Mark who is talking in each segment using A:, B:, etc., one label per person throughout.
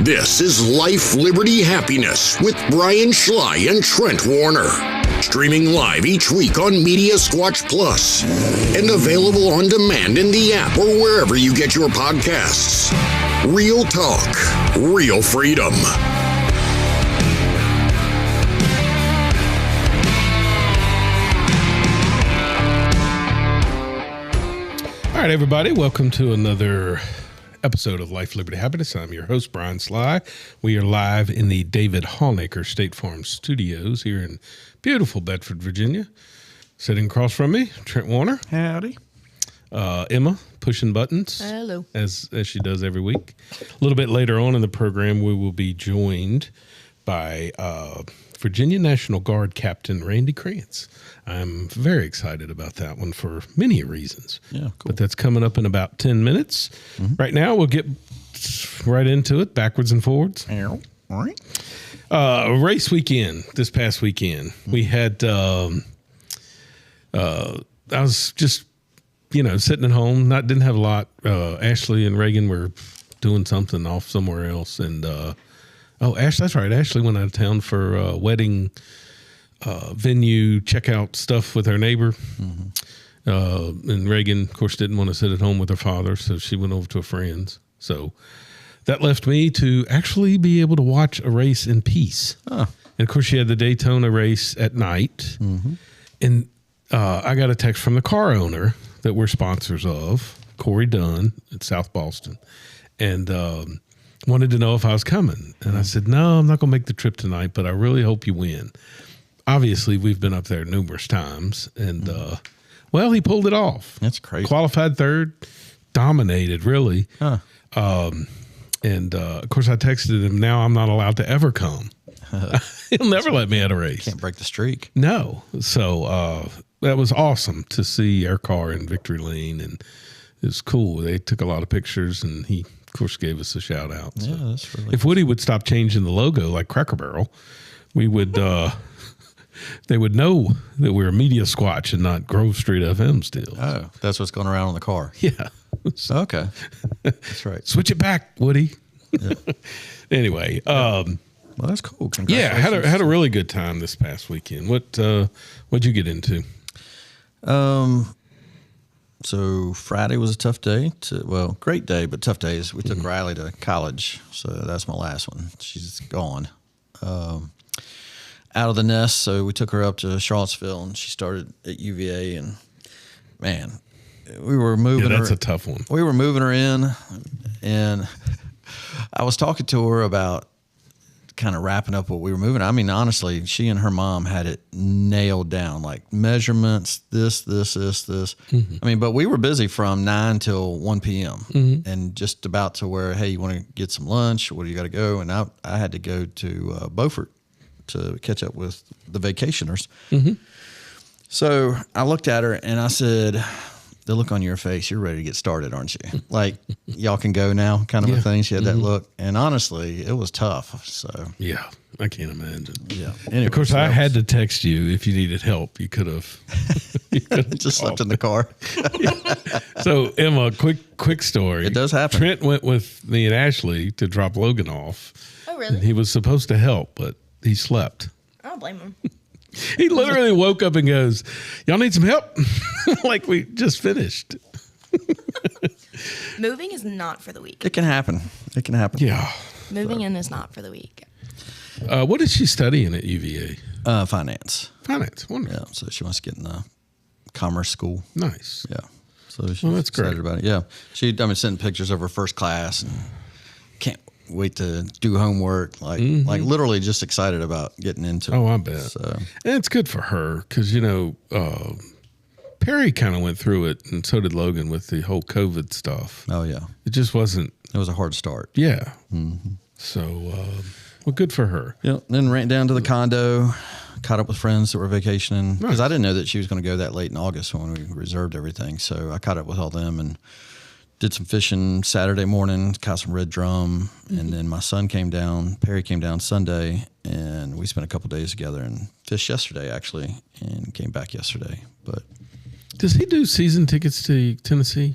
A: This is Life, Liberty, Happiness with Brian Schley and Trent Warner. Streaming live each week on Media Squatch Plus and available on demand in the app or wherever you get your podcasts. Real talk, real freedom.
B: All right, everybody, welcome to another episode of Life, Liberty, Happiness. I'm your host, Brian Schley. We are live in the David Hallnaker State Farm Studios here in beautiful Bedford, Virginia. Sitting across from me, Trent Warner.
C: Howdy.
B: Emma, pushing buttons.
D: Hello.
B: As she does every week. A little bit later on in the program, we will be joined by Virginia National Guard Captain Randy Krantz. I'm very excited about that one for many reasons.
C: Yeah, cool.
B: But that's coming up in about 10 minutes. Mm-hmm. Right now, we'll get right into it, backwards and forwards.
C: All right.
B: Race weekend, this past weekend. Mm-hmm. We had, I was just, sitting at home, didn't have a lot. Ashley and Reagan were doing something off somewhere else. And, that's right. Ashley went out of town for a wedding venue checkout stuff with her neighbor. Mm-hmm. And Reagan, of course, didn't want to sit at home with her father, so she went over to a friend's. So that left me to actually be able to watch a race in peace. Oh. And, of course, she had the Daytona race at night. Mm-hmm. And I got a text from the car owner that we're sponsors of, Corey Dunn at South Boston, and wanted to know if I was coming. And I said, no, I'm not going to make the trip tonight, but I really hope you win. Obviously, we've been up there numerous times, and, he pulled it off.
C: That's crazy.
B: Qualified third, dominated, really. Huh. Of course, I texted him, now I'm not allowed to ever come. He'll never let me at a race.
C: Can't break the streak.
B: No. So that was awesome to see our car in victory lane, and it was cool. They took a lot of pictures, and he, of course, gave us a shout out. So
C: yeah, that's really
B: if Woody would stop changing the logo like Cracker Barrel, we would they would know that we're Media Squatch and not Grove Street FM still.
C: Oh, that's what's going around on the car.
B: Yeah.
C: Okay. That's right.
B: Switch it back, Woody. Yeah. Anyway,
C: well, that's cool.
B: Yeah, had a really good time this past weekend. What'd you get into?
C: So Friday was a tough day. Great day, but tough days. We took Riley to college, so that's my last one. She's gone. Out of the nest, so we took her up to Charlottesville, and she started at UVA, and man, we were moving her.
B: Yeah, that's a tough one.
C: We were moving her in, and I was talking to her about kind of wrapping up what we were moving. I mean, honestly, she and her mom had it nailed down, like measurements, this. Mm-hmm. I mean, but we were busy from 9 till 1 p.m. Mm-hmm. and just about to where, hey, you want to get some lunch? Where do you got to go? And I had to go to Beaufort to catch up with the vacationers. Mm-hmm. So I looked at her and I said, the look on your face, you're ready to get started, aren't you? Like, y'all can go now kind of a thing. She had that look. And honestly, it was tough. So
B: yeah, I can't imagine.
C: Yeah. Anyway,
B: of course, I had to text you if you needed help. You could have
C: just slept in the car.
B: So Emma, quick story.
C: It does happen.
B: Trent went with me and Ashley to drop Logan off.
D: Oh, really?
B: And he was supposed to help, but he slept.
D: I don't blame him.
B: He literally woke up and goes, y'all need some help? Like we just finished.
D: Moving is not for the weak.
C: It can happen.
B: Yeah.
D: Moving in is not for the weak.
B: What is she studying at UVA?
C: Finance.
B: Finance. Wonderful.
C: Yeah. So she wants to get in the commerce school.
B: Nice.
C: Yeah. So she's
B: that's
C: excited
B: great
C: about it. Yeah. Sending pictures of her first class and can't wait to do homework. Like literally just excited about getting into it.
B: Oh, I bet.
C: So.
B: And it's good for her because, Perry kind of went through it, and so did Logan with the whole COVID stuff.
C: Oh, yeah.
B: It just wasn't.
C: It was a hard start.
B: Yeah. Mm-hmm. So, good for her.
C: Yeah. Then ran down to the condo, caught up with friends that were vacationing because I didn't know that she was going to go that late in August when we reserved everything. So I caught up with all them and did some fishing Saturday morning, caught some red drum, and then my son came down, Perry came down Sunday, and we spent a couple days together and fished yesterday, actually, and came back yesterday. But
B: does he do season tickets to Tennessee?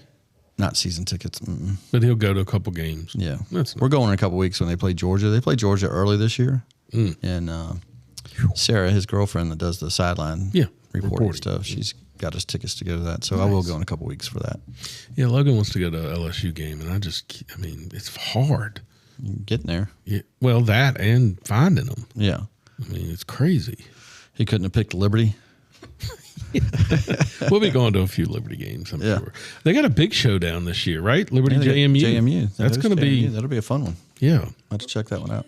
C: Not season tickets. Mm-mm.
B: But he'll go to a couple games.
C: Yeah.
B: That's
C: We're going in a couple weeks when they play Georgia. They play Georgia early this year. And Sarah, his girlfriend that does the sideline reporting stuff, she's got us tickets to go to that. So I will go in a couple weeks for that.
B: Yeah, Logan wants to go to a LSU game, and I mean, it's hard.
C: Getting there.
B: Yeah, well, that and finding them.
C: Yeah.
B: I mean, it's crazy.
C: He couldn't have picked Liberty.
B: We'll be going to a few Liberty games, I'm sure. They got a big showdown this year, right? Liberty JMU.
C: JMU.
B: That's going to be.
C: That'll be a fun one.
B: Yeah.
C: I'll have to check that one out.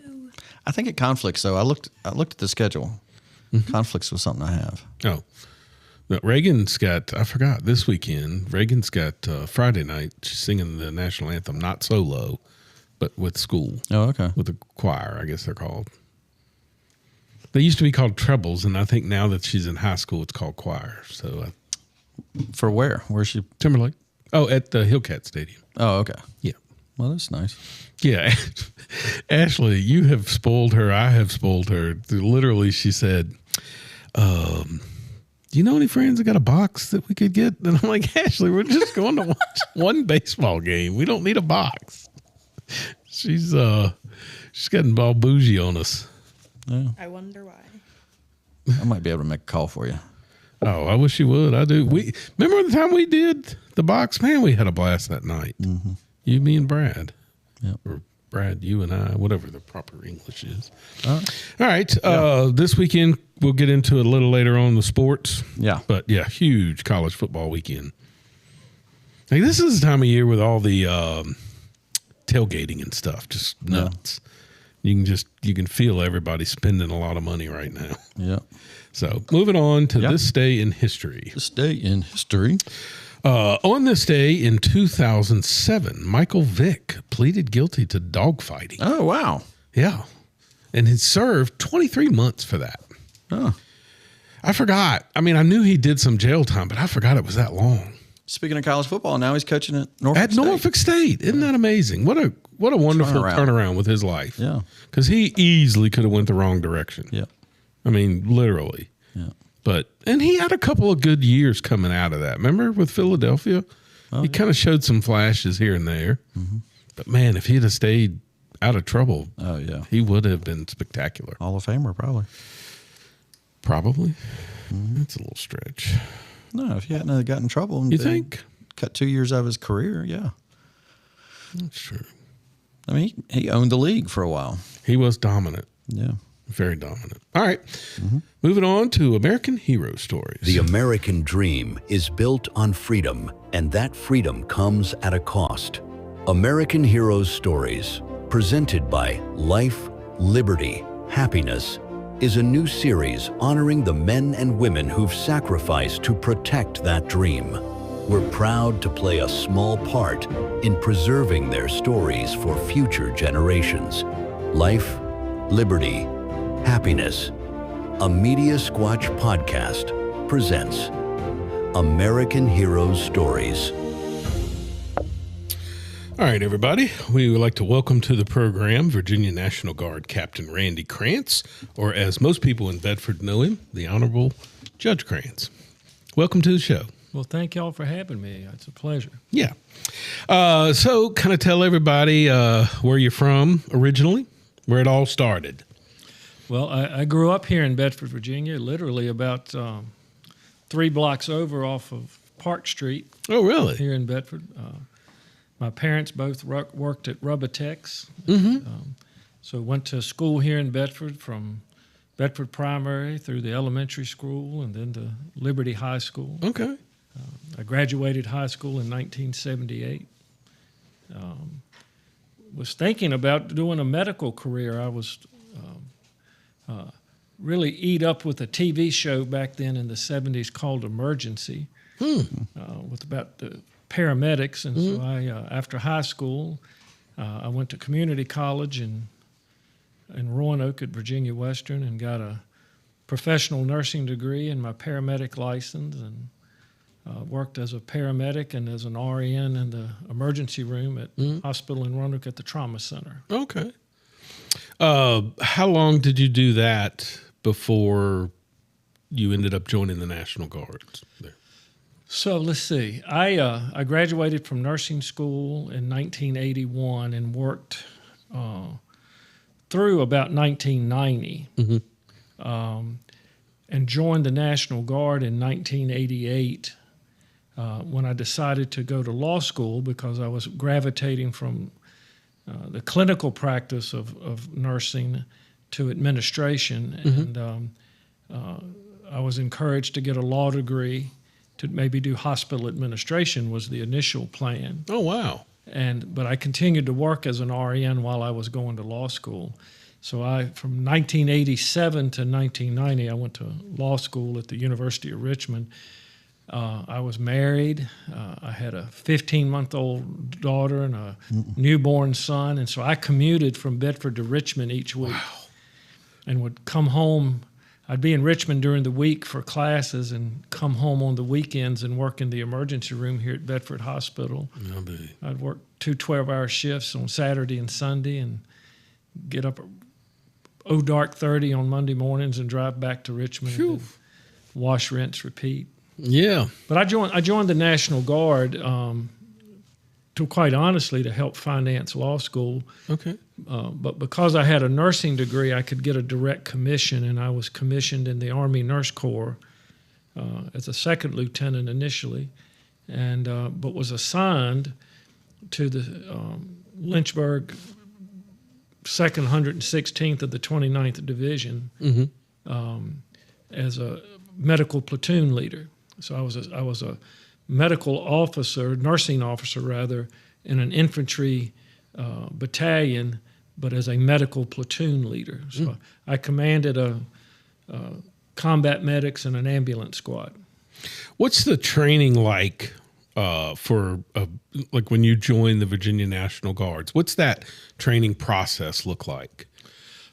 C: I think it conflicts, though. I looked at the schedule. Conflicts was something I have.
B: Oh. No, Reagan's got, I forgot, this weekend, Reagan's got Friday night. She's singing the national anthem, not solo, but with school.
C: Oh, okay.
B: With the choir, I guess they're called. They used to be called trebles, and I think now that she's in high school, it's called choir. So,
C: for where? Where's she?
B: Timberlake. Oh, at the Hillcat Stadium.
C: Oh, okay.
B: Yeah.
C: Well, that's nice.
B: Yeah. Ashley, you have spoiled her. I have spoiled her. Literally, she said, do you know any friends that got a box that we could get? And I'm like, Ashley, we're just going to watch one baseball game. We don't need a box. She's getting all bougie on us.
C: Yeah.
D: I wonder why.
C: I might be able to make a call for you.
B: Oh, I wish you would. I do. We remember the time we did the box? Man, we had a blast that night. Mm-hmm. You, me, and Brad.
C: Yeah.
B: Or Brad, you and I, whatever the proper English is.
C: All
B: right. This weekend, we'll get into it a little later on the sports.
C: Yeah.
B: But yeah, huge college football weekend. Like, this is the time of year with all the tailgating and stuff. Just nuts. You can feel everybody spending a lot of money right now.
C: Yeah.
B: So moving on to this day in history.
C: This day in history.
B: On this day in 2007, Michael Vick pleaded guilty to dogfighting.
C: Oh, wow.
B: Yeah. And he served 23 months for that.
C: Oh.
B: I forgot. I mean, I knew he did some jail time, but I forgot it was that long.
C: Speaking of college football, now he's coaching at
B: Norfolk State. Isn't that amazing? What a wonderful turnaround with his life.
C: Yeah.
B: Because he easily could have went the wrong direction.
C: Yeah.
B: I mean, literally.
C: Yeah.
B: And he had a couple of good years coming out of that. Remember with Philadelphia? He kind of showed some flashes here and there. Mm-hmm. But man, if he'd have stayed out of trouble, he would have been spectacular.
C: Hall of Famer, probably.
B: Probably. Mm-hmm. That's a little stretch.
C: No, if he hadn't gotten in trouble.
B: You think?
C: Cut 2 years out of his career, yeah.
B: That's true.
C: I mean, he owned the league for a while.
B: He was dominant.
C: Yeah.
B: Very dominant. All right. Mm-hmm. Moving on to American hero stories.
E: The American dream is built on freedom, and that freedom comes at a cost. American Heroes Stories, presented by Life, Liberty, Happiness, is a new series honoring the men and women who've sacrificed to protect that dream. We're proud to play a small part in preserving their stories for future generations. Life, Liberty, Happiness, a Media Squatch podcast presents American Heroes Stories.
B: All right, everybody. We would like to welcome to the program Virginia National Guard Captain Randy Krantz, or as most people in Bedford know him, the Honorable Judge Krantz. Welcome to the show.
F: Well, thank y'all for having me. It's a pleasure.
B: Yeah. So kind of tell everybody where you're from originally, where it all started.
F: Well, I grew up here in Bedford, Virginia, literally about 3 blocks over off of Park Street.
B: Oh, really?
F: Here in Bedford. My parents both worked at Rubbertex.
B: Mm-hmm.
F: So went to school here in Bedford, from Bedford Primary through the elementary school and then to Liberty High School.
B: Okay.
F: I graduated high school in 1978. Was thinking about doing a medical career. I was really eat up with a TV show back then in the 70s called Emergency, with about the paramedics. And so I, after high school, I went to community college in Roanoke at Virginia Western and got a professional nursing degree and my paramedic license, and worked as a paramedic and as an RN in the emergency room at hospital in Roanoke at the trauma center.
B: Okay. How long did you do that before you ended up joining the National Guard there?
F: So let's see. I graduated from nursing school in 1981 and worked through about 1990, and joined the National Guard in 1988 when I decided to go to law school because I was gravitating from the clinical practice of nursing to administration, and I was encouraged to get a law degree to maybe do hospital administration was the initial plan.
B: Oh, wow.
F: But I continued to work as an RN while I was going to law school. So from 1987 to 1990, I went to law school at the University of Richmond. I was married. I had a 15-month-old daughter and a newborn son. And so I commuted from Bedford to Richmond each week.
B: Wow.
F: And would come home. I'd be in Richmond during the week for classes and come home on the weekends and work in the emergency room here at Bedford Hospital. I'd work 2 12-hour shifts on Saturday and Sunday and get up at dark 30 on Monday mornings and drive back to Richmond and wash, rinse, repeat.
B: Yeah.
F: But I joined the National Guard to quite honestly to help finance law school.
B: Okay.
F: But because I had a nursing degree, I could get a direct commission, and I was commissioned in the Army Nurse Corps as a second lieutenant initially, and but was assigned to the Lynchburg 2nd 116th of the 29th Division as a medical platoon leader. So I was a medical officer, nursing officer rather, in an infantry battalion, but as a medical platoon leader. So I commanded a combat medics and an ambulance squad.
B: What's the training like for like when you join the Virginia National Guards? What's that training process look like?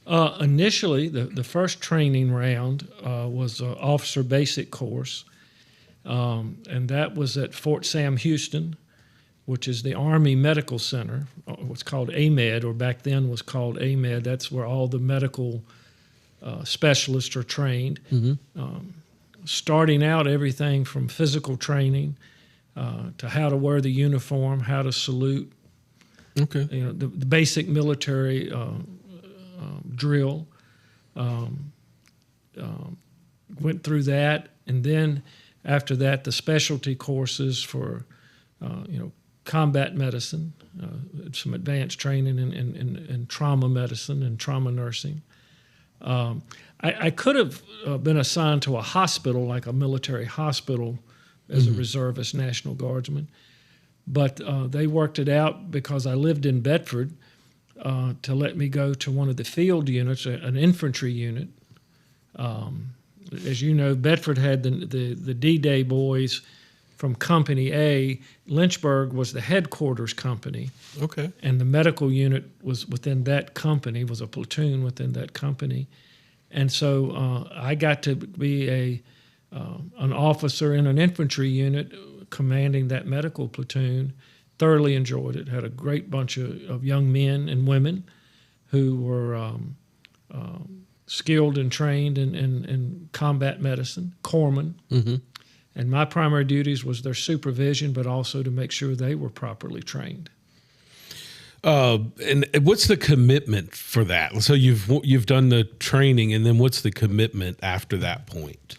F: Initially, the first training round was an officer basic course, and that was at Fort Sam Houston, which is the Army Medical Center, what's called AMED, or back then was called AMED. That's where all the medical specialists are trained. Starting out, everything from physical training to how to wear the uniform, how to salute. Okay. The basic military drill. Went through that, and then after that, the specialty courses for combat medicine, some advanced training in trauma medicine and trauma nursing. I could have been assigned to a hospital, like a military hospital, as a reservist National Guardsman, but they worked it out because I lived in Bedford to let me go to one of the field units, an infantry unit. As you know, Bedford had the D-Day boys from Company A. Lynchburg was the headquarters company. Okay. And the medical unit was within that company, was a platoon within that company. And so I got to be an officer in an infantry unit commanding that medical platoon. Thoroughly enjoyed it. Had a great bunch of young men and women who were skilled and trained in combat medicine, corpsmen. And my primary duties was their supervision, but also to make sure they were properly trained.
B: And what's the commitment for that? So you've done the training, and then what's the commitment after that point?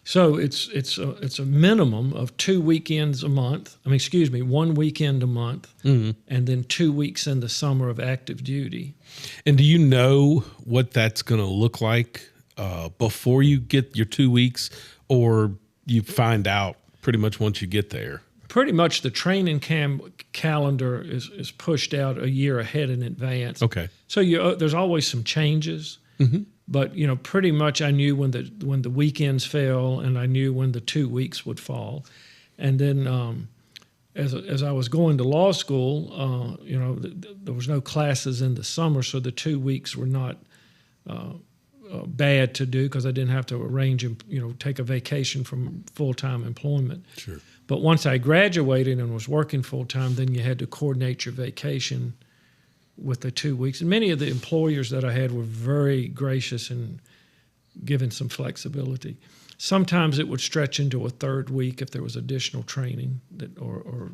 F: So it's a minimum of 2 weekends a month. 1 weekend a month, and then 2 weeks in the summer of active duty.
B: And do you know what that's going to look like before you get your 2 weeks, or you find out pretty much once you get there?
F: Pretty much the training calendar is pushed out a year ahead in advance. Okay. So there's always some changes. But pretty much I knew when the weekends fell, and I knew when the 2 weeks would fall, and then as I was going to law school, there was no classes in the summer, so the 2 weeks were not bad to do because I didn't have to arrange and take a vacation from full-time employment. Sure. But once I graduated and was working full-time, then you had to coordinate your vacation with the 2 weeks. And many of the employers that I had were very gracious in giving some flexibility. Sometimes it would stretch into a third week if there was additional training or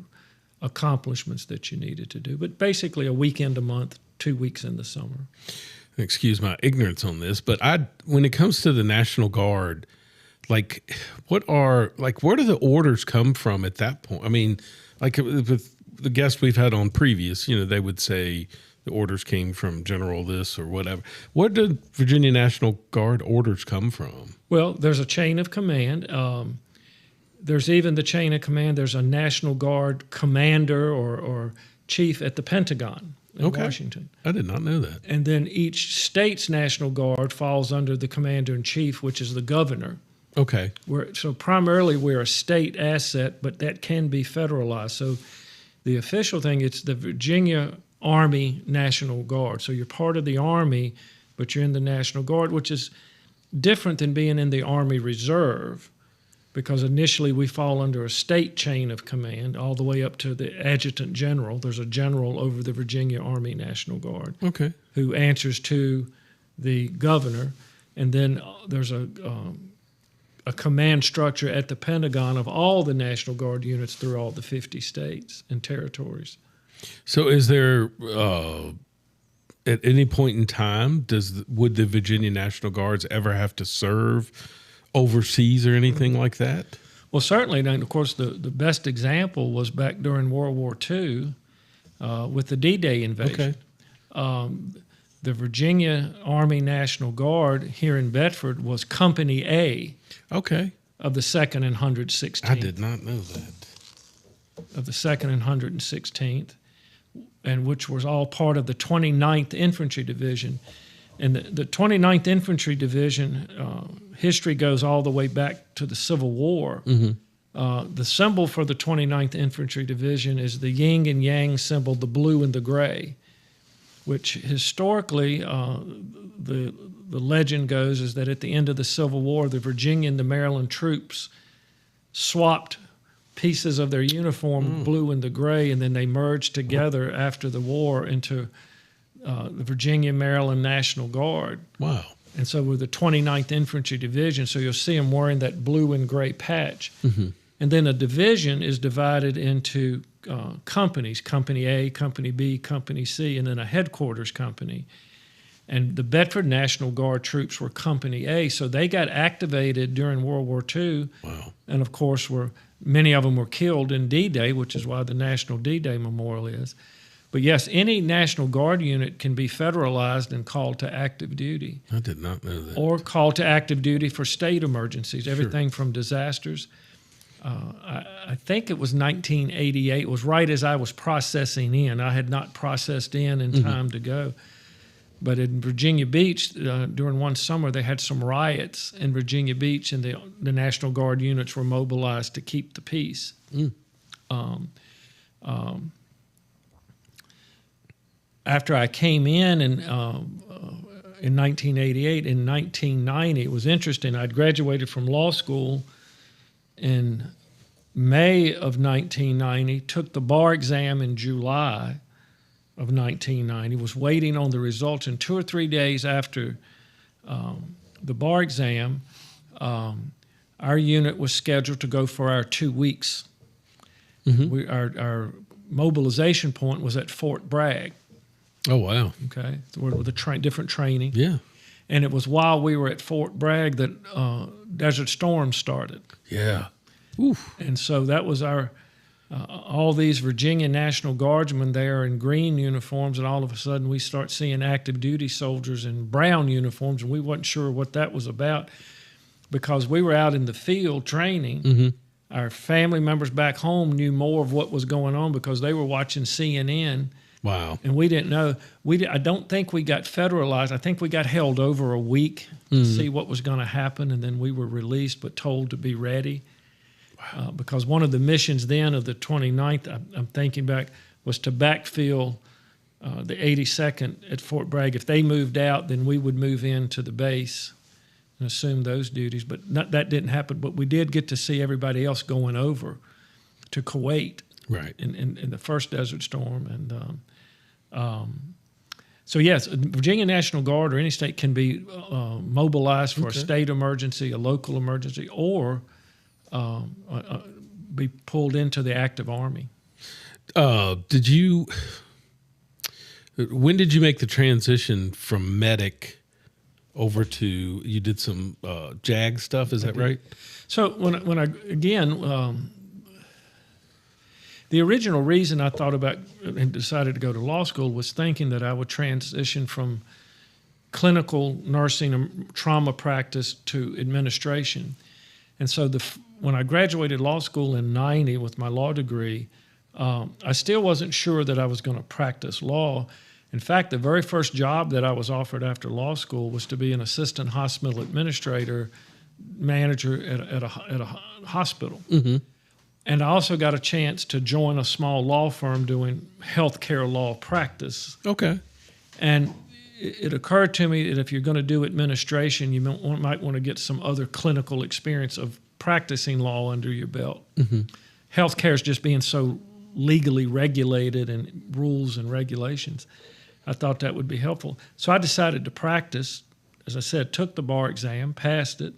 F: accomplishments that you needed to do. But basically a weekend a month, 2 weeks in the summer.
B: Excuse my ignorance on this, but when it comes to the National Guard, where do the orders come from at that point? I mean, like with the guests we've had on previous, they would say the orders came from General this or whatever. Where did Virginia National Guard orders come from?
F: Well, there's a chain of command. There's even the chain of command. There's a National Guard commander or chief at the Pentagon in Washington.
B: I did not know that.
F: And then each state's National Guard falls under the commander-in-chief, which is the governor.
B: Okay.
F: So primarily we're a state asset, but that can be federalized. So the official thing, it's the Virginia Army National Guard. So you're part of the Army, but you're in the National Guard, which is different than being in the Army Reserve, because initially we fall under a state chain of command all the way up to the adjutant general. There's a general over the Virginia Army National Guard who answers to the governor. And then there's a command structure at the Pentagon of all the National Guard units through all the 50 states and territories.
B: So is there, at any point in time, would the Virginia National Guards ever have to serve overseas or anything like that?
F: Well, certainly. And of course, the best example was back during World War II with the D-Day invasion. The Virginia Army National Guard here in Bedford was Company A of the 2nd and 116th.
B: I did not know that.
F: Of the 2nd and 116th, and which was all part of the 29th Infantry Division. And the 29th Infantry Division, history goes all the way back to the Civil War. The symbol for the 29th Infantry Division is the yin and yang symbol, the blue and the gray, which historically, the legend goes is that at the end of the Civil War, the Virginia and the Maryland troops swapped pieces of their uniform, blue and the gray, and then they merged together after the war into the Virginia Maryland National Guard.
B: Wow.
F: And so we're the 29th Infantry Division, so you'll see them wearing that blue and gray patch. And then a division is divided into companies, Company A, Company B, Company C, and then a headquarters company. And the Bedford National Guard troops were Company A, so they got activated during World War II.
B: Wow.
F: And of course, many of them were killed in D-Day, which is why the National D-Day Memorial is. But yes, any National Guard unit can be federalized and called to active duty.
B: I did not know that.
F: Or called to active duty for state emergencies, everything from disasters. I think it was 1988. It was right as I was processing in. I had not processed in time to go. But in Virginia Beach, during one summer, they had some riots in Virginia Beach, and the National Guard units were mobilized to keep the peace. After I came in 1988, in 1990, it was interesting. I'd graduated from law school in May of 1990, took the bar exam in July of 1990, was waiting on the results, and 2 or 3 days after the bar exam, our unit was scheduled to go for our 2 weeks. Our mobilization point was at Fort Bragg.
B: Oh, wow.
F: Okay, so with different training.
B: Yeah.
F: And it was while we were at Fort Bragg that Desert Storm started.
B: Yeah. Oof.
F: And so that was our all these Virginia National Guardsmen there in green uniforms, and all of a sudden we start seeing active duty soldiers in brown uniforms, and we wasn't sure what that was about because we were out in the field training. Our family members back home knew more of what was going on because they were watching CNN.
B: Wow.
F: And we didn't know. I don't think we got federalized. I think we got held over a week to see what was going to happen, and then we were released but told to be ready. Wow. Because one of the missions then of the 29th, I'm thinking back, was to backfill the 82nd at Fort Bragg. If they moved out, then we would move into the base and assume those duties. But that didn't happen. But we did get to see everybody else going over to Kuwait.
B: Right.
F: In the first Desert Storm. And So yes, Virginia National Guard or any state can be mobilized for a state emergency, a local emergency, or be pulled into the active army.
B: When did you make the transition from medic over to, you did some JAG stuff, is that right?
F: So when I again, the original reason I thought about and decided to go to law school was thinking that I would transition from clinical nursing and trauma practice to administration. And so when I graduated law school in '90 with my law degree, I still wasn't sure that I was going to practice law. In fact, the very first job that I was offered after law school was to be an assistant hospital administrator, manager at a hospital. Mm-hmm. And I also got a chance to join a small law firm doing healthcare law practice.
B: Okay.
F: And it occurred to me that if you're going to do administration, you might want to get some other clinical experience of practicing law under your belt. Mm-hmm. Healthcare is just being so legally regulated and rules and regulations. I thought that would be helpful. So I decided to practice. As I said, took the bar exam, passed it,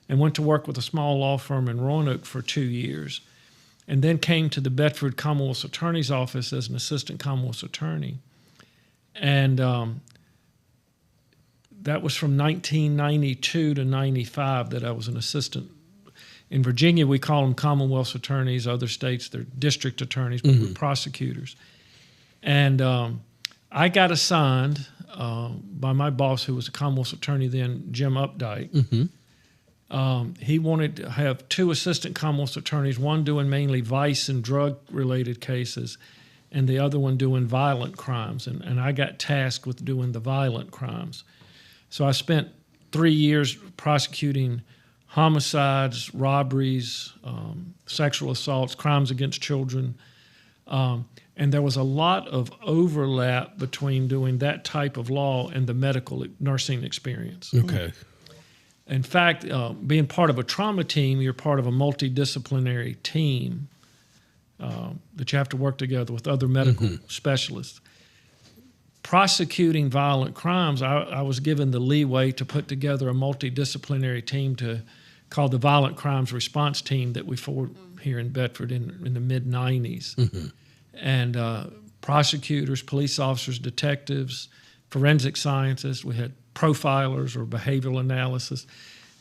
F: and went to work with a small law firm in Roanoke for 2 years. And then came to the Bedford Commonwealth's Attorney's Office as an assistant Commonwealth's attorney. And that was from 1992 to 95 that I was an assistant. In Virginia, we call them Commonwealth's attorneys. Other states, they're district attorneys, but we're prosecutors. And I got assigned by my boss, who was a Commonwealth's attorney then, Jim Updike. Mm-hmm. He wanted to have 2 assistant Commonwealth's attorneys, one doing mainly vice and drug-related cases, and the other one doing violent crimes. And I got tasked with doing the violent crimes. So I spent 3 years prosecuting homicides, robberies, sexual assaults, crimes against children. And there was a lot of overlap between doing that type of law and the medical nursing experience.
B: Okay.
F: In fact, being part of a trauma team, you're part of a multidisciplinary team that you have to work together with other medical specialists. Prosecuting violent crimes, I was given the leeway to put together a multidisciplinary team called the Violent Crimes Response Team that we formed here in Bedford in the mid-'90s. Mm-hmm. And prosecutors, police officers, detectives, forensic scientists, we had profilers or behavioral analysis,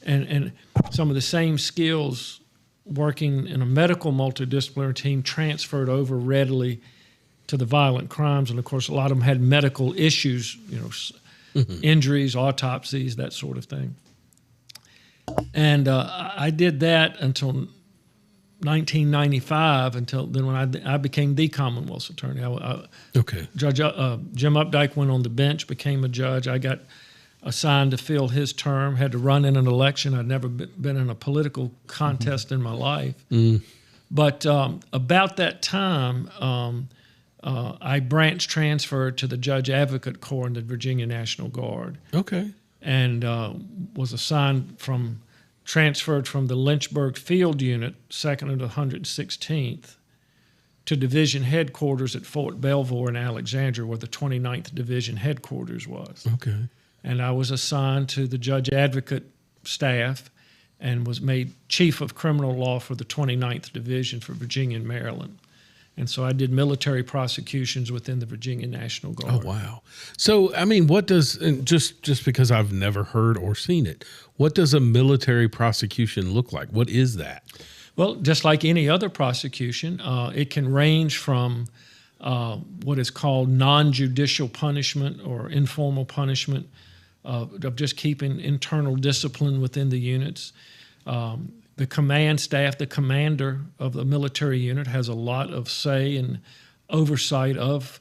F: and some of the same skills working in a medical multidisciplinary team transferred over readily to the violent crimes. And of course, a lot of them had medical issues, injuries, autopsies, that sort of thing. And I did that until 1995, until then when I became the Commonwealth's attorney. Judge Jim Updike went on the bench, became a judge. I got assigned to fill his term, had to run in an election. I'd never been in a political contest in my life. Mm. But about that time, I branch transferred to the Judge Advocate Corps in the Virginia National Guard.
B: Okay.
F: And was transferred from the Lynchburg Field Unit, 2nd and 116th, to Division Headquarters at Fort Belvoir in Alexandria, where the 29th Division Headquarters was.
B: Okay.
F: And I was assigned to the Judge Advocate staff and was made Chief of Criminal Law for the 29th Division for Virginia and Maryland. And so I did military prosecutions within the Virginia National Guard.
B: Oh, wow. So, I mean, what does, and just because I've never heard or seen it, what does a military prosecution look like? What is that?
F: Well, just like any other prosecution, it can range from what is called non-judicial punishment or informal punishment, of just keeping internal discipline within the units. The command staff, the commander of the military unit, has a lot of say and oversight of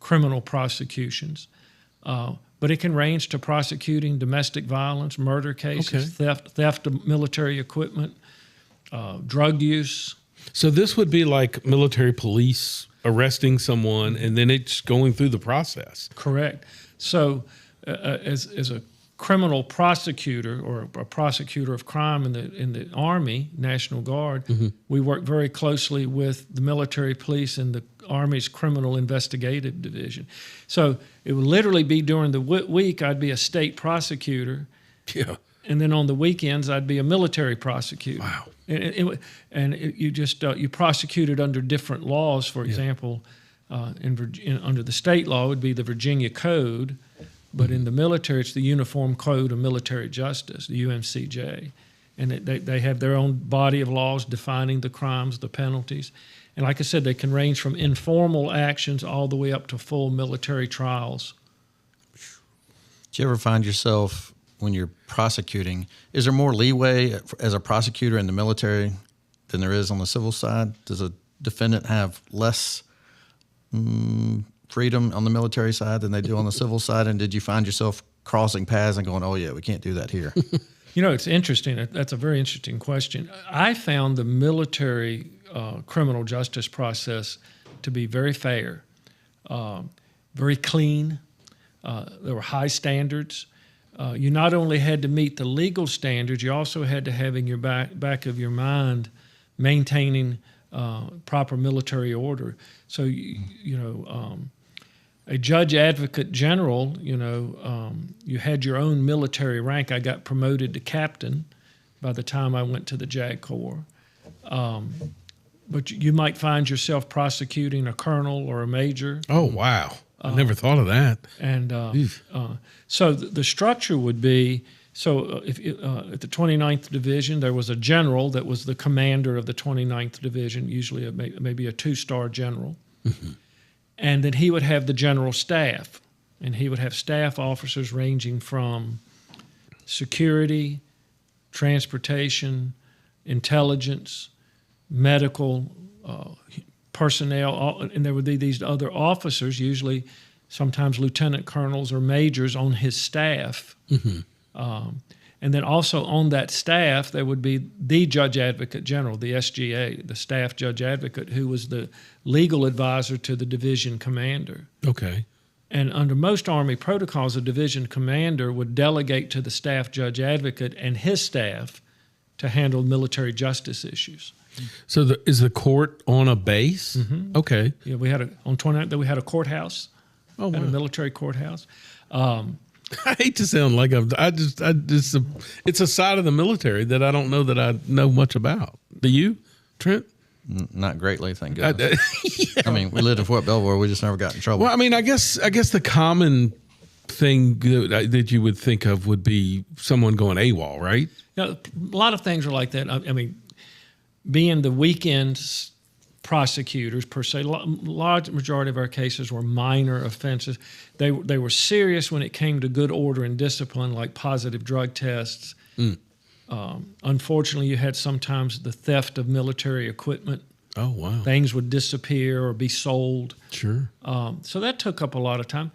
F: criminal prosecutions. But it can range to prosecuting domestic violence, murder cases, theft of military equipment, drug use.
B: So this would be like military police arresting someone and then it's going through the process.
F: Correct. So as a criminal prosecutor or a prosecutor of crime in the Army, National Guard, we work very closely with the military police and the Army's Criminal Investigative Division. So it would literally be during the week I'd be a state prosecutor.
B: Yeah.
F: And then on the weekends, I'd be a military prosecutor.
B: Wow.
F: You prosecuted under different laws. For example, under the state law, it would be the Virginia Code, but in the military, it's the Uniform Code of Military Justice, the UMCJ. And they have their own body of laws defining the crimes, the penalties. And like I said, they can range from informal actions all the way up to full military trials.
C: Do you ever find yourself, when you're prosecuting, is there more leeway as a prosecutor in the military than there is on the civil side? Does a defendant have less freedom on the military side than they do on the civil side? And did you find yourself crossing paths and going, oh, yeah, we can't do that here?
F: It's interesting. That's a very interesting question. I found the military criminal justice process to be very fair, very clean. There were high standards. You not only had to meet the legal standards, you also had to have in your back of your mind maintaining proper military order. So, a judge advocate general, you had your own military rank. I got promoted to captain by the time I went to the JAG Corps. But you might find yourself prosecuting a colonel or a major.
B: Oh, wow. I never thought of that.
F: And so the structure would be, if at the 29th Division, there was a general that was the commander of the 29th Division, usually maybe a two-star general. Mm-hmm. And then he would have the general staff, and he would have staff officers ranging from security, transportation, intelligence, medical, personnel, and there would be these other officers, usually sometimes lieutenant colonels or majors on his staff. Mm-hmm. And then also on that staff, there would be the Judge Advocate General, the SGA, the Staff Judge Advocate, who was the legal advisor to the division commander.
B: Okay.
F: And under most Army protocols, a division commander would delegate to the Staff Judge Advocate and his staff to handle military justice issues.
B: So is the court on a base?
F: Mm-hmm.
B: Okay.
F: Yeah, we had on 29th, we had a courthouse,
B: a
F: military courthouse.
B: I hate to sound like it's a side of the military that I don't know that I know much about. Do you, Trent?
C: Not greatly, thank goodness. Yeah. I mean, we lived in Fort Belvoir. We just never got in trouble.
B: Well, I mean, I guess the common thing that you would think of would be someone going AWOL, right?
F: A lot of things are like that. I mean, being the weekend prosecutors per se, large majority of our cases were minor offenses. They were serious when it came to good order and discipline, like positive drug tests. Unfortunately, you had sometimes the theft of military equipment.
B: Oh, wow.
F: Things would disappear or be sold.
B: Sure.
F: So that took up a lot of time.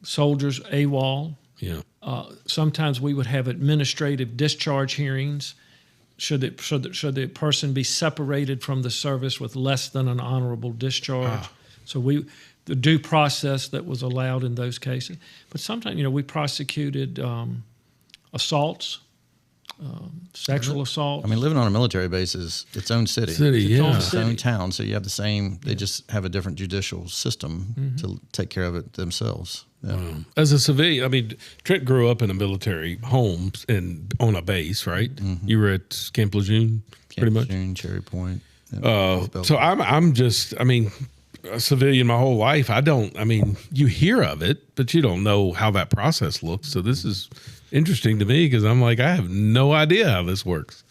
F: Soldiers, AWOL.
B: Yeah.
F: Sometimes we would have administrative discharge hearings. Should the person be separated from the service with less than an honorable discharge? So the due process that was allowed in those cases. But sometimes, we prosecuted assaults, sexual assault.
C: I mean, living on a military base is its own city. Its own town. So you have the same. They just have a different judicial system to take care of it themselves. Yeah.
B: Wow. As a civilian, I mean, Trent grew up in a military home and on a base, right? Mm-hmm. You were at Camp Lejeune, pretty much.
C: Lejeune, Cherry Point.
B: So I'm just, I mean, a civilian my whole life. You hear of it, but you don't know how that process looks. So this is interesting to me because I'm like, I have no idea how this works.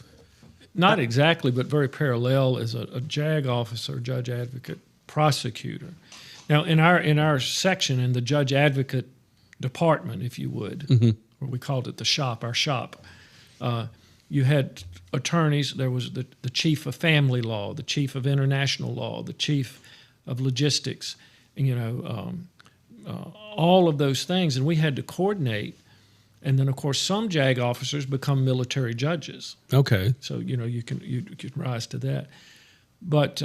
F: Not exactly, but very parallel as a JAG officer, judge advocate, prosecutor. Now, in our section, in the judge advocate department, if you would, or we called it the shop, our shop, you had attorneys. There was the chief of family law, the chief of international law, the chief of logistics, all of those things. And we had to coordinate. And then, of course, some JAG officers become military judges.
B: Okay.
F: So, you can rise to that. But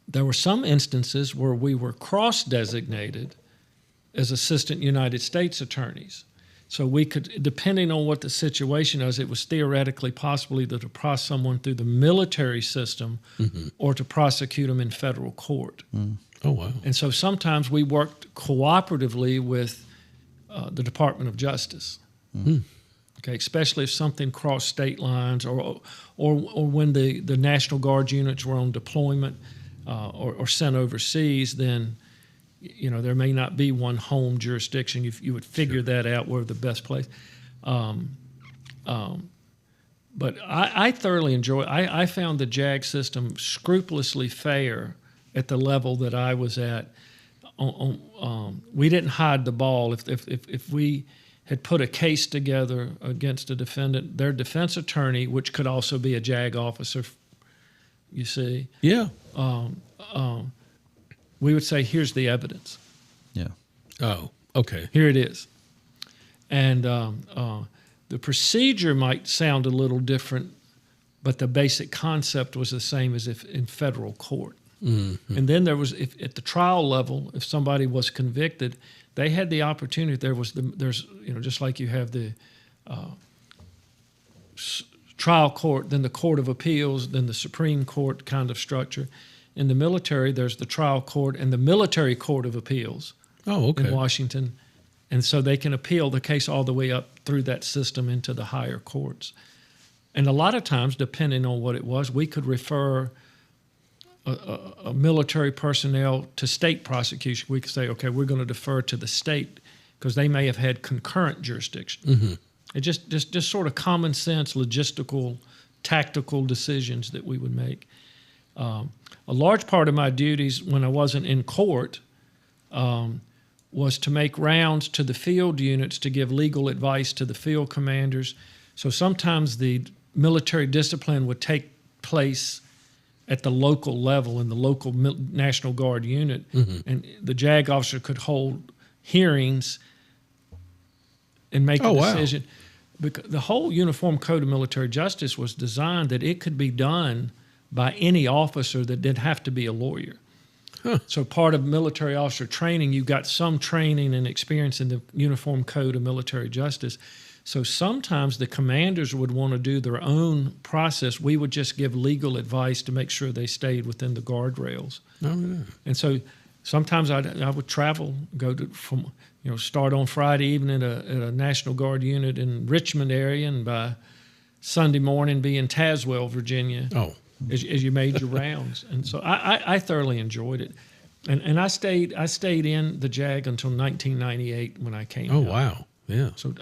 F: there were some instances where we were cross-designated as assistant United States attorneys. So we could, depending on what the situation was, it was theoretically possible either to prosecute someone through the military system or to prosecute them in federal court.
B: Oh, wow.
F: And so sometimes we worked cooperatively with the Department of Justice. Okay, especially if something crossed state lines, or when the National Guard units were on deployment or sent overseas, then there may not be one home jurisdiction. You would figure that out where the best place. But I thoroughly enjoy. I found the JAG system scrupulously fair at the level that I was at. We didn't hide the ball. If we had put a case together against a defendant, their defense attorney, which could also be a JAG officer, you see,
B: Yeah.
F: we would say, here's the evidence.
C: Yeah.
B: Oh, okay.
F: Here it is. And the procedure might sound a little different, but the basic concept was the same as if in federal court. Mm-hmm. And then there was, at the trial level, if somebody was convicted, they had the opportunity. There's just like you have the trial court, then the Court of Appeals, then the Supreme Court kind of structure. In the military, there's the trial court and the Military Court of Appeals in Washington. And so they can appeal the case all the way up through that system into the higher courts. And a lot of times, depending on what it was, we could refer a military personnel to state prosecution. We could say, okay, we're going to defer to the state because they may have had concurrent jurisdiction. Mm-hmm. It just sort of common sense, logistical, tactical decisions that we would make. A large part of my duties when I wasn't in court was to make rounds to the field units to give legal advice to the field commanders. So sometimes the military discipline would take place at the local level in the local National Guard unit, and the JAG officer could hold hearings and make a decision. Wow. Because the whole Uniform Code of Military Justice was designed that it could be done by any officer that didn't have to be a lawyer. Huh. So part of military officer training, you got some training and experience in the Uniform Code of Military Justice. So sometimes the commanders would want to do their own process. We would just give legal advice to make sure they stayed within the guardrails. Oh, yeah. And so sometimes I would travel, start on Friday evening at a National Guard unit in Richmond area, and by Sunday morning be in Tazewell, Virginia. Oh. As you made your rounds. And so I thoroughly enjoyed it. And I stayed in the JAG until 1998 when I came out.
B: Oh, wow. Yeah.
F: So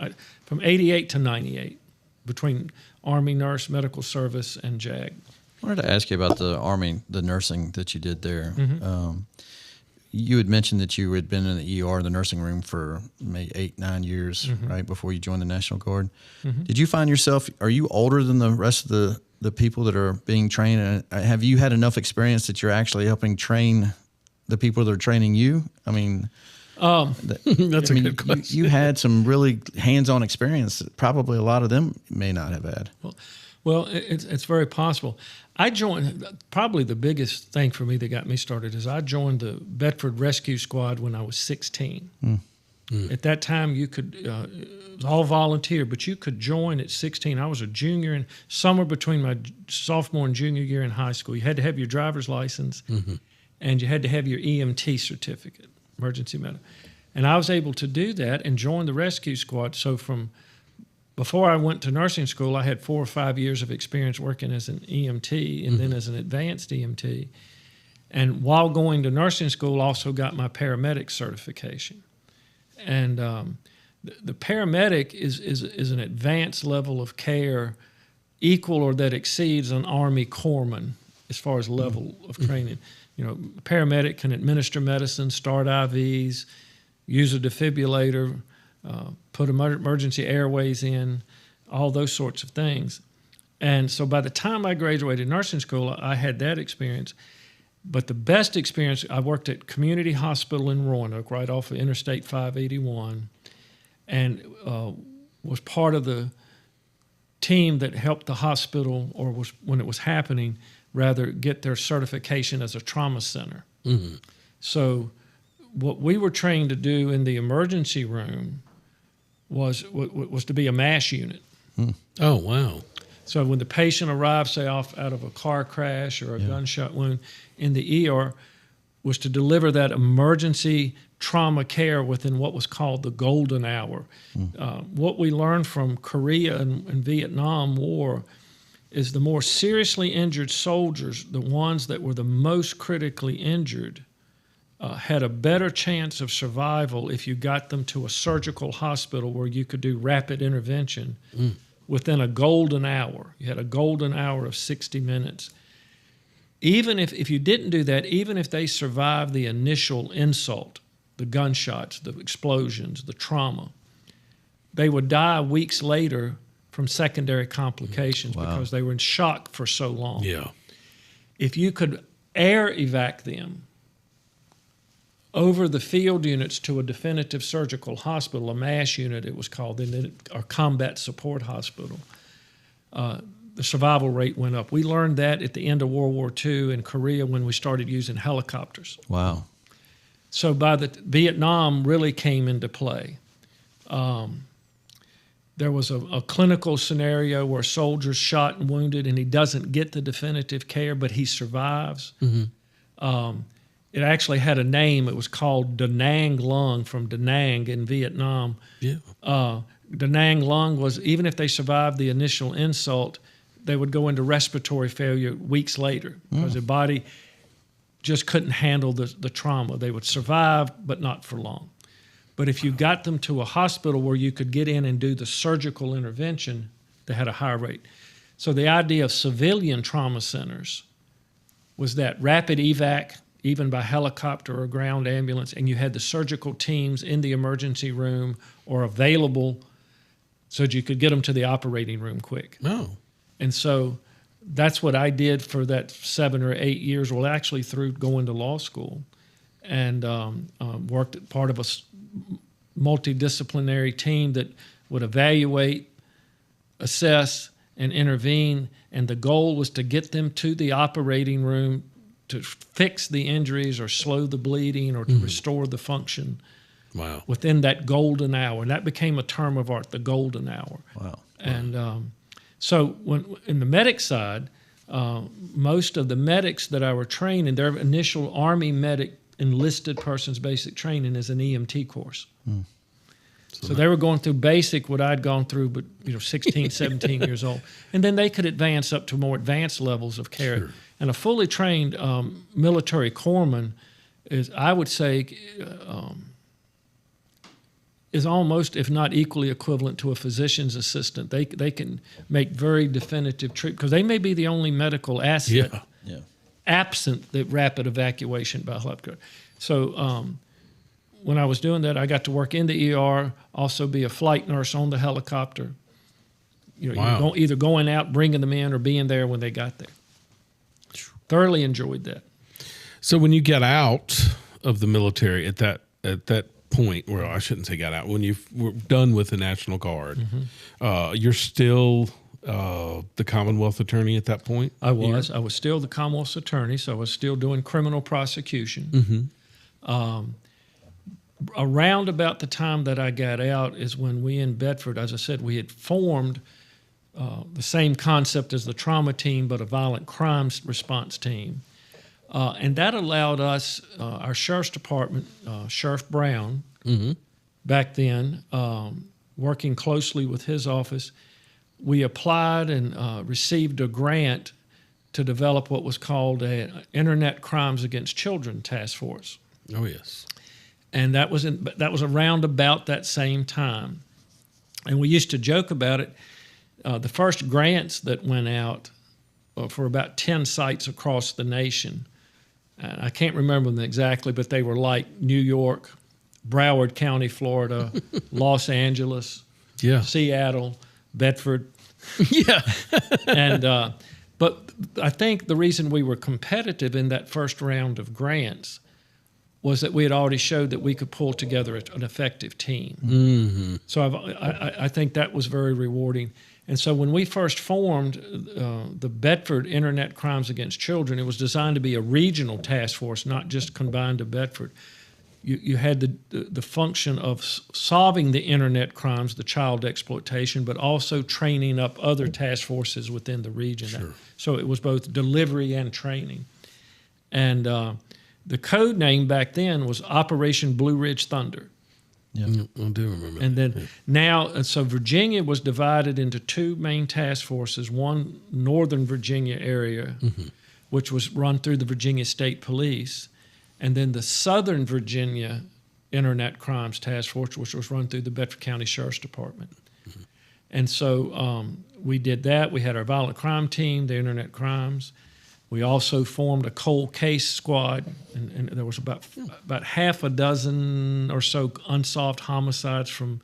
F: from 88 to 98, between Army Nurse, Medical Service, and JAG.
C: I wanted to ask you about the Army, the nursing that you did there.
F: Mm-hmm.
C: You had mentioned that you had been in the ER, the nursing room, for maybe 8-9 years,
F: mm-hmm.
C: right, before you joined the National Guard.
F: Mm-hmm.
C: Did you find yourself, are you older than the rest of the people that are being trained? And have you had enough experience that you're actually helping train the people that are training you? I mean,
B: that's a good question.
C: You had some really hands-on experience that probably a lot of them may not have had.
F: Well, it's very possible. I joined, probably the biggest thing for me that got me started is I joined the Bedford Rescue Squad when I was 16. At that time, you could, it was all volunteer, but you could join at 16. I was a junior, and somewhere between my sophomore and junior year in high school, you had to have your driver's license, mm-hmm. and you had to have your EMT certificate, emergency medical. And I was able to do that and join the rescue squad. So from before I went to nursing school, I had 4 or 5 years of experience working as an EMT and mm-hmm. then as an advanced EMT. And while going to nursing school, also got my paramedic certification. And the paramedic is an advanced level of care equal or that exceeds an Army corpsman as far as level of training. Paramedic can administer medicine, start IVs, use a defibrillator, put emergency airways in, all those sorts of things. And so by the time I graduated nursing school, I had that experience. But the best experience, I worked at Community Hospital in Roanoke, right off of Interstate 581, and was part of the team that helped the hospital, or was when it was happening, rather get their certification as a trauma center. Mm-hmm. So what we were trained to do in the emergency room was to be a MASH unit.
B: Oh, wow.
F: So when the patient arrived, say out of a car crash or a gunshot wound in the ER, was to deliver that emergency trauma care within what was called the golden hour. What we learned from Korea and Vietnam War is the more seriously injured soldiers, the ones that were the most critically injured, had a better chance of survival if you got them to a surgical hospital where you could do rapid intervention within a golden hour. You had a golden hour of 60 minutes. Even if you didn't do that, even if they survived the initial insult, the gunshots, the explosions, the trauma, they would die weeks later from secondary complications because they were in shock for so long.
B: Yeah.
F: If you could air evac them over the field units to a definitive surgical hospital, a MASH unit it was called, or combat support hospital, the survival rate went up. We learned that at the end of World War II in Korea when we started using helicopters.
C: Wow.
F: So by the Vietnam really came into play. There was a clinical scenario where a soldier's shot and wounded and he doesn't get the definitive care, but he survives. It actually had a name. It was called Da Nang lung from Da Nang in Vietnam.
B: Yeah.
F: Da Nang lung was, even if they survived the initial insult, they would go into respiratory failure weeks later because their body just couldn't handle the trauma. They would survive, but not for long. But if you got them to a hospital where you could get in and do the surgical intervention, they had a higher rate. So the idea of civilian trauma centers was that rapid evac, even by helicopter or ground ambulance, and you had the surgical teams in the emergency room or available so that you could get them to the operating room quick.
B: Oh.
F: And so that's what I did for that 7 or 8 years, well, actually through going to law school, and worked at part of a multidisciplinary team that would evaluate, assess, and intervene. And the goal was to get them to the operating room to fix the injuries or slow the bleeding or to restore the function.
B: Wow.
F: Within that golden hour. And that became a term of art, the golden hour.
C: Wow.
F: And so when in the medic side, most of the medics that I were training, their initial Army medic enlisted person's basic training is an EMT course. So they were going through basic, what I'd gone through, but 16, 17 years old. And then they could advance up to more advanced levels of care.
B: Sure.
F: And a fully trained military corpsman is, I would say, is almost, if not equally equivalent to a physician's assistant. They can make very definitive treatment because they may be the only medical asset absent the rapid evacuation by helicopter. So when I was doing that, I got to work in the ER, also be a flight nurse on the helicopter.
B: Wow.
F: Either going out, bringing them in, or being there when they got there. Thoroughly enjoyed that.
B: So when you got out of the military at that point, well, I shouldn't say got out, when you were done with the National Guard, you're still the Commonwealth attorney at that point?
F: I was. I was still the Commonwealth's attorney, so I was still doing criminal prosecution. Around about the time that I got out is when we in Bedford, as I said, we had formed the same concept as the trauma team, but a violent crimes response team. And that allowed us, our sheriff's department, Sheriff Brown, back then, working closely with his office, we applied and received a grant to develop what was called an Internet Crimes Against Children Task Force.
B: Oh, yes.
F: And that was around about that same time. And we used to joke about it. The first grants that went out for about 10 sites across the nation, I can't remember them exactly, but they were like New York, Broward County, Florida, Los Angeles, Seattle, Bedford. And but I think the reason we were competitive in that first round of grants was that we had already showed that we could pull together an effective team. So I think that was very rewarding. And so when we first formed the Bedford Internet Crimes Against Children, it was designed to be a regional task force, not just combined to Bedford. you had the function of solving the internet crimes, the child exploitation, but also training up other task forces within the region.
B: Sure.
F: So it was both delivery and training. And the code name back then was Operation Blue Ridge Thunder.
C: Yeah.
B: I do remember.
F: And
B: that.
F: then now, so Virginia was divided into two main task forces, one Northern Virginia area, which was run through the Virginia State Police, and then the Southern Virginia Internet Crimes Task Force, which was run through the Bedford County Sheriff's Department. And so we did that. We had our violent crime team, the internet crimes. We also formed a cold case squad, and there was about half a dozen or so unsolved homicides from,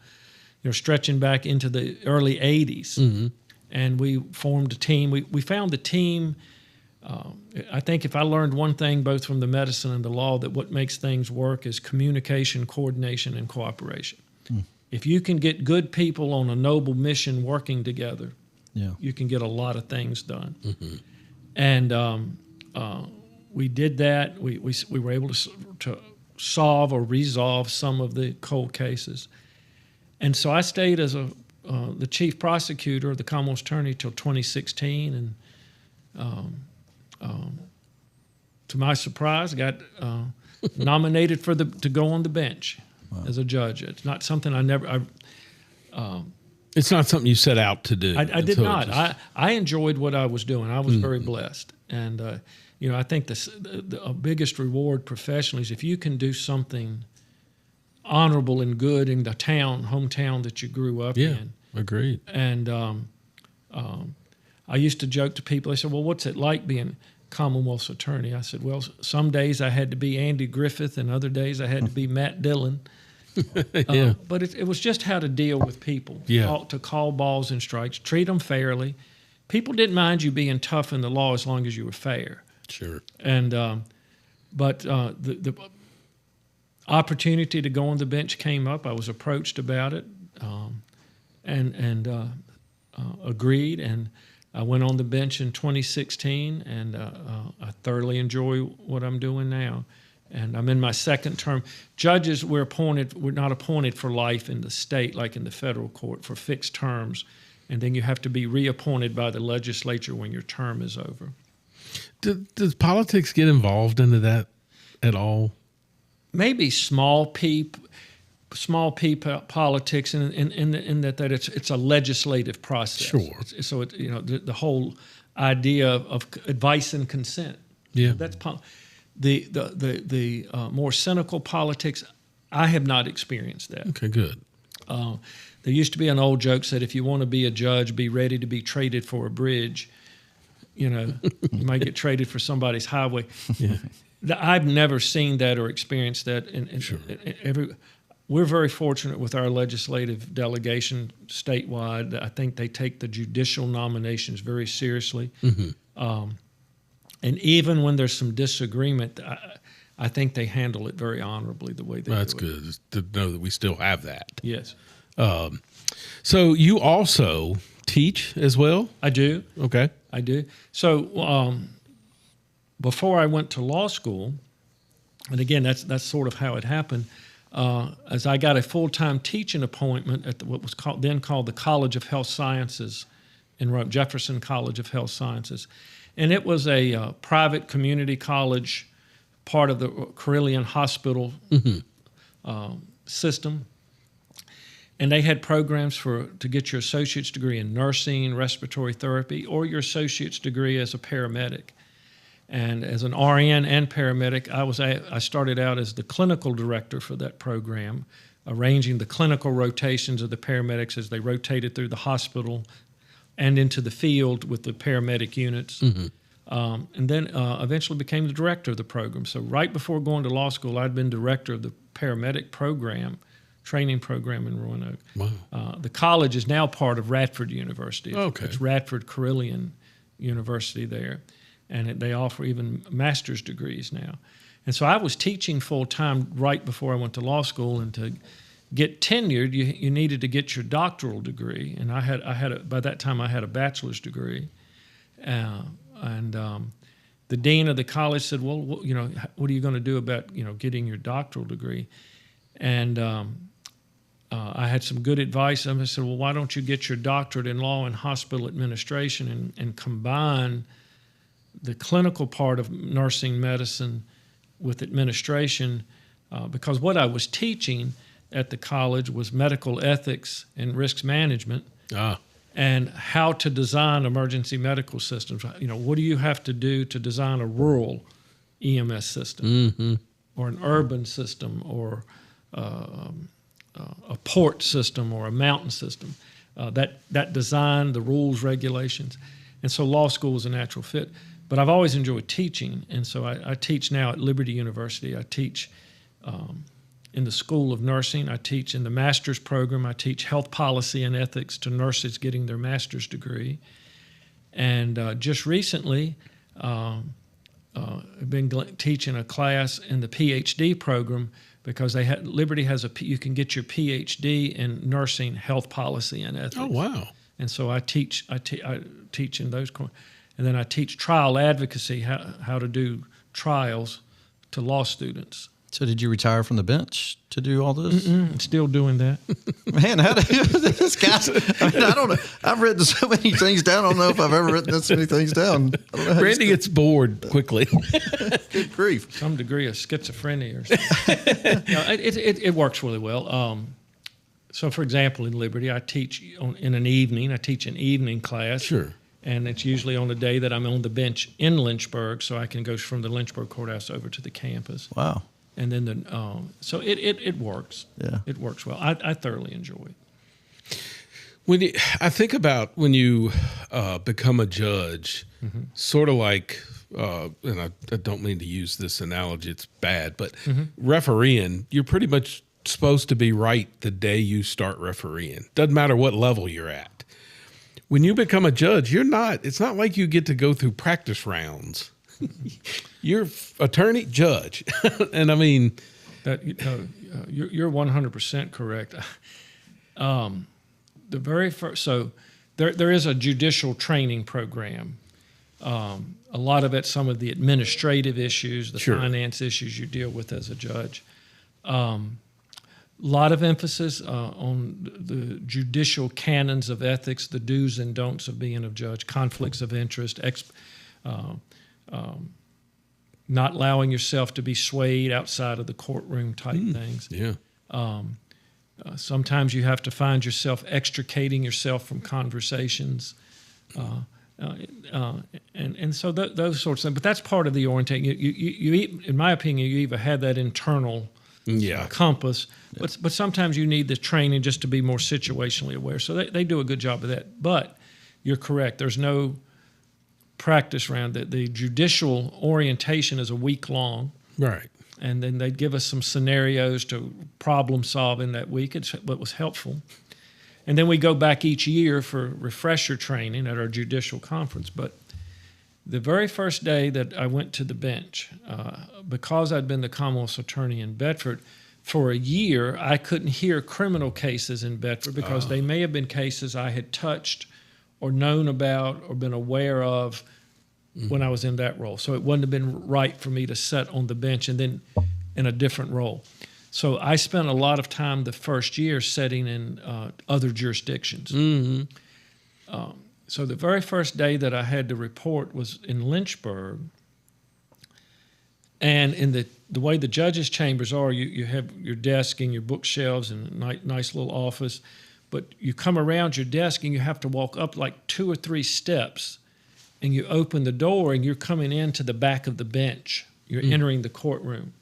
F: stretching back into the early 80s. And we formed a team. We found the team. I think if I learned one thing both from the medicine and the law, that what makes things work is communication, coordination, and cooperation. If you can get good people on a noble mission working together, you can get a lot of things done. And we did that. We were able to solve or resolve some of the cold cases. And so I stayed as the chief prosecutor, the Commonwealth Attorney, till 2016. And to my surprise, I got nominated to go on the bench as a judge. It's not something
B: It's not something you set out to do.
F: I did not. I enjoyed what I was doing. I was very blessed. And, I think the biggest reward professionally is if you can do something honorable and good in the hometown that you grew up in.
B: Agreed.
F: And I used to joke to people, they said, well, what's it like being Commonwealth's attorney? I said, well, some days I had to be Andy Griffith and other days I had to be Matt Dillon. But it was just how to deal with people, to call balls and strikes, treat them fairly. People didn't mind you being tough in the law as long as you were fair.
B: Sure.
F: And but the opportunity to go on the bench came up. I was approached about it, and agreed. And I went on the bench in 2016, and I thoroughly enjoy what I'm doing now. And I'm in my second term. Judges, we're not appointed for life in the state like in the federal court for fixed terms. And then you have to be reappointed by the legislature when your term is over.
B: Does politics get involved into that at all?
F: Maybe small p politics in that it's a legislative process.
B: Sure.
F: So the whole idea of advice and consent.
B: Yeah.
F: That's the more cynical politics. I have not experienced that.
B: Okay, good.
F: There used to be an old joke said, if you want to be a judge, be ready to be traded for a bridge. You might get traded for somebody's highway.
B: Yeah.
F: I've never seen that or experienced that.
B: Sure.
F: We're very fortunate with our legislative delegation statewide. I think they take the judicial nominations very seriously. And even when there's some disagreement, I think they handle it very honorably the way they do it.
B: That's good, just to know that we still have that.
F: Yes.
B: So you also teach as well?
F: I do.
B: Okay.
F: I do. So before I went to law school, and again, that's sort of how it happened, as I got a full-time teaching appointment at what was called the College of Health Sciences in Rome, Jefferson College of Health Sciences. And it was a private community college, part of the Carilion Hospital system. And they had programs to get your associate's degree in nursing, respiratory therapy, or your associate's degree as a paramedic. And as an RN and paramedic, I started out as the clinical director for that program, arranging the clinical rotations of the paramedics as they rotated through the hospital and into the field with the paramedic units. And then eventually became the director of the program. So right before going to law school, I'd been director of the paramedic program, training program in Roanoke.
B: Wow.
F: The college is now part of Radford University.
B: Okay.
F: It's Radford Carilion University there. And they offer even master's degrees now. And so I was teaching full-time right before I went to law school, and to get tenured, you needed to get your doctoral degree. And by that time I had a bachelor's degree. the dean of the college said, well, what are you going to do about, getting your doctoral degree? And I had some good advice. I said, well, why don't you get your doctorate in law and hospital administration and combine the clinical part of nursing medicine with administration? Because what I was teaching at the college was medical ethics and risk management. And how to design emergency medical systems. What do you have to do to design a rural EMS system, or an urban system, or a port system, or a mountain system? That design, the rules, regulations. And so law school was a natural fit. But I've always enjoyed teaching, and so I teach now at Liberty University. I teach in the School of Nursing. I teach in the master's program. I teach health policy and ethics to nurses getting their master's degree. And just recently, I've been teaching a class in the PhD program because Liberty has you can get your PhD in nursing health policy and ethics.
B: Oh, wow.
F: And so I teach in those, and then I teach trial advocacy, how to do trials to law students.
C: So did you retire from the bench to do all this?
F: I'm still doing that.
C: Man, how do this guy? I don't know. I've written so many things down. I don't know if I've ever written this many things down.
B: Randy gets bored quickly.
C: Good grief.
F: Some degree of schizophrenia or something. It works really well. So, for example, in Liberty, I teach in an evening. I teach an evening class.
B: Sure.
F: And it's usually on the day that I'm on the bench in Lynchburg, so I can go from the Lynchburg courthouse over to the campus.
C: Wow.
F: And then so it works.
C: Yeah,
F: it works well. I thoroughly enjoy
B: I
F: it.
B: think about when you become a judge, sort of like, and I don't mean to use this analogy, it's bad, but refereeing, you're pretty much supposed to be right the day you start refereeing. Doesn't matter what level you're at. When you become a judge, you're not. It's not like you get to go through practice rounds. You're attorney, judge, and I mean
F: that. You're 100% correct. The very first, so there is a judicial training program. A lot of it, some of the administrative issues, the finance issues you deal with as a judge. A lot of emphasis on the judicial canons of ethics, the do's and don'ts of being a judge, conflicts of interest, not allowing yourself to be swayed outside of the courtroom type things.
B: Yeah.
F: Sometimes you have to find yourself extricating yourself from conversations. And so those sorts of things. But that's part of the orientation. You in my opinion, you either have that internal compass, but sometimes you need the training just to be more situationally aware. So they do a good job of that. But you're correct. There's no practice round. The judicial orientation is a week long.
B: Right.
F: And then they'd give us some scenarios to problem solve in that week. It's what was helpful. And then we go back each year for refresher training at our judicial conference. But the very first day that I went to the bench, because I'd been the Commonwealth's attorney in Bedford, for a year I couldn't hear criminal cases in Bedford because they may have been cases I had touched or known about or been aware of when I was in that role. So it wouldn't have been right for me to sit on the bench and then in a different role. So I spent a lot of time the first year sitting in other jurisdictions. So the very first day that I had to report was in Lynchburg. And in the way the judges' chambers are, you have your desk and your bookshelves and a nice little office. But you come around your desk and you have to walk up like 2 or 3 steps, and you open the door and you're coming into the back of the bench. You're entering the courtroom.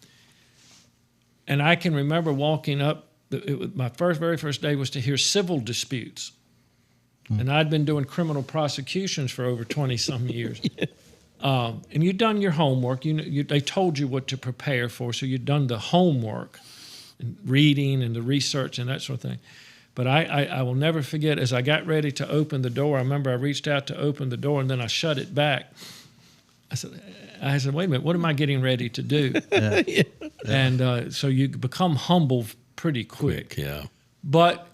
F: And I can remember walking up. My very first day was to hear civil disputes. And I'd been doing criminal prosecutions for over 20-some years. And you'd done your homework. They told you what to prepare for, so you'd done the homework, and reading and the research and that sort of thing. But I will never forget, as I got ready to open the door, I remember I reached out to open the door, and then I shut it back. I said, wait a minute, what am I getting ready to do? And so you become humble pretty quick.
B: Yeah.
F: But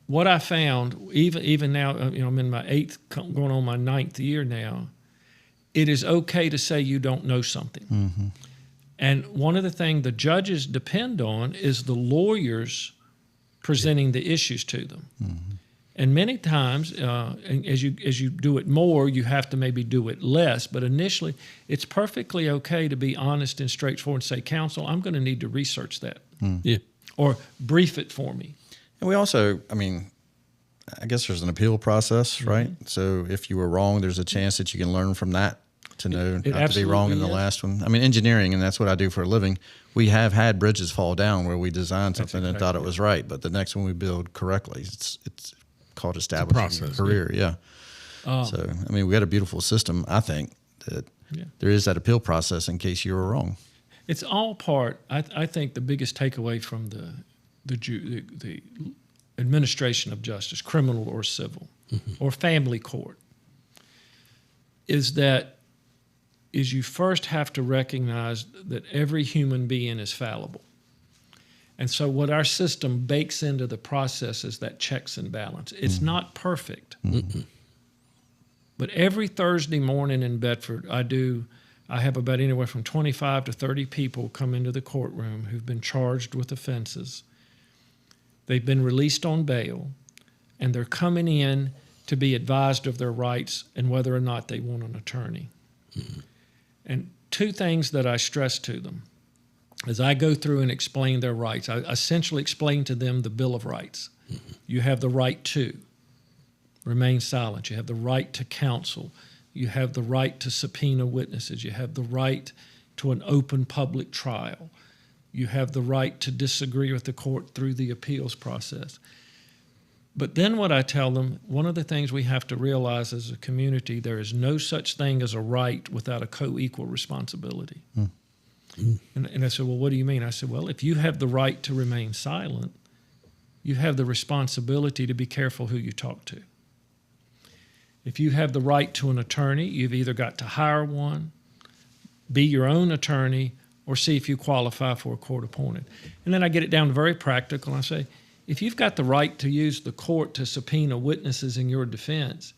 F: what I found, even now, I'm in my 8th, going on my 9th year now, it is okay to say you don't know something. And one of the things the judges depend on is the lawyers presenting the issues to them. And many times, as you do it more, you have to maybe do it less. But initially, it's perfectly okay to be honest and straightforward and say, counsel, I'm going to need to research that.
B: Yeah.
F: Or brief it for me.
C: And we also, I mean, I guess there's an appeal process, right? So if you were wrong, there's a chance that you can learn from that to know
F: It
C: not to be wrong in the
F: absolutely is.
C: last one. I mean, engineering, and that's what I do for a living. We have had bridges fall down where we designed something and thought it was right, but the next one we build correctly. It's called establishing
B: process,
C: a career, yeah. So, I mean, we got a beautiful system, I think, that there is that appeal process in case you were wrong.
F: It's all part. I think the biggest takeaway from the administration of justice, criminal or civil, or family court, is you first have to recognize that every human being is fallible. And so what our system bakes into the process is that checks and balance. It's not perfect. But every Thursday morning in Bedford, I have about anywhere from 25 to 30 people come into the courtroom who've been charged with offenses. They've been released on bail, and they're coming in to be advised of their rights and whether or not they want an attorney. And two things that I stress to them as I go through and explain their rights, I essentially explain to them the Bill of Rights. You have the right to remain silent. You have the right to counsel. You have the right to subpoena witnesses. You have the right to an open public trial. You have the right to disagree with the court through the appeals process. But then what I tell them, one of the things we have to realize as a community, there is no such thing as a right without a co-equal responsibility. And I said, well, what do you mean? I said, well, if you have the right to remain silent, you have the responsibility to be careful who you talk to. If you have the right to an attorney, you've either got to hire one, be your own attorney, or see if you qualify for a court appointed. And then I get it down to very practical. I say, if you've got the right to use the court to subpoena witnesses in your defense,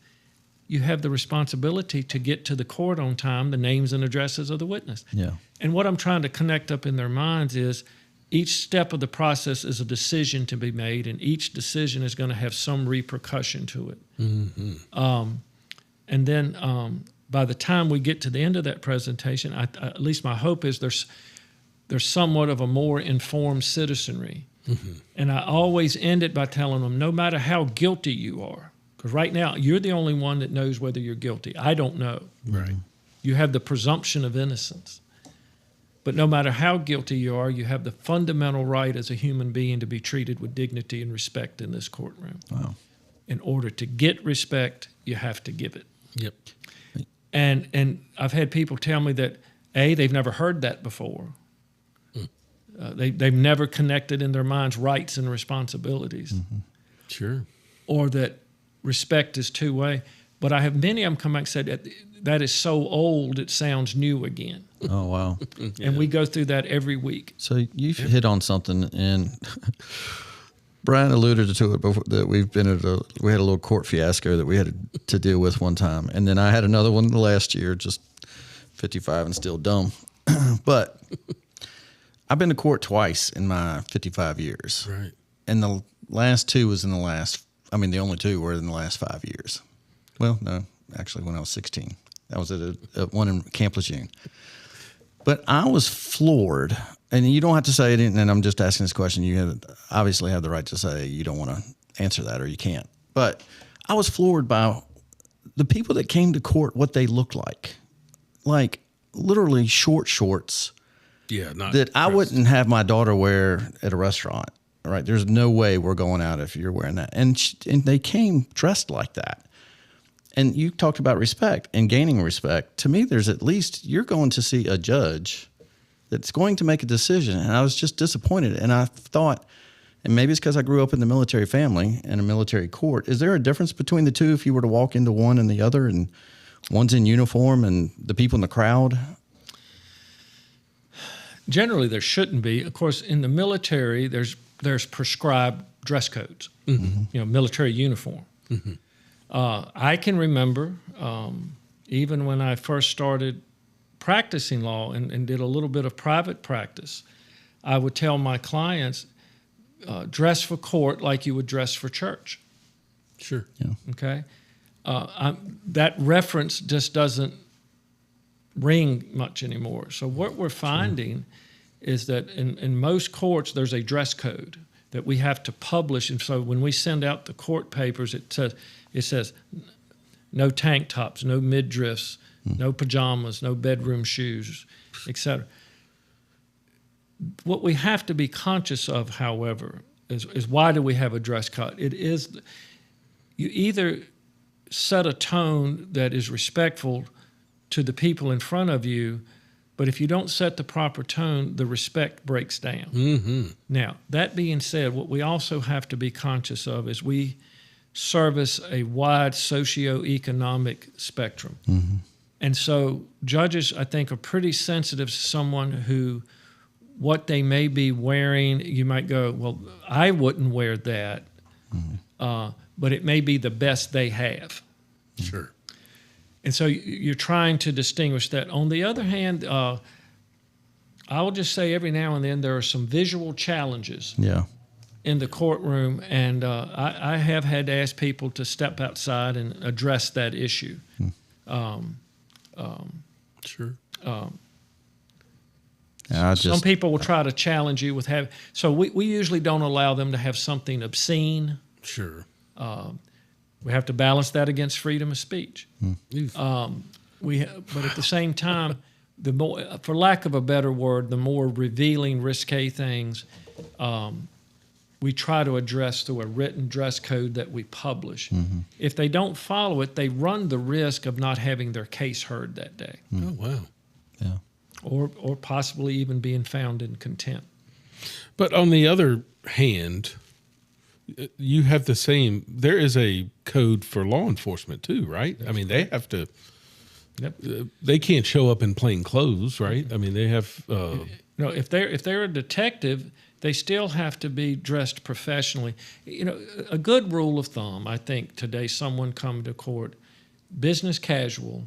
F: you have the responsibility to get to the court on time, the names and addresses of the witness.
C: Yeah.
F: And what I'm trying to connect up in their minds is each step of the process is a decision to be made, and each decision is going to have some repercussion to it. And then by the time we get to the end of that presentation, at least my hope is there's somewhat of a more informed citizenry. And I always end it by telling them, no matter how guilty you are, because right now you're the only one that knows whether you're guilty. I don't know.
B: Right.
F: You have the presumption of innocence. But no matter how guilty you are, you have the fundamental right as a human being to be treated with dignity and respect in this courtroom.
C: Wow.
F: In order to get respect, you have to give it.
B: Yep.
F: And I've had people tell me that, they've never heard that before. They've never connected in their minds rights and responsibilities.
B: Sure.
F: Or that respect is two-way. But I have many of them come back and said that is so old it sounds new again.
C: Oh, wow.
F: And we go through that every week.
C: So you've hit on something, and Brian alluded to it before, that we had a little court fiasco that we had to deal with one time. And then I had another one last year, just 55 and still dumb. But I've been to court twice in my 55 years.
B: Right.
C: And the last two was the only two were in the last 5 years. Well, no, actually when I was 16. That was at one in Camp Lejeune. But I was floored, and you don't have to say it, and I'm just asking this question. You obviously have the right to say you don't want to answer that, or you can't. But I was floored by the people that came to court, what they looked like literally short shorts.
B: Yeah, not
C: that I
B: dressed.
C: wouldn't have my daughter wear at a restaurant. Right? There's no way we're going out if you're wearing that. And they came dressed like that. And you talked about respect and gaining respect. To me, there's at least you're going to see a judge that's going to make a decision. And I was just disappointed. And I thought, and maybe it's because I grew up in the military family and a military court. Is there a difference between the two if you were to walk into one and the other, and one's in uniform and the people in the crowd?
F: Generally, there shouldn't be. Of course, in the military, there's prescribed dress codes. Military uniform. I can remember even when I first started practicing law and did a little bit of private practice, I would tell my clients, dress for court like you would dress for church.
B: Sure.
C: Yeah.
F: Okay? That reference just doesn't ring much anymore. So what we're finding is that in most courts, there's a dress code that we have to publish. And so when we send out the court papers, it says no tank tops, no midriffs, no pajamas, no bedroom shoes, etc. What we have to be conscious of, however, is why do we have a dress code? It is, you either set a tone that is respectful to the people in front of you, but if you don't set the proper tone, the respect breaks down.
B: Mm-hmm.
F: Now, that being said, what we also have to be conscious of is we service a wide socioeconomic spectrum.
C: Mm-hmm.
F: And so judges, I think, are pretty sensitive to someone who, what they may be wearing, you might go, well, I wouldn't wear that, but it may be the best they have.
B: Sure.
F: And so you're trying to distinguish that. On the other hand, I will just say every now and then there are some visual challenges
C: Yeah.
F: in the courtroom, and I have had to ask people to step outside and address that issue.
B: Sure.
F: Some people will try to challenge you with having. So we usually don't allow them to have something obscene.
B: Sure.
F: We have to balance that against freedom of speech.
B: Oof.
F: But at the same time, the more, for lack of a better word, the more revealing, risque things, we try to address through a written dress code that we publish.
C: Mm-hmm.
F: If they don't follow it, they run the risk of not having their case heard that day,
B: Oh, wow.
C: Yeah.
F: or possibly even being found in contempt.
B: But on the other hand, you have the same, there is a code for law enforcement too, right? I mean, they have to,
F: Yep.
B: they can't show up in plain clothes, right? I mean, they have,
F: No, if they're a detective, they still have to be dressed professionally. You know, a good rule of thumb, I think, today, someone come to court, business casual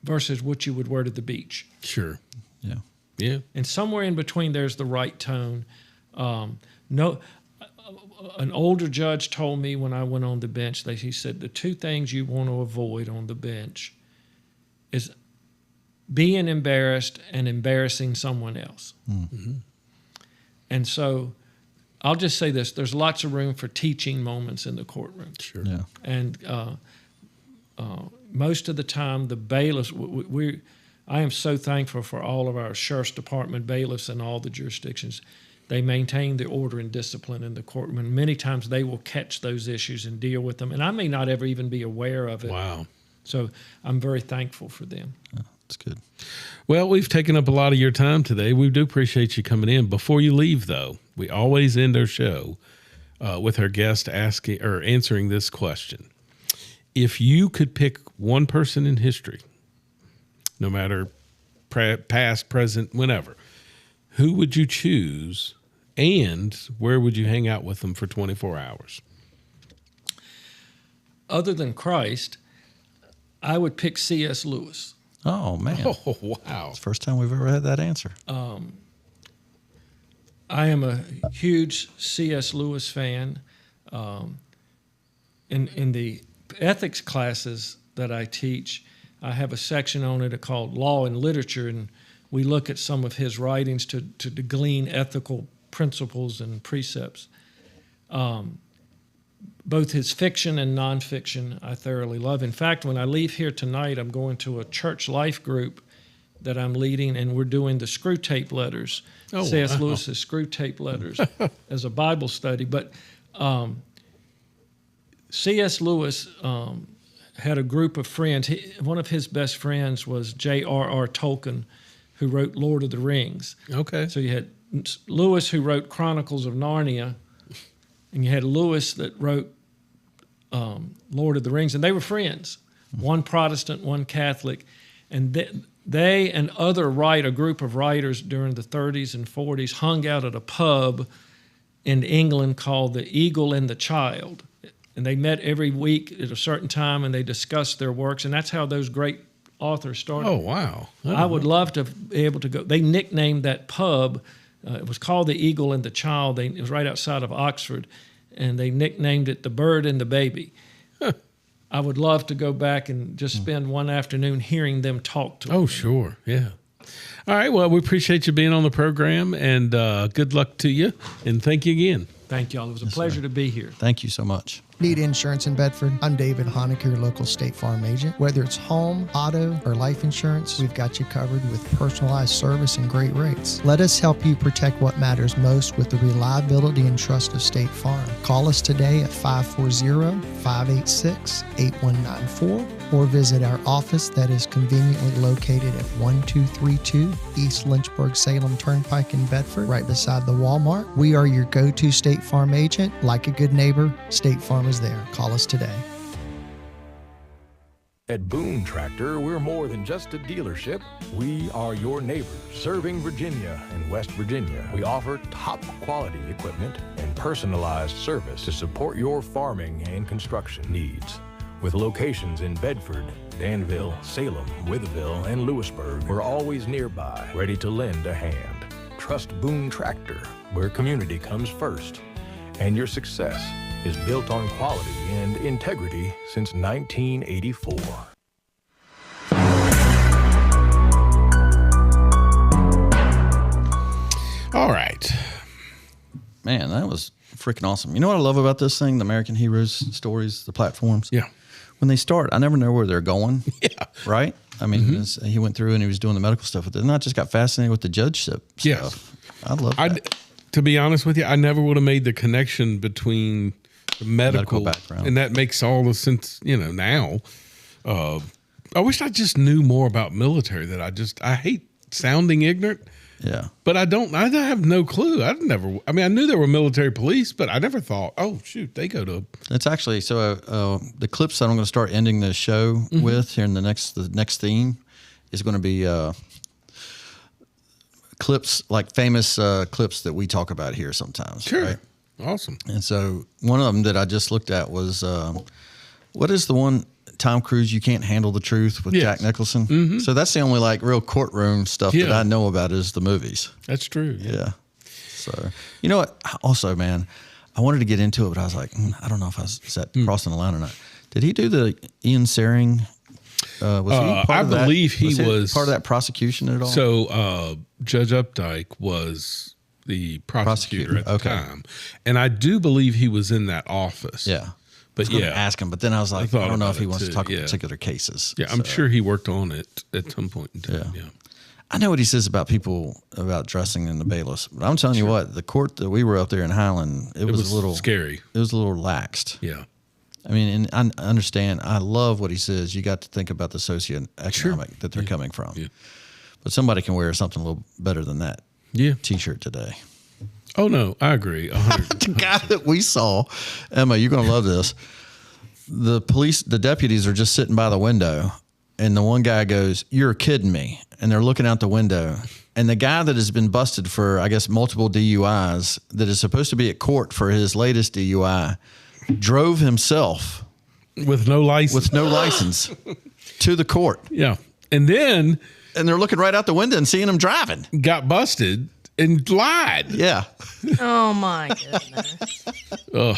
F: versus what you would wear to the beach.
B: sure.
C: Yeah.
B: Yeah.
F: And somewhere in between, there's the right tone. An older judge told me when I went on the bench, he said the two things you want to avoid on the bench is being embarrassed and embarrassing someone else.
B: Mm-hmm.
F: And so I'll just say this, there's lots of room for teaching moments in the courtroom.
B: Sure.
C: Yeah.
F: And most of the time, the bailiffs, I am so thankful for all of our sheriff's department bailiffs in all the jurisdictions. They maintain the order and discipline in the courtroom. And many times they will catch those issues and deal with them. And I may not ever even be aware of it.
B: Wow.
F: So I'm very thankful for them.
C: That's good.
B: Well, we've taken up a lot of your time today. We do appreciate you coming in. Before you leave, though, we always end our show with our guest asking or answering this question. If you could pick one person in history, no matter past, present, whenever, who would you choose and where would you hang out with them for 24 hours?
F: Other than Christ, I would pick C.S. Lewis.
C: Oh, man.
B: Oh, wow.
C: First time we've ever had that answer.
F: I am a huge C.S. Lewis fan. In the ethics classes that I teach, I have a section on it called Law and Literature, and we look at some of his writings to glean ethical principles and precepts. Both his fiction and nonfiction I thoroughly love. In fact, when I leave here tonight, I'm going to a church life group that I'm leading, and we're doing the Screw Tape Letters,
B: Oh,
F: C.S.
B: wow.
F: Lewis's Screw Tape Letters, as a Bible study. But C.S. Lewis had a group of friends. One of his best friends was J.R.R. Tolkien, who wrote Lord of the Rings.
B: Okay.
F: So you had Lewis, who wrote Chronicles of Narnia, and you had Lewis that wrote Lord of the Rings, and they were friends, one Protestant, one Catholic, and they and a group of writers during the 30s and 40s hung out at a pub in England called the Eagle and the Child. and they met every week at a certain time, and they discussed their works, and that's how those great authors started.
B: Oh, wow.
F: I would love to be able to go. They nicknamed that pub. It was called the Eagle and the Child. It was right outside of Oxford, and they nicknamed it the Bird and the Baby. I would love to go back and just spend one afternoon hearing them talk to
B: Oh,
F: them.
B: sure. Yeah. All right. Well, we appreciate you being on the program, and good luck to you. And thank you again.
F: Thank y'all. It was a pleasure to be here.
C: Thank you so much.
G: Need insurance in Bedford? I'm David Honecker, your local State Farm agent. Whether it's home, auto, or life insurance, we've got you covered with personalized service and great rates. Let us help you protect what matters most with the reliability and trust of State Farm. Call us today at 540-586-8194 or visit our office that is conveniently located at 1232 East Lynchburg-Salem Turnpike in Bedford, right beside the Walmart. We are your go-to State Farm agent. Like a good neighbor, State Farm is there. Call us today.
H: At Boone Tractor, we're more than just a dealership. We are your neighbors, serving Virginia and West Virginia. We offer top quality equipment and personalized service to support your farming and construction needs. With locations in Bedford, Danville, Salem, Witherville, and Lewisburg, we're always nearby, ready to lend a hand. Trust Boone Tractor, where community comes first, and your success is built on quality and integrity since 1984.
B: All right.
C: Man, that was freaking awesome. You know what I love about this thing, the American Heroes stories, the platforms?
B: Yeah.
C: When they start, I never know where they're going.
B: Yeah.
C: Right? I mean, he went through and he was doing the medical stuff with it. And I just got fascinated with the judgeship
B: Yes.
C: stuff. I love that.
B: To be honest with you, I never would have made the connection between the medical
C: background.
B: and that makes all the sense, now. I wish I just knew more about military. I hate sounding ignorant,
C: Yeah.
B: but I have no clue. I knew there were military police, but I never thought, oh shoot, they go to.
C: It's actually the clips that I'm going to start ending the show with here in the next theme is going to be clips, like famous clips that we talk about here sometimes.
B: Sure.
C: Right?
B: Awesome.
C: And so one of them that I just looked at was what is the one, Tom Cruise, You Can't Handle the Truth with
B: Yes.
C: Jack Nicholson? So that's the only like real courtroom stuff that
B: Yeah.
C: I know about is the movies.
B: That's true.
C: Yeah. So, you know what? Also, man, I wanted to get into it, but I was like, I don't know if I was crossing the line or not. Did he do the Ian Saring? Was he part
B: I
C: of that?
B: believe he was
C: part of that prosecution at all.
B: So Judge Updike was the prosecutor at the
C: Okay.
B: time, and I do believe he was in that office.
C: yeah.
B: But
C: I was gonna
B: yeah,
C: ask him, but then I was like,
B: thought
C: I don't know
B: about
C: if he
B: it
C: wants to
B: too,
C: talk
B: yeah.
C: about particular cases.
B: yeah, I'm
C: So,
B: sure he worked on it at some point in time. Yeah.
C: I know what he says about people about dressing in the bailiffs, but I'm telling you what, the court that we were up there in Highland, it was a little
B: scary.
C: It was a little laxed.
B: Yeah.
C: I mean, and I understand. I love what he says. You got to think about the socioeconomic that they're coming from.
B: Yeah.
C: But somebody can wear something a little better than that
B: Yeah.
C: T-shirt today.
B: Oh no, I agree. 100.
C: The guy that we saw, Emma, you're going to love this. The deputies are just sitting by the window, and the one guy goes, "You're kidding me," and they're looking out the window. And the guy that has been busted for, I guess, multiple DUIs, that is supposed to be at court for his latest DUI, drove himself
B: With no license.
C: with no license to the court.
B: Yeah. And then
C: And they're looking right out the window and seeing him driving.
B: got busted and lied.
C: Yeah.
D: Oh my goodness.
B: Ugh.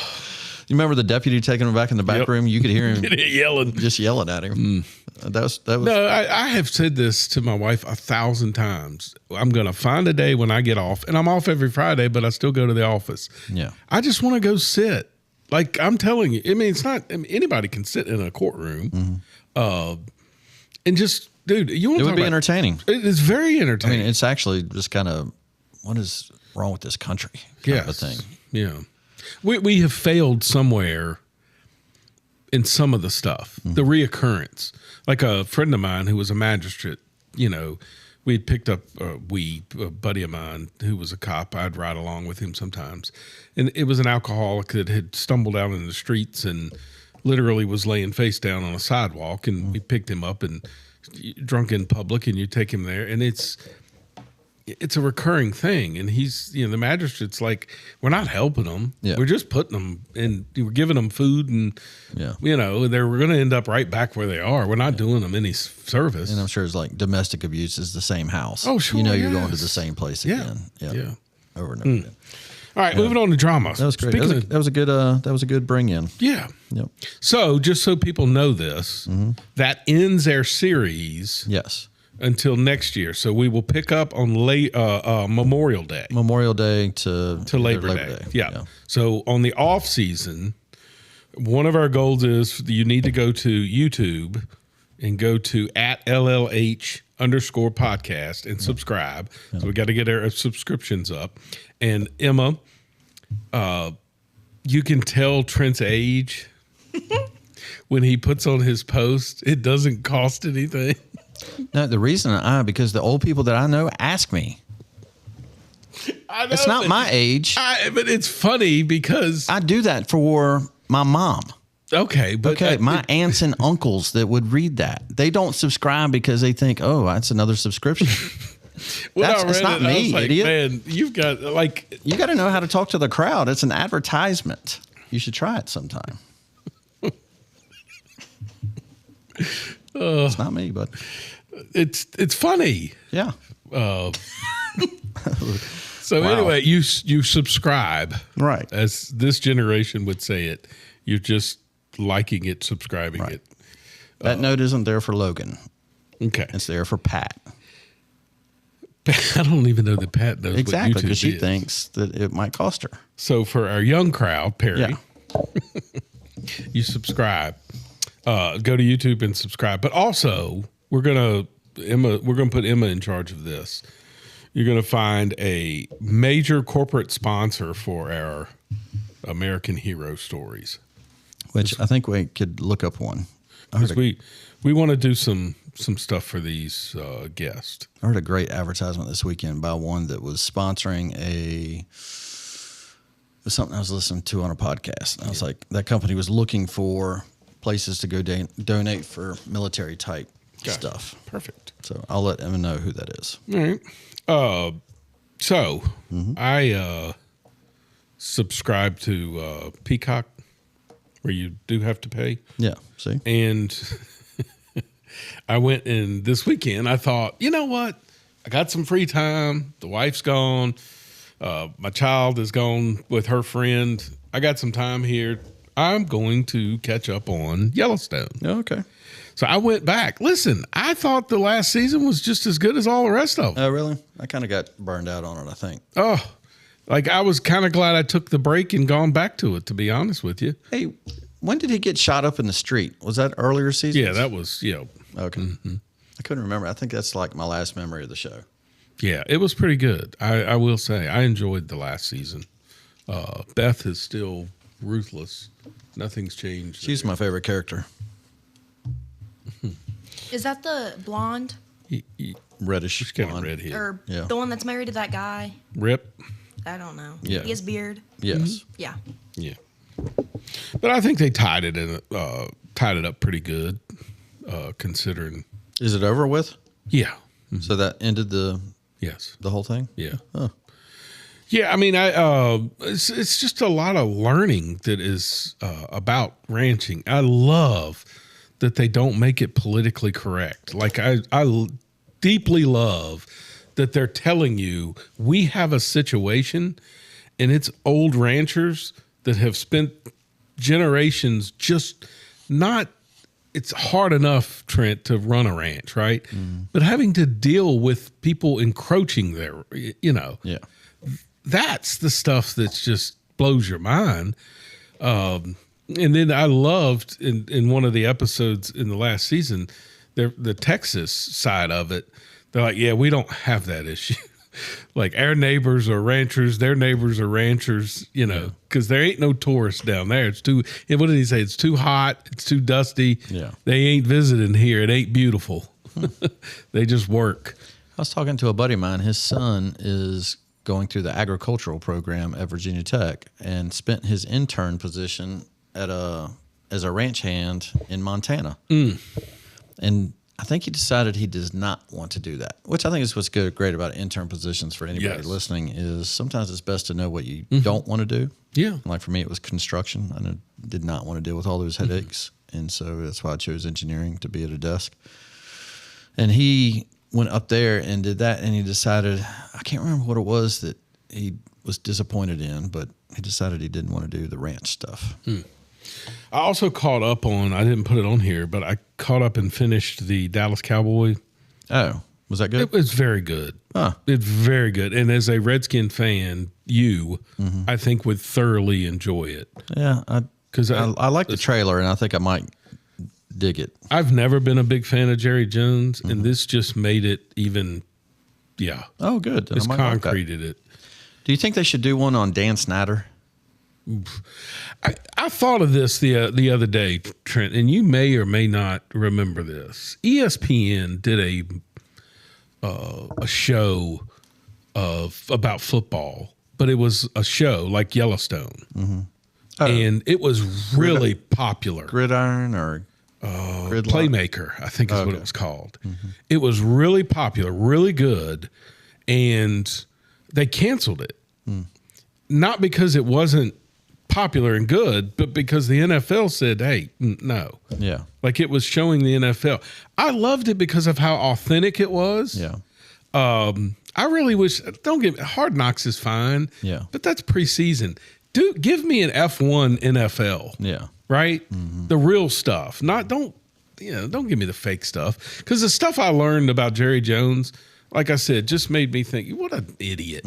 C: You remember the deputy taking him back in the back
B: Yep.
C: room? You could hear him
B: Yelling.
C: just yelling at him. That was
B: No, I have said this to my wife 1,000 times. I'm going to find a day when I get off, and I'm off every Friday, but I still go to the office.
C: Yeah.
B: I just want to go sit. Like I'm telling you, I mean, it's not, anybody can sit in a courtroom and just, dude, you want
C: It
B: to
C: would
B: talk
C: be
B: about-
C: entertaining.
B: It is very
C: I
B: entertaining.
C: mean, it's actually just kind of, what is wrong with this country kind of a thing.
B: Yeah. We have failed somewhere in some of the stuff, the reoccurrence. Like a friend of mine who was a magistrate, we had picked up, a buddy of mine who was a cop, I'd ride along with him sometimes. And it was an alcoholic that had stumbled out in the streets and literally was laying face down on a sidewalk. And we picked him up and drunk in public, and you take him there. And it's a recurring thing, and he's the magistrate's like, we're not helping them.
C: Yeah.
B: We're just putting them in. We're giving them food, and they're going to end up right back where they are. We're not doing them any service.
C: And I'm sure it's like domestic abuse is the same house.
B: Oh, sure,
C: you're going to the same place again.
B: Yeah.
C: Over and over again.
B: All right, moving on to drama.
C: That was great. That was a good bring in.
B: Yeah.
C: Yep.
B: So just so people know this, that ends our series.
C: Yes.
B: Until next year. So we will pick up on Memorial Day.
C: Memorial Day to
B: Labor Day. Yeah. So on the off season, one of our goals is you need to go to YouTube and go to @LLH_podcast and subscribe. So we got to get our subscriptions up. And Emma, you can tell Trent's age when he puts on his post. It doesn't cost anything.
C: No, the reason because the old people that I know ask me.
B: I know
C: it's not my age.
B: But it's funny because
C: I do that for my mom.
B: Okay, but
C: my aunts and uncles that would read that, they don't subscribe because they think, oh, that's another subscription. It's not me, idiot.
B: Man, you've got
C: you got to know how to talk to the crowd. It's an advertisement. You should try it sometime. It's not me, but
B: it's funny.
C: Yeah.
B: So anyway, you subscribe,
C: right?
B: As this generation would say it. You're just liking it, subscribing it.
C: That note isn't there for Logan.
B: Okay,
C: it's there for Pat.
B: I don't even know that Pat knows
C: exactly
B: what YouTube
C: because she
B: is.
C: thinks that it might cost her.
B: So for our young crowd, Perry, you subscribe. Go to YouTube and subscribe. But also, we're gonna put Emma in charge of this. You're gonna find a major corporate sponsor for our American Hero Stories,
C: which I think we could look up one.
B: Because we want to do some stuff for these guests.
C: I heard a great advertisement this weekend by one that was sponsoring it was something I was listening to on a podcast. And I was like, that company was looking for places to go donate for military type stuff.
B: Perfect.
C: So I'll let Emma know who that is.
B: All right. I subscribe to Peacock, where you do have to pay.
C: Yeah. See?
B: And I went in this weekend. I thought, you know what? I got some free time. The wife's gone. My child is gone with her friend. I got some time here. I'm going to catch up on Yellowstone.
C: Okay.
B: So I went back. Listen, I thought the last season was just as good as all the rest of them.
C: Oh, really? I kind of got burned out on it, I think.
B: Oh, I was kind of glad I took the break and gone back to it, to be honest with you.
C: Hey, when did he get shot up in the street? Was that earlier season?
B: Yeah, that was,
C: Okay. Mm-hmm. I couldn't remember. I think that's like my last memory of the show.
B: Yeah, it was pretty good. I will say I enjoyed the last season. Beth is still ruthless. Nothing's changed.
C: She's my favorite character.
D: Is that the blonde?
C: Reddish.
B: She's kind of red here.
D: Or the one that's married to that guy?
B: Rip?
D: I don't know.
C: Yeah.
D: He has beard.
C: Yes.
D: Mm-hmm. Yeah.
B: Yeah. But I think they tied it up pretty good, considering.
C: Is it over with?
B: Yeah.
C: Mm-hmm. So that ended the whole thing?
B: Yeah.
C: Huh.
B: Yeah, I mean, it's just a lot of learning that is about ranching. I love that they don't make it politically correct. Like I deeply love that they're telling you we have a situation, and it's old ranchers that have spent generations just not. It's hard enough, Trent, to run a ranch, right? Mm. But having to deal with people encroaching there,
C: Yeah.
B: That's the stuff that's just blows your mind. And then I loved in one of the episodes in the last season, the Texas side of it. They're like, yeah, we don't have that issue. Like our neighbors are ranchers, their neighbors are ranchers, because there ain't no tourists down there. It's too, what did he say? It's too hot. It's too dusty.
C: Yeah.
B: They ain't visiting here. It ain't beautiful. They just work.
C: I was talking to a buddy of mine. His son is going through the agricultural program at Virginia Tech and spent his intern position as a ranch hand in Montana. Mm. And I think he decided he does not want to do that, which I think is what's great about intern positions for anybody
B: Yes.
C: listening is sometimes it's best to know what you don't want to do.
B: Yeah.
C: Like for me, it was construction. I did not want to deal with all those headaches. And so that's why I chose engineering, to be at a desk. And he went up there and did that. And he decided, I can't remember what it was that he was disappointed in, but he decided he didn't want to do the ranch stuff.
B: I also caught up on, I didn't put it on here, but I caught up and finished the Dallas Cowboy.
C: Oh, was that good?
B: It was very good.
C: Huh.
B: It's very good. And as a Redskin fan, I think would thoroughly enjoy it.
C: Yeah.
B: Because
C: I like the trailer, and I think I might dig it.
B: I've never been a big fan of Jerry Jones, and this just made it even,
C: Oh, good. Then
B: it's
C: I might like that.
B: concreted it.
C: Do you think they should do one on Dan Snyder?
B: I thought of this the other day, Trent, and you may or may not remember this. ESPN did a show about football, but it was a show like Yellowstone, and it was really popular.
C: Gridiron or Gridlock?
B: Playmaker, I think is what it was called. It was really popular, really good, and they canceled it. Not because it wasn't popular and good, but because the NFL said, hey, no.
C: Yeah.
B: Like it was showing the NFL. I loved it because of how authentic it was.
C: Yeah.
B: I really wish, don't get me, Hard Knocks is fine.
C: Yeah.
B: But that's preseason. Give me an F1 NFL.
C: Yeah.
B: Right? The real stuff. Don't give me the fake stuff. Because the stuff I learned about Jerry Jones, like I said, just made me think, what an idiot.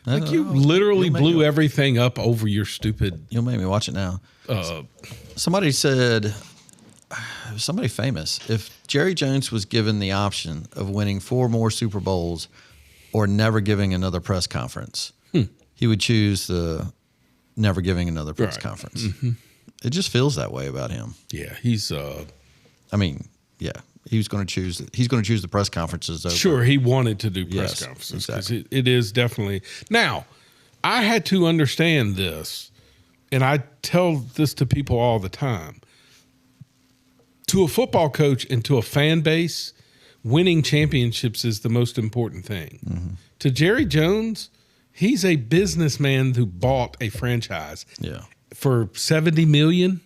B: Like you literally blew everything up over your stupid.
C: You'll make me watch it now. Somebody said, somebody famous, if Jerry Jones was given the option of winning 4 more Super Bowls or never giving another press conference, he would choose the never giving another press conference. It just feels that way about him.
B: Yeah, he's.
C: I mean, yeah. He's going to choose the press conferences over.
B: Sure, he wanted to do press conferences because it is definitely. Now, I had to understand this, and I tell this to people all the time. To a football coach and to a fan base, winning championships is the most important thing. To Jerry Jones, he's a businessman who bought a franchise for $70 million.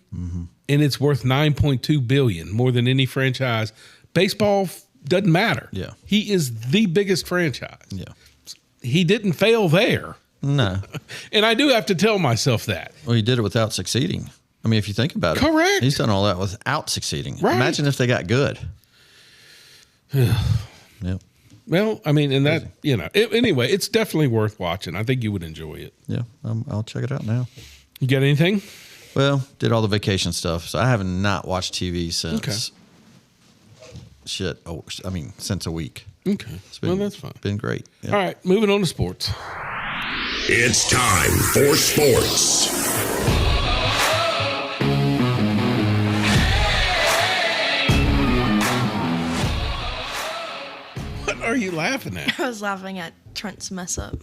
B: And it's worth $9.2 billion, more than any franchise. Baseball doesn't matter.
C: Yeah.
B: He is the biggest franchise.
C: Yeah.
B: He didn't fail there.
C: No.
B: And I do have to tell myself that.
C: Well, he did it without succeeding. I mean, if you think about it.
B: Correct.
C: He's done all that without succeeding.
B: Right.
C: Imagine if they got good. Yep.
B: Well, I mean, and that, anyway, it's definitely worth watching. I think you would enjoy it.
C: Yeah. I'll check it out now.
B: You got anything?
C: Well, did all the vacation stuff. So I have not watched TV since since a week.
B: Okay. Well, that's fine.
C: Been great. Yeah.
B: All right. Moving on to sports.
A: It's time for sports.
B: What are you laughing at?
D: I was laughing at Trent's mess up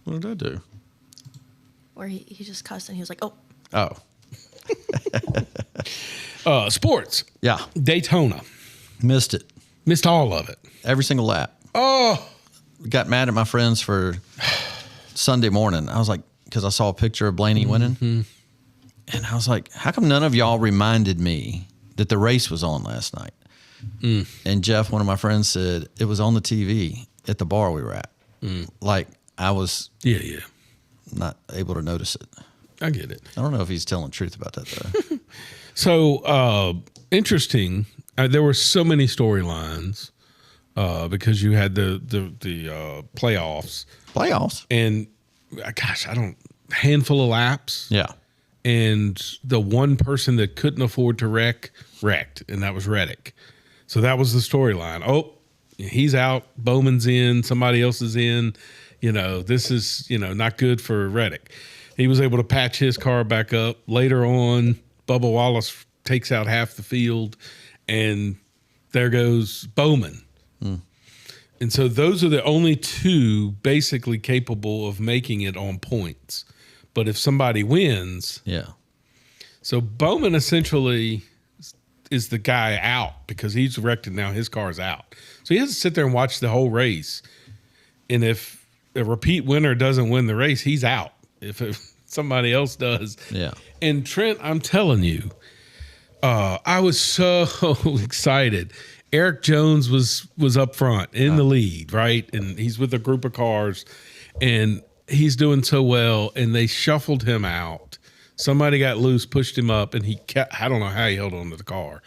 C: What did I do?
D: where he just cussed and he was like, oh.
C: Oh.
B: Sports.
C: Yeah.
B: Daytona.
C: Missed it.
B: Missed all of it.
C: Every single lap.
B: Oh.
C: Got mad at my friends for Sunday morning. I was like, because I saw a picture of Blaney winning. And I was like, how come none of y'all reminded me that the race was on last night? And Jeff, one of my friends, said it was on the TV at the bar we were at. Like I was not able to notice it.
B: I get it.
C: I don't know if he's telling the truth about that, though.
B: So, interesting. There were so many storylines because you had the playoffs.
C: Playoffs?
B: And, handful of laps.
C: Yeah.
B: And the one person that couldn't afford to wrecked, and that was Reddick. So that was the storyline. Oh, he's out. Bowman's in. Somebody else is in. This is, not good for Reddick. He was able to patch his car back up. Later on, Bubba Wallace takes out half the field, and there goes Bowman. And so those are the only two basically capable of making it on points. But if somebody wins.
C: Yeah.
B: So Bowman essentially is the guy out because he's wrecked and now his car's out. So he has to sit there and watch the whole race. And if a repeat winner doesn't win the race, he's out. If somebody else does.
C: Yeah.
B: And Trent, I'm telling you, I was so excited. Eric Jones was up front in the lead, right? And he's with a group of cars, and he's doing so well, and they shuffled him out. Somebody got loose, pushed him up, and I don't know how he held on to the car.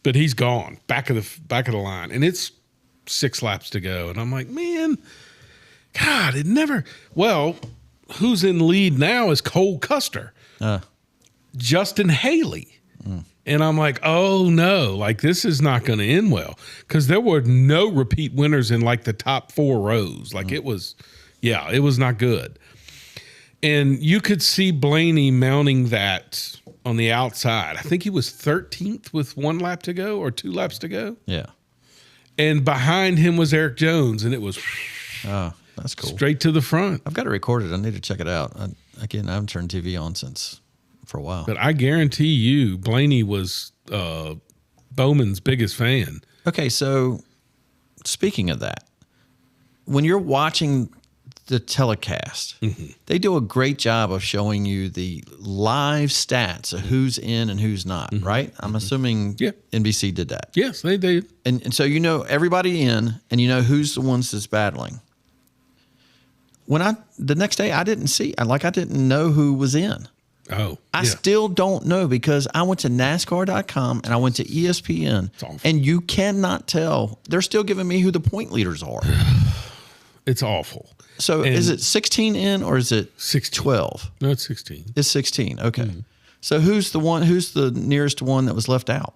B: But he's gone, back of the line. And it's 6 laps to go. And I'm like, man, God, it never. Well, who's in lead now is Cole Custer, Justin Haley. And I'm like, oh no, like this is not going to end well. Because there were no repeat winners in like the top 4 rows. Like it was not good. And you could see Blaney mounting that on the outside. I think he was 13th with 1 lap to go or 2 laps to go.
C: Yeah.
B: And behind him was Eric Jones, and it was
C: that's cool.
B: Straight to the front.
C: I've got it recorded. I need to check it out. I haven't turned TV on for a while.
B: But I guarantee you, Blaney was Bowman's biggest fan.
C: Okay, so speaking of that, when you're watching the telecast, they do a great job of showing you the live stats of who's in and who's not, right? I'm assuming NBC did that.
B: Yes, they did.
C: And so you know everybody in, and you know who's the ones that's battling. The next day I didn't know who was in.
B: Oh,
C: I still don't know because I went to NASCAR.com and I went to ESPN, and you cannot tell. They're still giving me who the point leaders are.
B: It's awful.
C: So is it 16 in or is it 12?
B: No, it's 16.
C: It's 16. Okay. So who's the nearest one that was left out?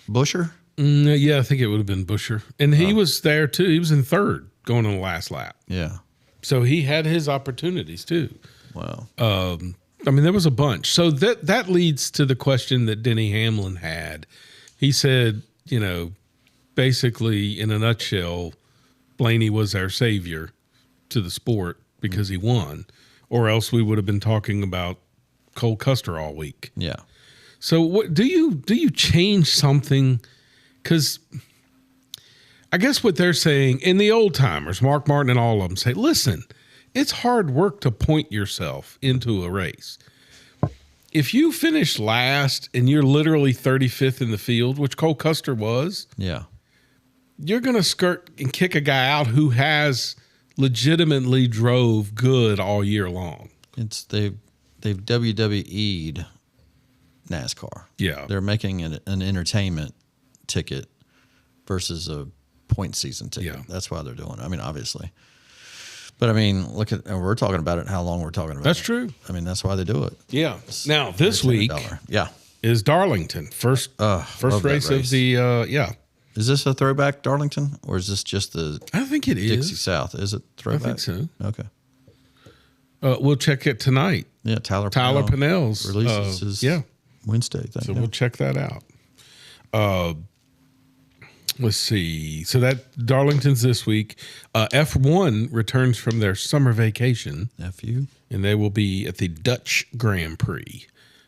C: Busher?
B: Yeah, I think it would have been Busher. And he was there too. He was in 3rd going on the last lap.
C: Yeah.
B: So he had his opportunities too.
C: Wow.
B: I mean, there was a bunch. So that leads to the question that Denny Hamlin had. He said, basically in a nutshell, Blaney was our savior to the sport because he won, or else we would have been talking about Cole Custer all week.
C: Yeah.
B: So what do you change something? Because I guess what they're saying, and the old timers, Mark Martin and all of them say, listen, it's hard work to point yourself into a race. If you finish last and you're literally 35th in the field, which Cole Custer was, you're going to skirt and kick a guy out who has legitimately drove good all year long.
C: They've WWE'd NASCAR.
B: Yeah.
C: They're making an entertainment ticket versus a point season ticket. Yeah. That's why they're doing it. I mean, obviously. But I mean, we're talking about it, how long we're talking about it.
B: That's true.
C: I mean, that's why they do it.
B: Yeah. Now, this week is Darlington. First race of the,
C: Is this a throwback Darlington, or is this just the
B: I think it is.
C: Dixie South? Is it throwback?
B: I think so.
C: Okay.
B: We'll check it tonight.
C: Yeah, Tyler
B: Pennell's
C: releases his Wednesday thing.
B: So we'll check that out. Let's see. So that Darlington's this week. F1 returns from their summer vacation.
C: FU.
B: And they will be at the Dutch Grand Prix.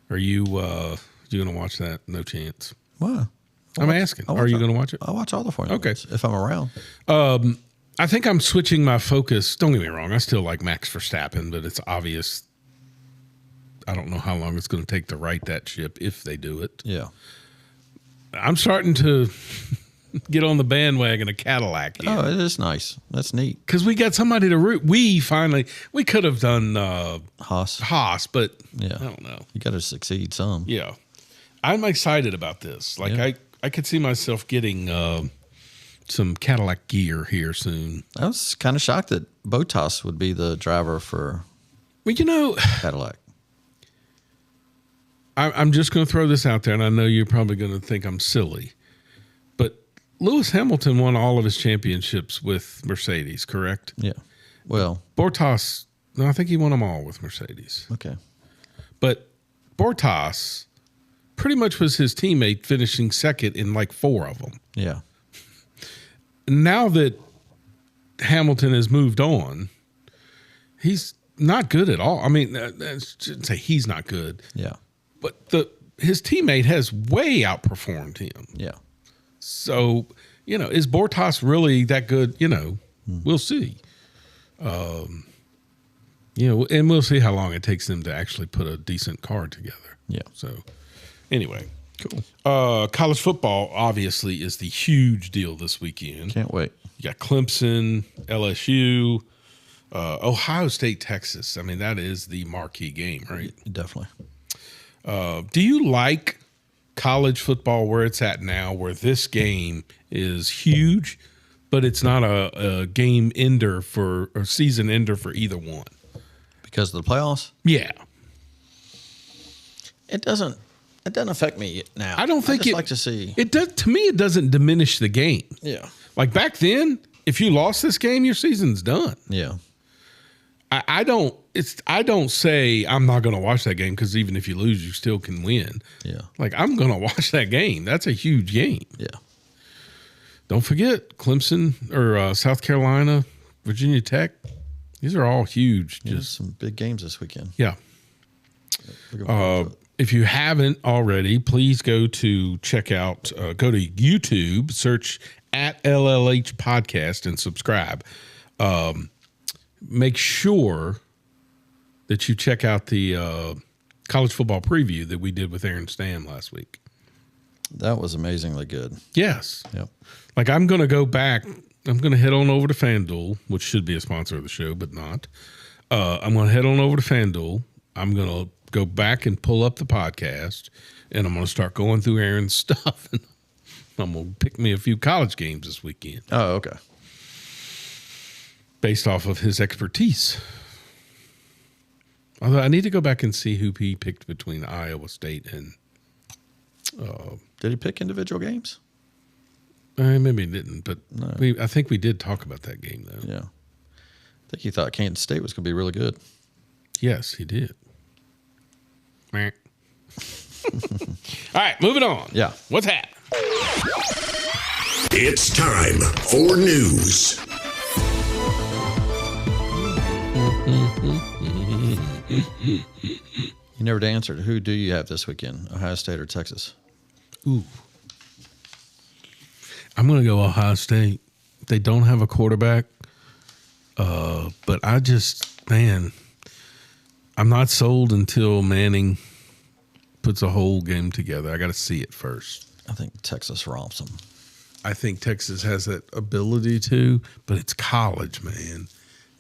B: Are you going to watch that? No chance.
C: Why?
B: I'm asking. Are you going to watch it?
C: I'll watch all the Formula Ones if I'm around.
B: I think I'm switching my focus. Don't get me wrong. I still like Max Verstappen, but it's obvious. I don't know how long it's going to take to right that ship if they do it.
C: Yeah.
B: I'm starting to get on the bandwagon of Cadillac here.
C: Oh, it is nice. That's neat.
B: Because we got somebody to root. We could have done
C: Haas,
B: but
C: I
B: don't know.
C: You got to succeed some.
B: Yeah. I'm excited about this. I could see myself getting some Cadillac gear here soon.
C: I was kind of shocked that Bottas would be the driver for Cadillac.
B: I'm just going to throw this out there, and I know you're probably going to think I'm silly, but Lewis Hamilton won all of his championships with Mercedes, correct?
C: Yeah. Well,
B: Bottas, no, I think he won them all with Mercedes.
C: Okay.
B: But Bottas pretty much was his teammate, finishing second in like 4 of them.
C: Yeah.
B: Now that Hamilton has moved on, he's not good at all. I mean, I shouldn't say he's not good.
C: Yeah.
B: But his teammate has way outperformed him.
C: Yeah.
B: So, is Bortas really that good? We'll see. And we'll see how long it takes them to actually put a decent card together.
C: Yeah.
B: So, anyway, cool. College football obviously is the huge deal this weekend.
C: Can't wait.
B: You got Clemson, LSU, Ohio State, Texas. I mean, that is the marquee game, right?
C: Definitely.
B: Do you like college football where it's at now, where this game is huge, but it's not a game ender or season ender for either one?
C: Because of the playoffs?
B: Yeah.
C: It doesn't affect me now.
B: I don't think
C: I just like to see.
B: It does. To me, it doesn't diminish the game.
C: Yeah.
B: Like back then, if you lost this game, your season's done.
C: Yeah.
B: I don't say I'm not going to watch that game because even if you lose, you still can win.
C: Yeah.
B: Like I'm going to watch that game. That's a huge game.
C: Yeah.
B: Don't forget Clemson or South Carolina, Virginia Tech. These are all huge.
C: Yeah, just some big games this weekend.
B: Yeah. If you haven't already, please go to go to YouTube, search at LLH Podcast and subscribe. Make sure that you check out the college football preview that we did with Aaron Stam last week.
C: That was amazingly good.
B: Yes.
C: Yep.
B: Like I'm going to go back. I'm going to head on over to FanDuel, which should be a sponsor of the show, but not. I'm going to head on over to FanDuel. I'm going to go back and pull up the podcast, and I'm going to start going through Aaron's stuff. And I'm going to pick me a few college games this weekend.
C: Oh, okay.
B: Based off of his expertise. Although I need to go back and see who he picked between Iowa State and.
C: Did he pick individual games?
B: Maybe he didn't, but
C: No.
B: I think we did talk about that game, though.
C: Yeah. I think he thought Kansas State was going to be really good.
B: Yes, he did. Meh. All right, moving on.
C: Yeah.
B: What's happening?
A: It's time for news.
C: You never answered. Who do you have this weekend? Ohio State or Texas?
B: Ooh. I'm going to go Ohio State. They don't have a quarterback, but I'm not sold until Manning puts a whole game together. I got to see it first.
C: I think Texas romps them.
B: I think Texas has that ability to, but it's college, man.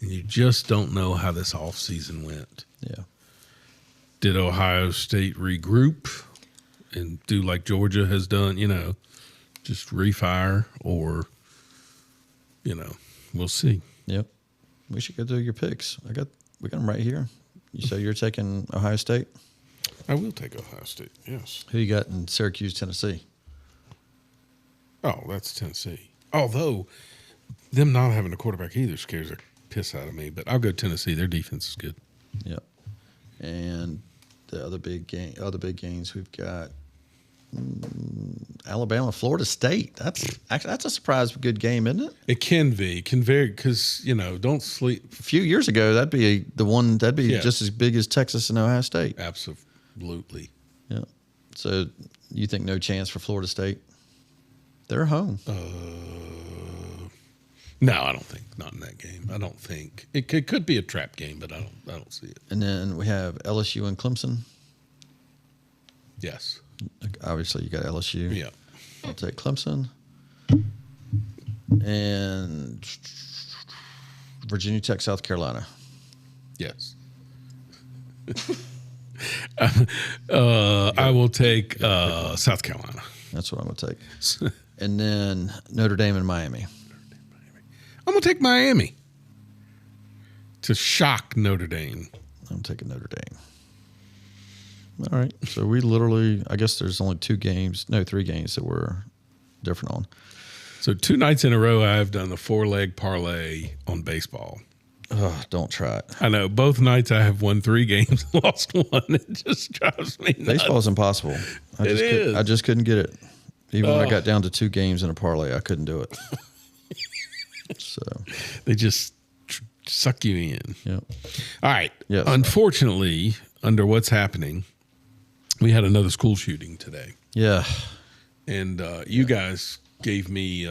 B: And you just don't know how this offseason went.
C: Yeah.
B: Did Ohio State regroup and do like Georgia has done, just refire, or, we'll see.
C: Yep. We should go do your picks. We got them right here. You say you're taking Ohio State?
B: I will take Ohio State, yes.
C: Who you got in Syracuse, Tennessee?
B: Oh, that's Tennessee. Although, them not having a quarterback either scares the piss out of me. But I'll go Tennessee. Their defense is good.
C: Yep. And the other big games we've got Alabama, Florida State. That's a surprise good game, isn't it?
B: It can be. It can vary because, don't sleep.
C: A few years ago, that'd be just as big as Texas and Ohio State.
B: Absolutely.
C: Yeah. So you think no chance for Florida State? They're home.
B: No, I don't think. Not in that game. I don't think. It could be a trap game, but I don't see it.
C: And then we have LSU and Clemson.
B: Yes.
C: Obviously, you got LSU.
B: Yeah.
C: I'll take Clemson. And Virginia Tech, South Carolina.
B: Yes. I will take South Carolina.
C: That's what I'm going to take. And then Notre Dame and Miami.
B: I'm going to take Miami to shock Notre Dame.
C: I'm taking Notre Dame. All right. So we literally, I guess there's only 3 games that we're different on.
B: So 2 nights in a row, I've done the 4-leg parlay on baseball.
C: Ugh, don't try it.
B: I know. Both nights I have won 3 games, lost 1. It just drives me nuts.
C: Baseball is impossible. I just couldn't get it. Even when I got down to 2 games in a parlay, I couldn't do it. So
B: they just suck you in.
C: Yep.
B: All right.
C: Yes.
B: Unfortunately, under what's happening, we had another school shooting today.
C: Yeah.
B: And you guys gave me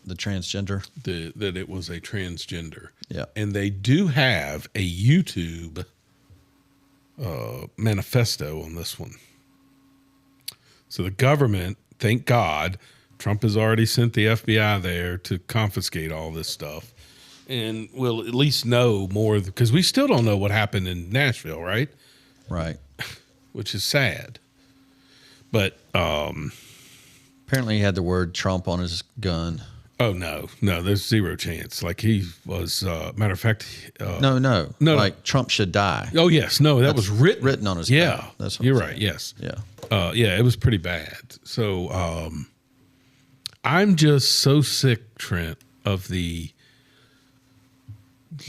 C: The transgender.
B: that it was a transgender.
C: Yeah.
B: And they do have a YouTube manifesto on this one. So the government, thank God, Trump has already sent the FBI there to confiscate all this stuff. And we'll at least know more, because we still don't know what happened in Nashville, right?
C: Right.
B: Which is sad. But
C: apparently he had the word Trump on his gun.
B: oh no, there's zero chance. Like he was, matter of fact,
C: No.
B: No.
C: Like Trump should die.
B: oh yes, no, that was written
C: on his
B: yeah.
C: gun. That's what
B: You're
C: I'm
B: right.
C: saying.
B: Yes.
C: Yeah.
B: Yeah, it was pretty bad. So I'm just so sick, Trent, of the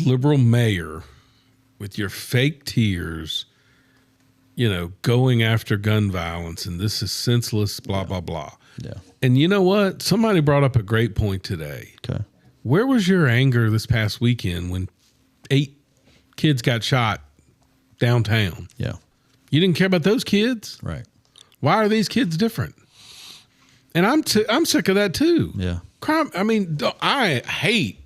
B: liberal mayor with your fake tears, going after gun violence, and this is senseless, blah, blah, blah.
C: Yeah.
B: And you know what? Somebody brought up a great point today.
C: Okay.
B: Where was your anger this past weekend when 8 kids got shot downtown?
C: Yeah.
B: You didn't care about those kids?
C: Right.
B: Why are these kids different? And I'm sick of that too.
C: Yeah.
B: Crime. I mean, I hate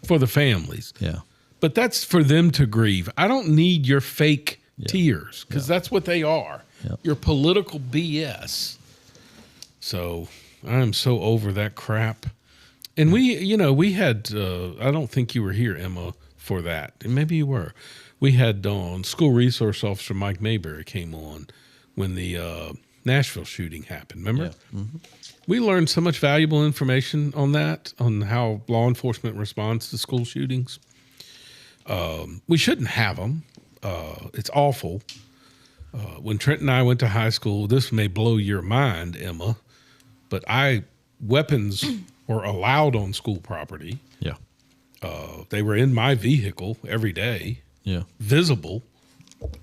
B: for the families.
C: Yeah.
B: But that's for them to grieve. I don't need your fake tears, because that's what they are.
C: Yeah.
B: Your political BS. So I'm so over that crap. And we had, I don't think you were here, Emma, for that. And maybe you were. We had school resource officer Mike Mayberry came on when the Nashville shooting happened. Remember?
C: Yeah. Mm-hmm.
B: We learned so much valuable information on that, on how law enforcement responds to school shootings. We shouldn't have them. It's awful. When Trent and I went to high school, this may blow your mind, Emma, but weapons were allowed on school property.
C: Yeah.
B: They were in my vehicle every day,
C: Yeah.
B: visible,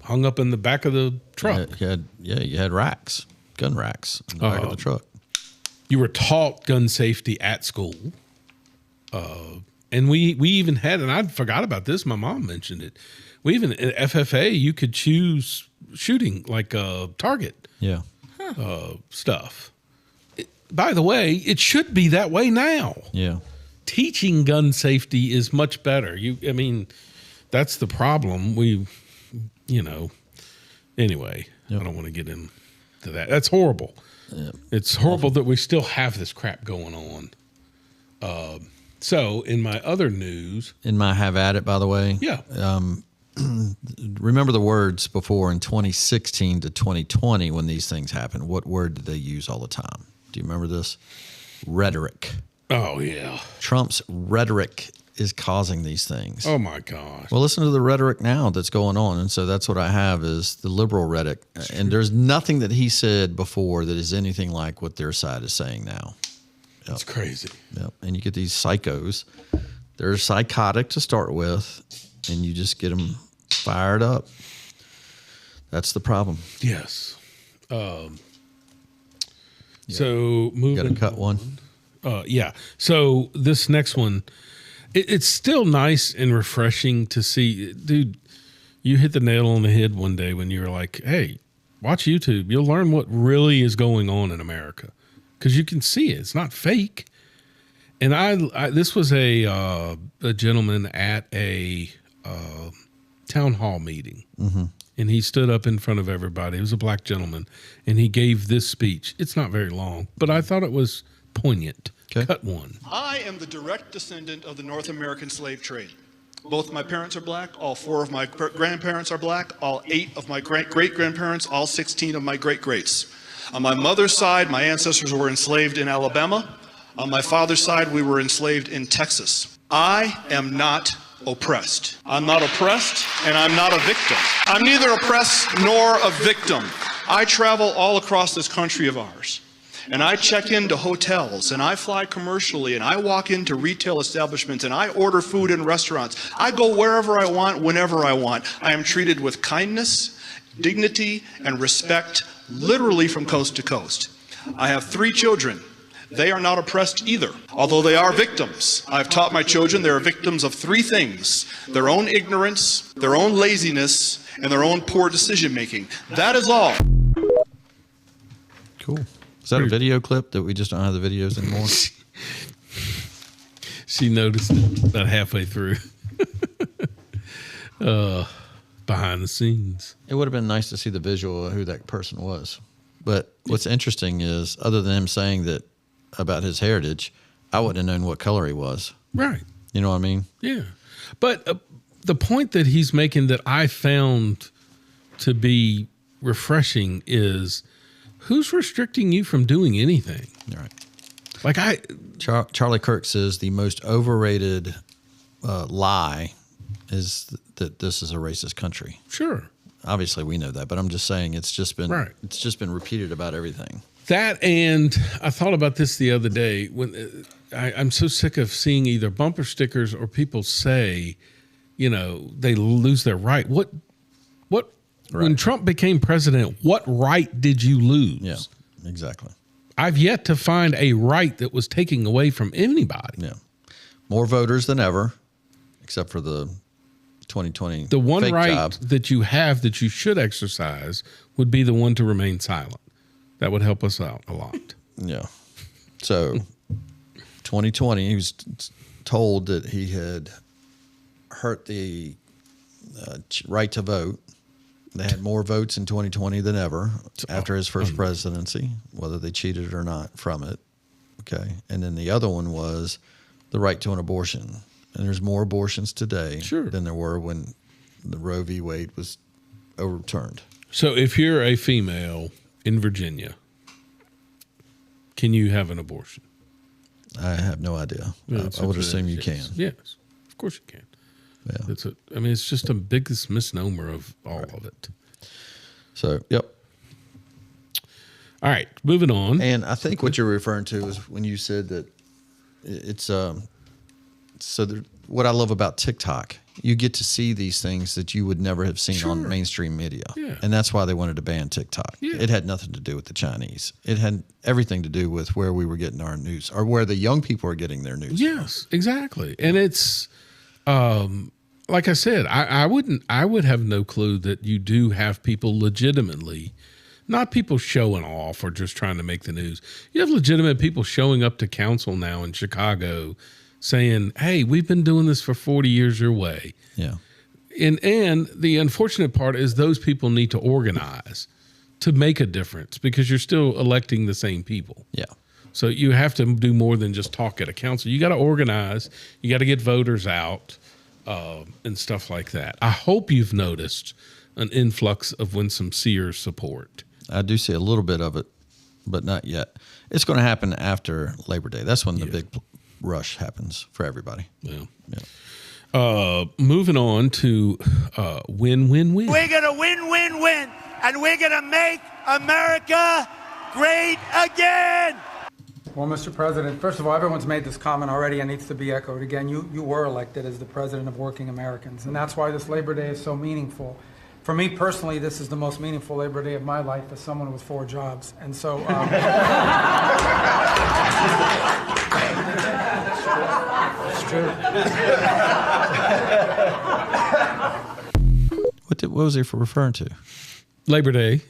B: hung up in the back of the truck.
C: You had racks, gun racks in the back of the truck.
B: You were taught gun safety at school. And we even had, and I forgot about this, my mom mentioned it. We even, at FFA, you could choose shooting, like target
C: Yeah.
B: stuff. By the way, it should be that way now.
C: Yeah.
B: Teaching gun safety is much better. That's the problem. Anyway,
C: Yep.
B: I don't want to get into that. That's horrible.
C: Yep.
B: It's horrible that we still have this crap going on. So in my other news,
C: In my have at it, by the way.
B: yeah,
C: Remember the words before in 2016 to 2020 when these things happened. What word did they use all the time? Do you remember this? Rhetoric.
B: oh yeah,
C: Trump's rhetoric is causing these things.
B: oh my gosh,
C: Well, listen to the rhetoric now that's going on. And so that's what I have is the liberal rhetoric. And there's nothing that he said before that is anything like what their side is saying now.
B: it's crazy.
C: Yep. And you get these psychos. They're psychotic to start with, and you just get them fired up. That's the problem.
B: Yes. So moving,
C: Got to cut one.
B: yeah. So this next one, it's still nice and refreshing to see, dude. You hit the nail on the head one day when you were like, "Hey, watch YouTube. You'll learn what really is going on in America, because you can see it. It's not fake." And I this was a gentleman at a town hall meeting, and he stood up in front of everybody. It was a black gentleman, and he gave this speech. It's not very long, but I thought it was poignant.
C: Okay.
B: Cut one.
I: I am the direct descendant of the North American slave trade. Both my parents are black, all 4 of my grandparents are black, all 8 of my great-grandparents, all 16 of my great-greats. On my mother's side, my ancestors were enslaved in Alabama. On my father's side, we were enslaved in Texas. I am not oppressed. I'm not oppressed, and I'm not a victim. I'm neither oppressed nor a victim. I travel all across this country of ours. And I check into hotels, and I fly commercially, and I walk into retail establishments, and I order food in restaurants. I go wherever I want, whenever I want. I am treated with kindness, dignity, and respect, literally from coast to coast. I have 3 children. they are not oppressed either, although they are victims. I've taught my children they are victims of three things: their own ignorance, their own laziness, and their own poor decision making. That is all.
C: Cool. Is that a video clip that we just don't have the videos anymore?
B: She noticed it about halfway through. Behind the scenes.
C: It would have been nice to see the visual of who that person was. But what's interesting is, other than him saying that about his heritage, I wouldn't have known what color he was.
B: Right.
C: You know what I mean?
B: Yeah. But the point that he's making that I found to be refreshing is, who's restricting you from doing anything?
C: Right.
B: Like
C: Charlie Kirk says the most overrated lie is that this is a racist country.
B: Sure.
C: Obviously, we know that, but I'm just saying it's just been repeated about everything.
B: That, and I thought about this the other day when I'm so sick of seeing either bumper stickers or people say, you know, they lose their right. What when Trump became president, what right did you lose?
C: Yeah, exactly.
B: I've yet to find a right that was taken away from anybody.
C: Yeah. More voters than ever, except for the 2020
B: the one
C: fake
B: right
C: jobs.
B: that you have that you should exercise would be the one to remain silent. That would help us out a lot.
C: Yeah. So 2020, he was told that he had hurt the right to vote. They had more votes in 2020 than ever after his first presidency, whether they cheated or not from it. Okay. And then the other one was the right to an abortion. And there's more abortions today than there were when the Roe v. Wade was overturned.
B: So if you're a female in Virginia, can you have an abortion?
C: I have no idea. I would assume you can.
B: Yes, of course you can.
C: Yeah.
B: It's just the biggest misnomer of all of it.
C: So, yep.
B: All right, moving on.
C: And I think what you're referring to is when you said that it's what I love about TikTok, you get to see these things that you would never have seen on mainstream media.
B: Yeah.
C: And that's why they wanted to ban TikTok.
B: Yeah.
C: It had nothing to do with the Chinese. It had everything to do with where we were getting our news or where the young people are getting their news.
B: Yes, exactly. And it's like I said, I would have no clue that you do have people legitimately, not people showing off or just trying to make the news. You have legitimate people showing up to council now in Chicago saying, hey, we've been doing this for 40 years your way.
C: Yeah.
B: And the unfortunate part is those people need to organize to make a difference because you're still electing the same people.
C: Yeah.
B: So you have to do more than just talk at a council. You got to organize. You got to get voters out and stuff like that. I hope you've noticed an influx of Winsome Sears support.
C: I do see a little bit of it, but not yet. It's going to happen after Labor Day. That's when the big rush happens for everybody.
B: Yeah. Moving on to win-win-win.
J: We're going to win-win-win, and we're going to make America great again.
K: Well, Mr. President, first of all, everyone's made this comment already and needs to be echoed again. You were elected as the president of working Americans, and that's why this Labor Day is so meaningful. For me personally, this is the most meaningful Labor Day of my life as someone with 4 jobs. And so... it's true.
C: What was he referring to?
B: Labor Day.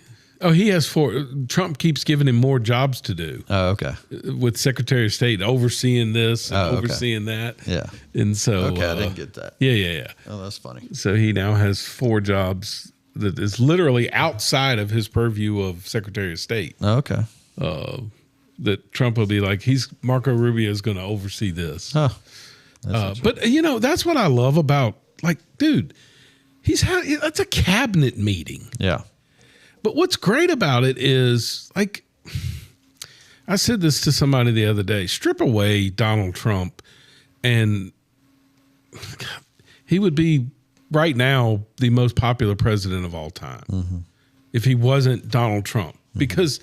B: Oh, he has 4. Trump keeps giving him more jobs to do.
C: Oh, okay.
B: With Secretary of State overseeing this and overseeing that.
C: Yeah.
B: And so...
C: Okay, I didn't get that.
B: Yeah.
C: Oh, that's funny.
B: So he now has 4 jobs that is literally outside of his purview of Secretary of State.
C: Oh, okay.
B: That Trump will be like, Marco Rubio is going to oversee this.
C: Oh,
B: but, that's what I love about, like, dude, that's a cabinet meeting.
C: Yeah.
B: But what's great about it is, like, I said this to somebody the other day, strip away Donald Trump and he would be right now the most popular president of all time if he wasn't Donald Trump. Because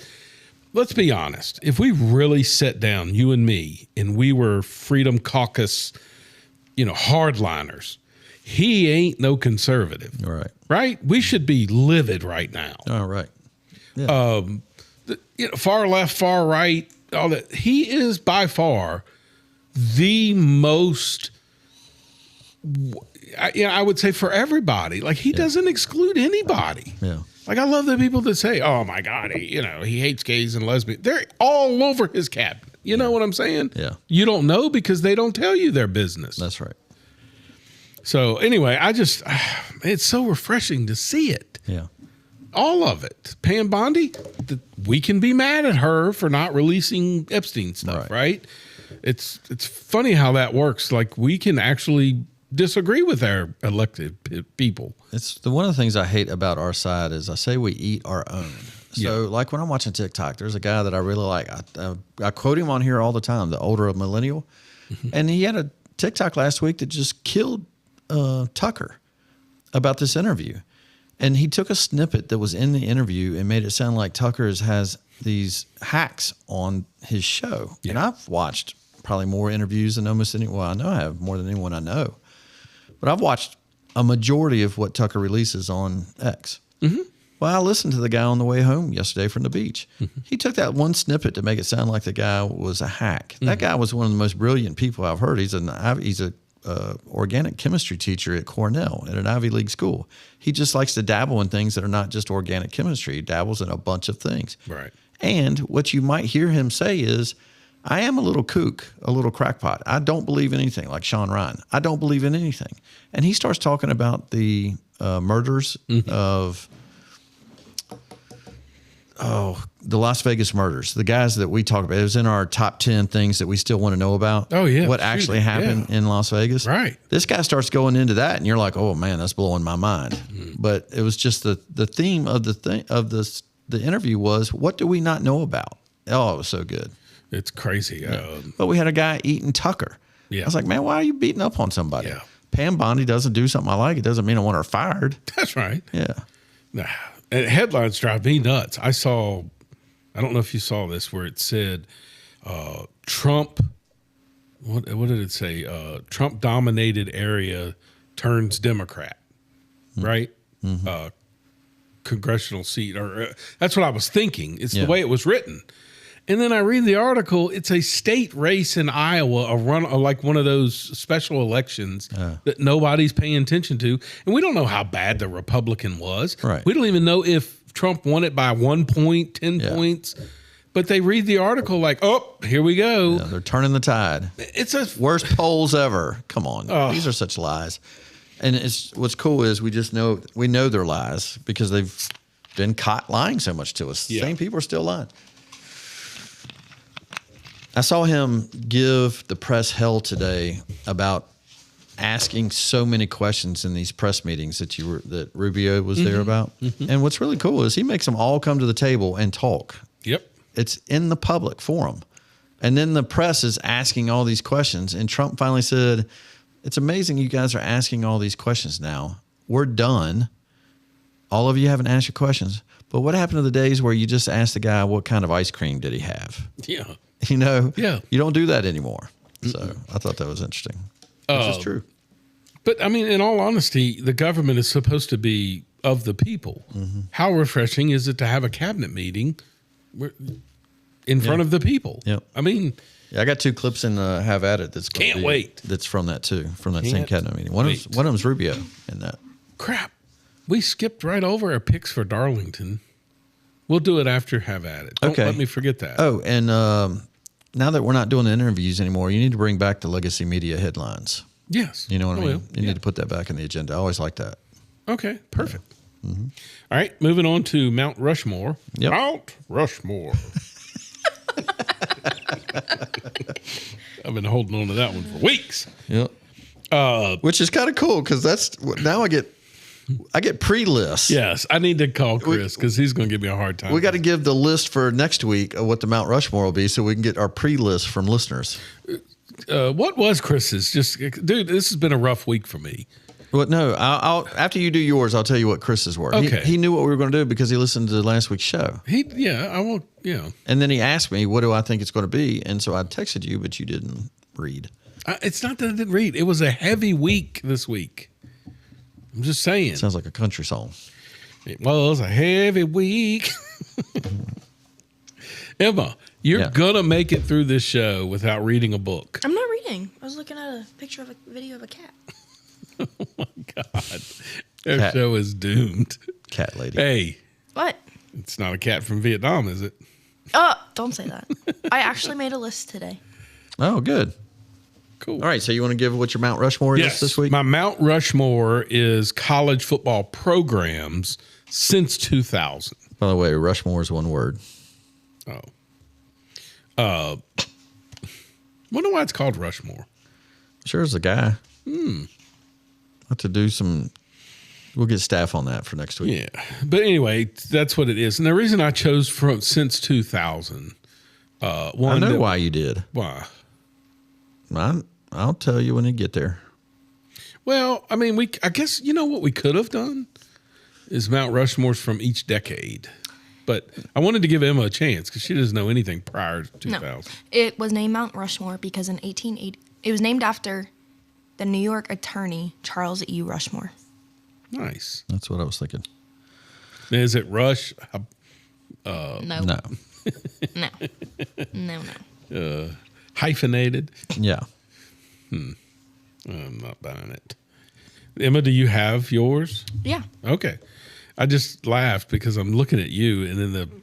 B: let's be honest, if we really sat down, you and me, and we were Freedom Caucus, hardliners, he ain't no conservative.
C: Right.
B: Right? We should be livid right now.
C: All right. Yeah.
B: Far left, far right, all that. He is by far the most. I would say for everybody. Like he doesn't exclude anybody.
C: Yeah.
B: Like I love the people that say, "Oh my God, he hates gays and lesbians." They're all over his cabinet. You know what I'm saying?
C: Yeah.
B: You don't know because they don't tell you their business.
C: That's right.
B: So anyway, it's so refreshing to see it.
C: Yeah.
B: All of it. Pam Bondi, we can be mad at her for not releasing Epstein stuff, right? It's funny how that works. Like we can actually disagree with our elected people.
C: It's one of the things I hate about our side is I say we eat our own. So like when I'm watching TikTok, there's a guy that I really like. I quote him on here all the time, the older millennial. And he had a TikTok last week that just killed Tucker about this interview. And he took a snippet that was in the interview and made it sound like Tucker has these hacks on his show. Yeah. And I've watched probably more interviews than almost anyone. Well, I know I have more than anyone I know. But I've watched a majority of what Tucker releases on X. Mm-hmm. Well, I listened to the guy on the way home yesterday from the beach. Mm-hmm. He took that one snippet to make it sound like the guy was a hack. Mm-hmm. That guy was one of the most brilliant people I've heard. He's a organic chemistry teacher at Cornell at an Ivy League school. He just likes to dabble in things that are not just organic chemistry. He dabbles in a bunch of things.
B: Right.
C: And what you might hear him say is, I am a little kook, a little crackpot. I don't believe in anything, like Sean Ryan. I don't believe in anything. And he starts talking about the murders of the Las Vegas murders, the guys that we talk about. It was in our top 10 things that we still want to know about.
B: Oh, yeah.
C: What actually happened in Las Vegas.
B: Right.
C: This guy starts going into that, and you're like, oh, man, that's blowing my mind. Mm-hmm. But it was just the theme of the interview was, what do we not know about? Oh, it was so good.
B: It's crazy.
C: Yeah. But we had a guy eating Tucker. Yeah. I was like, man, why are you beating up on somebody?
B: Yeah.
C: Pam Bondi doesn't do something I like. It doesn't mean I want her fired.
B: That's right.
C: Yeah.
B: And headlines drive me nuts. I don't know if you saw this, where it said Trump, what did it say? Trump dominated area turns Democrat, right? Mm-hmm. Congressional seat, or that's what I was thinking. It's the way it was written. And then I read the article. It's a state race in Iowa, like one of those special elections that nobody's paying attention to. And we don't know how bad the Republican was.
C: Right.
B: We don't even know if Trump won it by 1 point, 10 points. But they read the article like, oh, here we go.
C: Yeah, they're turning the tide.
B: It's a
C: worst polls ever. Come on. These are such lies. And what's cool is we know they're lies because they've been caught lying so much to us. Yeah. Same people are still lying. I saw him give the press hell today about asking so many questions in these press meetings that Rubio was there about. Mm-hmm. And what's really cool is he makes them all come to the table and talk.
B: Yep.
C: It's in the public forum. And then the press is asking all these questions. And Trump finally said, it's amazing you guys are asking all these questions now. We're done. All of you haven't asked your questions. But what happened to the days where you just asked the guy what kind of ice cream did he have?
B: Yeah.
C: You know,
B: you
C: don't do that anymore. So I thought that was interesting, which is true.
B: But I mean, in all honesty, the government is supposed to be of the people. Mm-hmm. How refreshing is it to have a cabinet meeting in front of the people?
C: Yep.
B: I mean,
C: I got 2 clips in Have At It.
B: Can't wait.
C: That's from that too, from that same cabinet meeting. One of them's Rubio in that.
B: Crap. We skipped right over our picks for Darlington. We'll do it after Have At It. Don't let me forget that.
C: Oh, and now that we're not doing the interviews anymore, you need to bring back the legacy media headlines.
B: Yes.
C: You know what I mean? You need to put that back in the agenda. I always like that.
B: Okay, perfect. Yeah. Mm-hmm. All right, moving on to Mount Rushmore.
C: Yep.
B: Mount Rushmore. I've been holding on to that one for weeks.
C: Yep. Which is kind of cool because now I get pre-lists.
B: Yes, I need to call Chris because he's going to give me a hard time.
C: We got to give the list for next week of what the Mount Rushmore will be so we can get our pre-list from listeners.
B: What was Chris's? Dude, this has been a rough week for me.
C: Well, no, I'll after you do yours, I'll tell you what Chris's were.
B: Okay.
C: He knew what we were going to do because he listened to last week's show.
B: I won't.
C: And then he asked me, what do I think it's going to be? And so I texted you, but you didn't read.
B: It's not that I didn't read. It was a heavy week this week. I'm just saying.
C: Sounds like a country song.
B: It was a heavy week. Emma, You're gonna make it through this show without reading a book.
D: I'm not reading. I was looking at a picture of a video of a cat.
B: Oh my God. Their show is doomed.
C: Cat lady.
B: Hey.
D: What?
B: It's not a cat from Vietnam, is it?
D: Don't say that. I actually made a list today.
C: Oh, good.
B: Cool.
C: All right, so you want to give what your Mount Rushmore is this week?
B: My Mount Rushmore is college football programs since 2000.
C: By the way, Rushmore is one word.
B: Wonder why it's called Rushmore.
C: Sure is a guy. Have to do some. We'll get staff on that for next week.
B: Yeah, but anyway, that's what it is. And the reason I chose from since 2000.
C: I know why you did.
B: Why?
C: I'll tell you when you get there.
B: Well, I mean, I guess you know what we could have done is Mount Rushmores from each decade. But I wanted to give Emma a chance because she doesn't know anything prior to 2000.
D: No, it was named Mount Rushmore because in 1880, it was named after the New York attorney Charles E. Rushmore.
B: Nice.
C: That's what I was thinking.
B: Is it Rush?
D: No.
C: No.
D: No.
B: Hyphenated?
C: Yeah.
B: I'm not buying it. Emma, do you have yours?
D: Yeah.
B: Okay. I just laughed because I'm looking at you, and in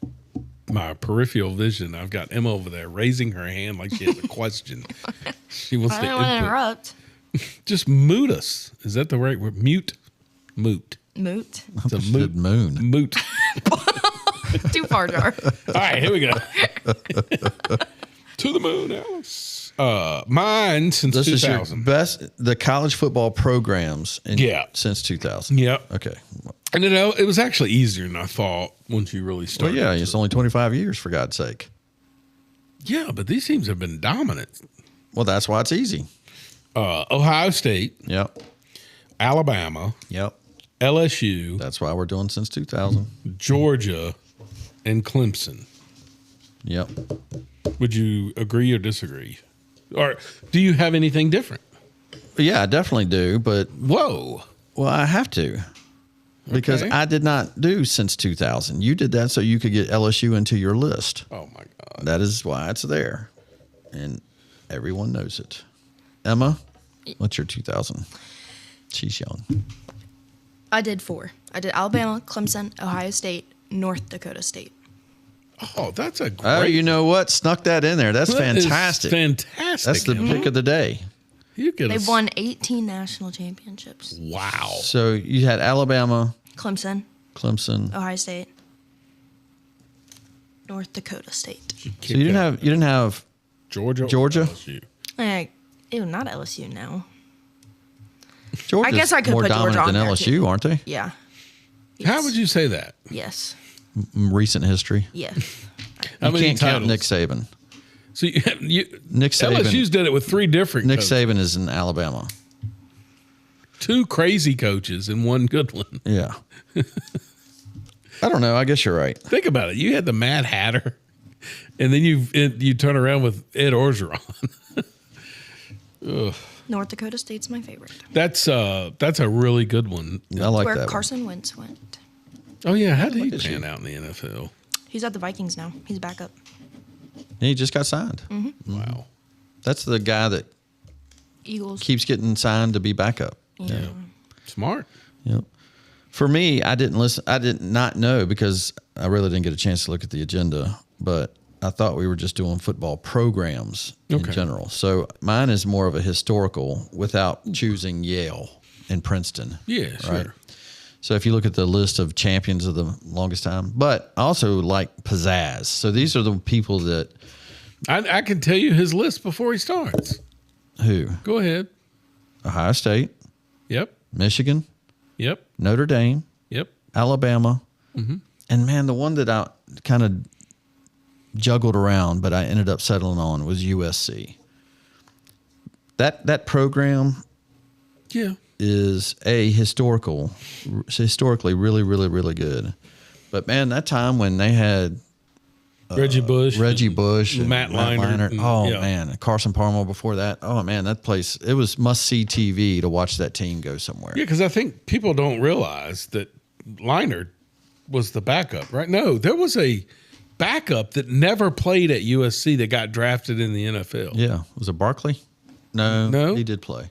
B: my peripheral vision, I've got Emma over there raising her hand like she has a question. She wants
D: I
B: to
D: don't want to interrupt.
B: Just moot us. Is that the right word? Moot.
D: Moot.
B: It's a moot. Moot.
D: Too far, Jar.
B: All right, here we go. To the moon, Alice. Mine since
C: This
B: 2000.
C: is your best, the college football programs since 2000.
B: Yep.
C: Okay.
B: And it was actually easier than I thought once you really started.
C: Well, yeah, it's only 25 years, for God's sake.
B: Yeah, but these teams have been dominant.
C: Well, that's why it's easy.
B: Ohio State.
C: Yep.
B: Alabama.
C: Yep.
B: LSU.
C: That's why we're doing since 2000.
B: Georgia and Clemson.
C: Yep.
B: Would you agree or disagree? Or do you have anything different?
C: Yeah, I definitely do, but
B: whoa.
C: Well, I have to. Because I did not do since 2000. You did that so you could get LSU into your list.
B: Oh my God.
C: That is why it's there. And everyone knows it. Emma, what's your 2000? She's young.
D: I did 4. I did Alabama, Clemson, Ohio State, North Dakota State.
B: Oh, that's a great.
C: Oh, you know what? Snuck that in there. That's fantastic.
B: Fantastic.
C: That's the pick of the day.
D: They've won 18 national championships.
B: Wow.
C: So you had Alabama,
D: Clemson, Ohio State, North Dakota State.
C: So you didn't have
B: Georgia.
C: LSU.
D: Not LSU now.
C: Georgia's
D: I guess I could
C: more
D: put Georgia
C: dominant
D: on
C: than
D: there,
C: LSU,
D: too.
C: aren't they?
D: Yeah.
B: How would you say that?
D: Yes.
C: Recent history.
D: Yes.
B: How
C: You
B: many
C: can't count
B: titles?
C: Nick Saban.
B: So
C: Nick Saban.
B: LSU's did it with 3 different.
C: Nick
B: coaches.
C: Saban is in Alabama.
B: 2 crazy coaches and 1 good one.
C: Yeah. I don't know. I guess you're right.
B: Think about it. You had the Mad Hatter, and then you turn around with Ed Orgeron. Ugh.
D: North Dakota State's my favorite.
B: That's a really good one.
C: I like
D: Where
C: that.
D: Carson Wentz went.
B: Oh yeah, how did he pan out in the NFL?
D: He's at the Vikings now. He's back up.
C: He just got signed.
D: Mm-hmm.
B: Wow.
C: That's the guy that
D: Eagles.
C: keeps getting signed to be backup.
D: Yeah.
B: Smart.
C: Yep. For me, I didn't listen. I did not know because I really didn't get a chance to look at the agenda, but I thought we were just doing football programs in general. So mine is more of a historical without choosing Yale and Princeton.
B: Yeah, sure.
C: Right? So if you look at the list of champions of the longest time, but I also like pizzazz. So these are the people that
B: I can tell you his list before he starts.
C: Who?
B: Go ahead.
C: Ohio State.
B: Yep.
C: Michigan.
B: Yep.
C: Notre Dame.
B: Yep.
C: Alabama.
B: Mm-hmm.
C: And man, the one that I kind of juggled around, but I ended up settling on was USC. That program is historically really, really, really good. But man, that time when they had
B: Reggie Bush,
C: and
B: Matt Leinart.
C: Man, Carson Palmer before that. Oh man, that place, it was must-see TV to watch that team go somewhere.
B: Yeah, because I think people don't realize that Leinart was the backup, right? No, there was a backup that never played at USC that got drafted in the NFL.
C: Yeah. Was it Barkley? No. He did play.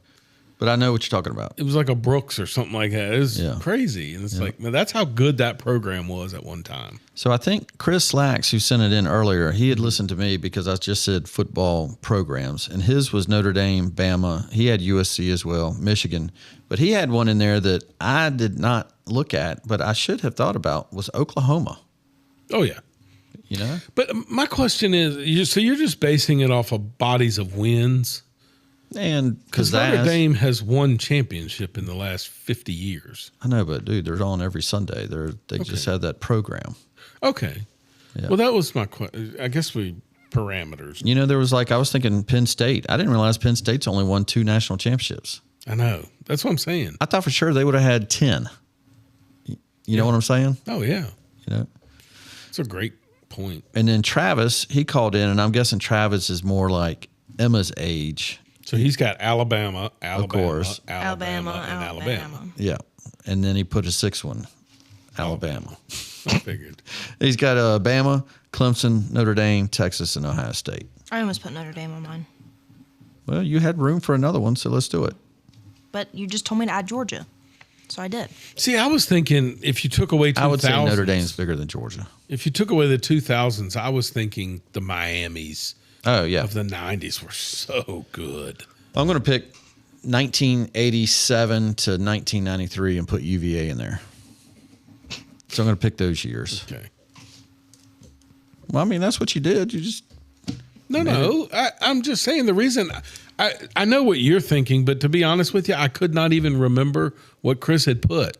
C: But I know what you're talking about.
B: It was like a Brooks or something like that. It was crazy. And it's like, man, that's how good that program was at one time.
C: So I think Chris Lax, who sent it in earlier, he had listened to me because I just said football programs. And his was Notre Dame, Bama. He had USC as well, Michigan. But he had one in there that I did not look at, but I should have thought about, was Oklahoma.
B: Oh, yeah.
C: You know?
B: But my question is, so you're just basing it off of bodies of wins?
C: And
B: because Notre Dame has won championship in the last 50 years.
C: I know, but dude, they're on every Sunday. They just have that program.
B: Okay. Yeah. Well, that was my question. I guess parameters.
C: You know, there was I was thinking Penn State. I didn't realize Penn State's only won 2 national championships.
B: I know. That's what I'm saying.
C: I thought for sure they would have had 10. You know what I'm saying?
B: Oh, yeah.
C: You know?
B: It's a great point.
C: And then Travis, he called in, and I'm guessing Travis is more like Emma's age.
B: So he's got Alabama,
C: of course.
D: Alabama.
C: Yeah. And then he put a 6th one, Alabama.
B: I figured.
C: He's got Bama, Clemson, Notre Dame, Texas, and Ohio State.
D: I almost put Notre Dame on mine.
C: Well, you had room for another one, so let's do it.
D: But you just told me to add Georgia. So I did.
B: See, I was thinking if you took away 2000s.
C: I would say Notre Dame's bigger than Georgia.
B: If you took away the 2000s, I was thinking the Miamis.
C: Oh, yeah.
B: Of the 90s were so good.
C: I'm going to pick 1987 to 1993 and put UVA in there. So I'm going to pick those years.
B: Okay.
C: Well, I mean, that's what you did. You just...
B: No. I'm just saying the reason... I know what you're thinking, but to be honest with you, I could not even remember what Chris had put.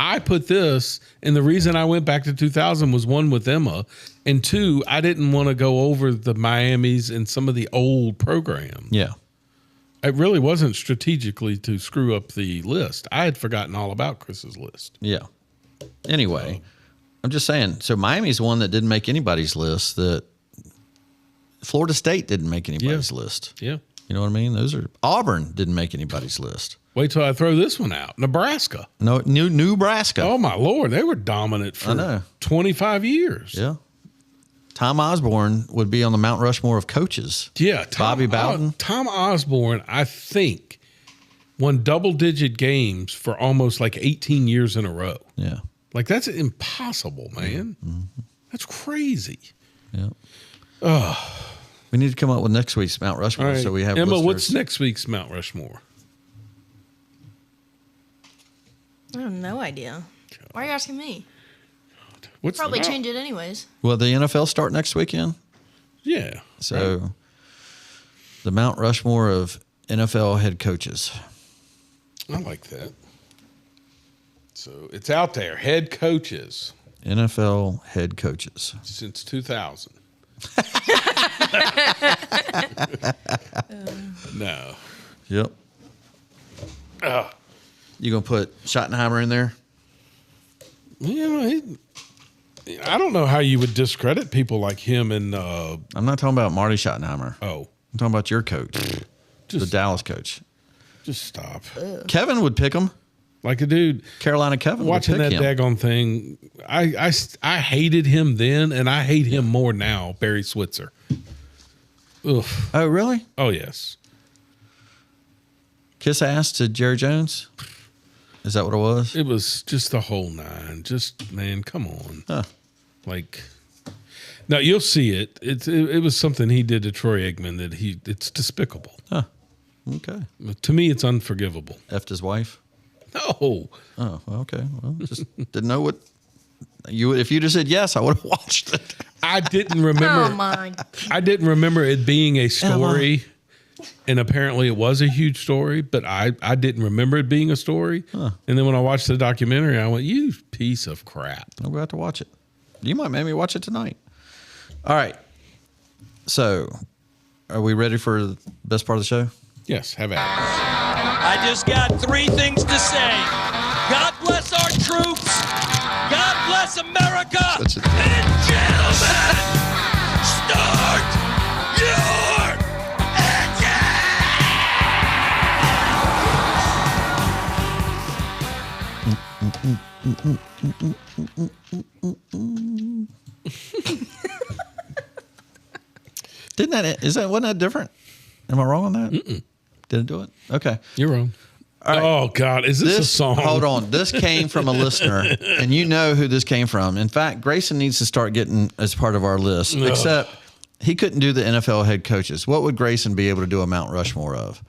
B: I put this, and the reason I went back to 2000 was 1 with Emma, and 2, I didn't want to go over the Miamis and some of the old programs.
C: Yeah.
B: It really wasn't strategically to screw up the list. I had forgotten all about Chris's list.
C: Yeah. Anyway, I'm just saying, so Miami's one that didn't make anybody's list, that Florida State didn't make anybody's list.
B: Yeah.
C: You know what I mean? Auburn didn't make anybody's list.
B: Wait till I throw this one out. Nebraska.
C: No, Nebraska.
B: Oh, my Lord. They were dominant for 25 years.
C: Yeah. Tom Osborne would be on the Mount Rushmore of coaches.
B: Yeah.
C: Bobby Bowden.
B: Tom Osborne, I think, won double-digit games for almost 18 years in a row.
C: Yeah.
B: That's impossible, man. Mm-hmm. That's crazy.
C: Yeah.
B: Oh.
C: We need to come up with next week's Mount Rushmore,
B: right.
C: so we have
B: Emma,
C: listeners.
B: what's next week's Mount Rushmore?
D: I have no idea. Why are you asking me?
B: What's
D: probably change it anyways.
C: Will the NFL start next weekend?
B: Yeah.
C: So
B: right.
C: The Mount Rushmore of NFL head coaches.
B: I like that. So it's out there. Head coaches.
C: NFL head coaches.
B: Since 2000. No.
C: Yep. You gonna put Schottenheimer in there?
B: Yeah, I don't know how you would discredit people like him. And
C: I'm not talking about Marty Schottenheimer.
B: Oh,
C: I'm talking about your coach, the Dallas coach.
B: Just stop.
C: Kevin would pick him.
B: Like a dude.
C: Carolina Kevin
B: watching
C: would pick
B: that
C: him.
B: daggone thing. I hated him then, and I hate him more now. Barry Switzer. Oof.
C: Oh, really?
B: Oh, yes.
C: Kiss ass to Jerry Jones? Is that what it was?
B: It was just the whole 9. Just, man, come on.
C: Huh.
B: Now you'll see it. It was something he did to Troy Aikman that it's despicable.
C: Huh. Okay.
B: To me, it's unforgivable.
C: Effed his wife?
B: No.
C: Oh, okay. Well, just didn't know what you. If you just said yes, I would have watched it.
B: I didn't remember.
D: Oh my!
B: I didn't remember it being a story, and apparently it was a huge story. But I didn't remember it being a story.
C: Huh.
B: And then when I watched the documentary, I went, "You piece of crap!"
C: I'm going to have to watch it. You might make me watch it tonight. All right. So, are we ready for the best part of the show?
B: Yes. Have at it.
L: I just got 3 things to say. God bless our troops. God bless America. And gentlemen, start your engine.
C: Wasn't that different? Am I wrong on that? Didn't do it? Okay.
B: You're wrong.
C: All right.
B: Oh, God. Is this a song?
C: Hold on. This came from a listener, and you know who this came from. In fact, Grayson needs to start getting as part of our list, except he couldn't do the NFL head coaches. What would Grayson be able to do a Mount Rushmore of?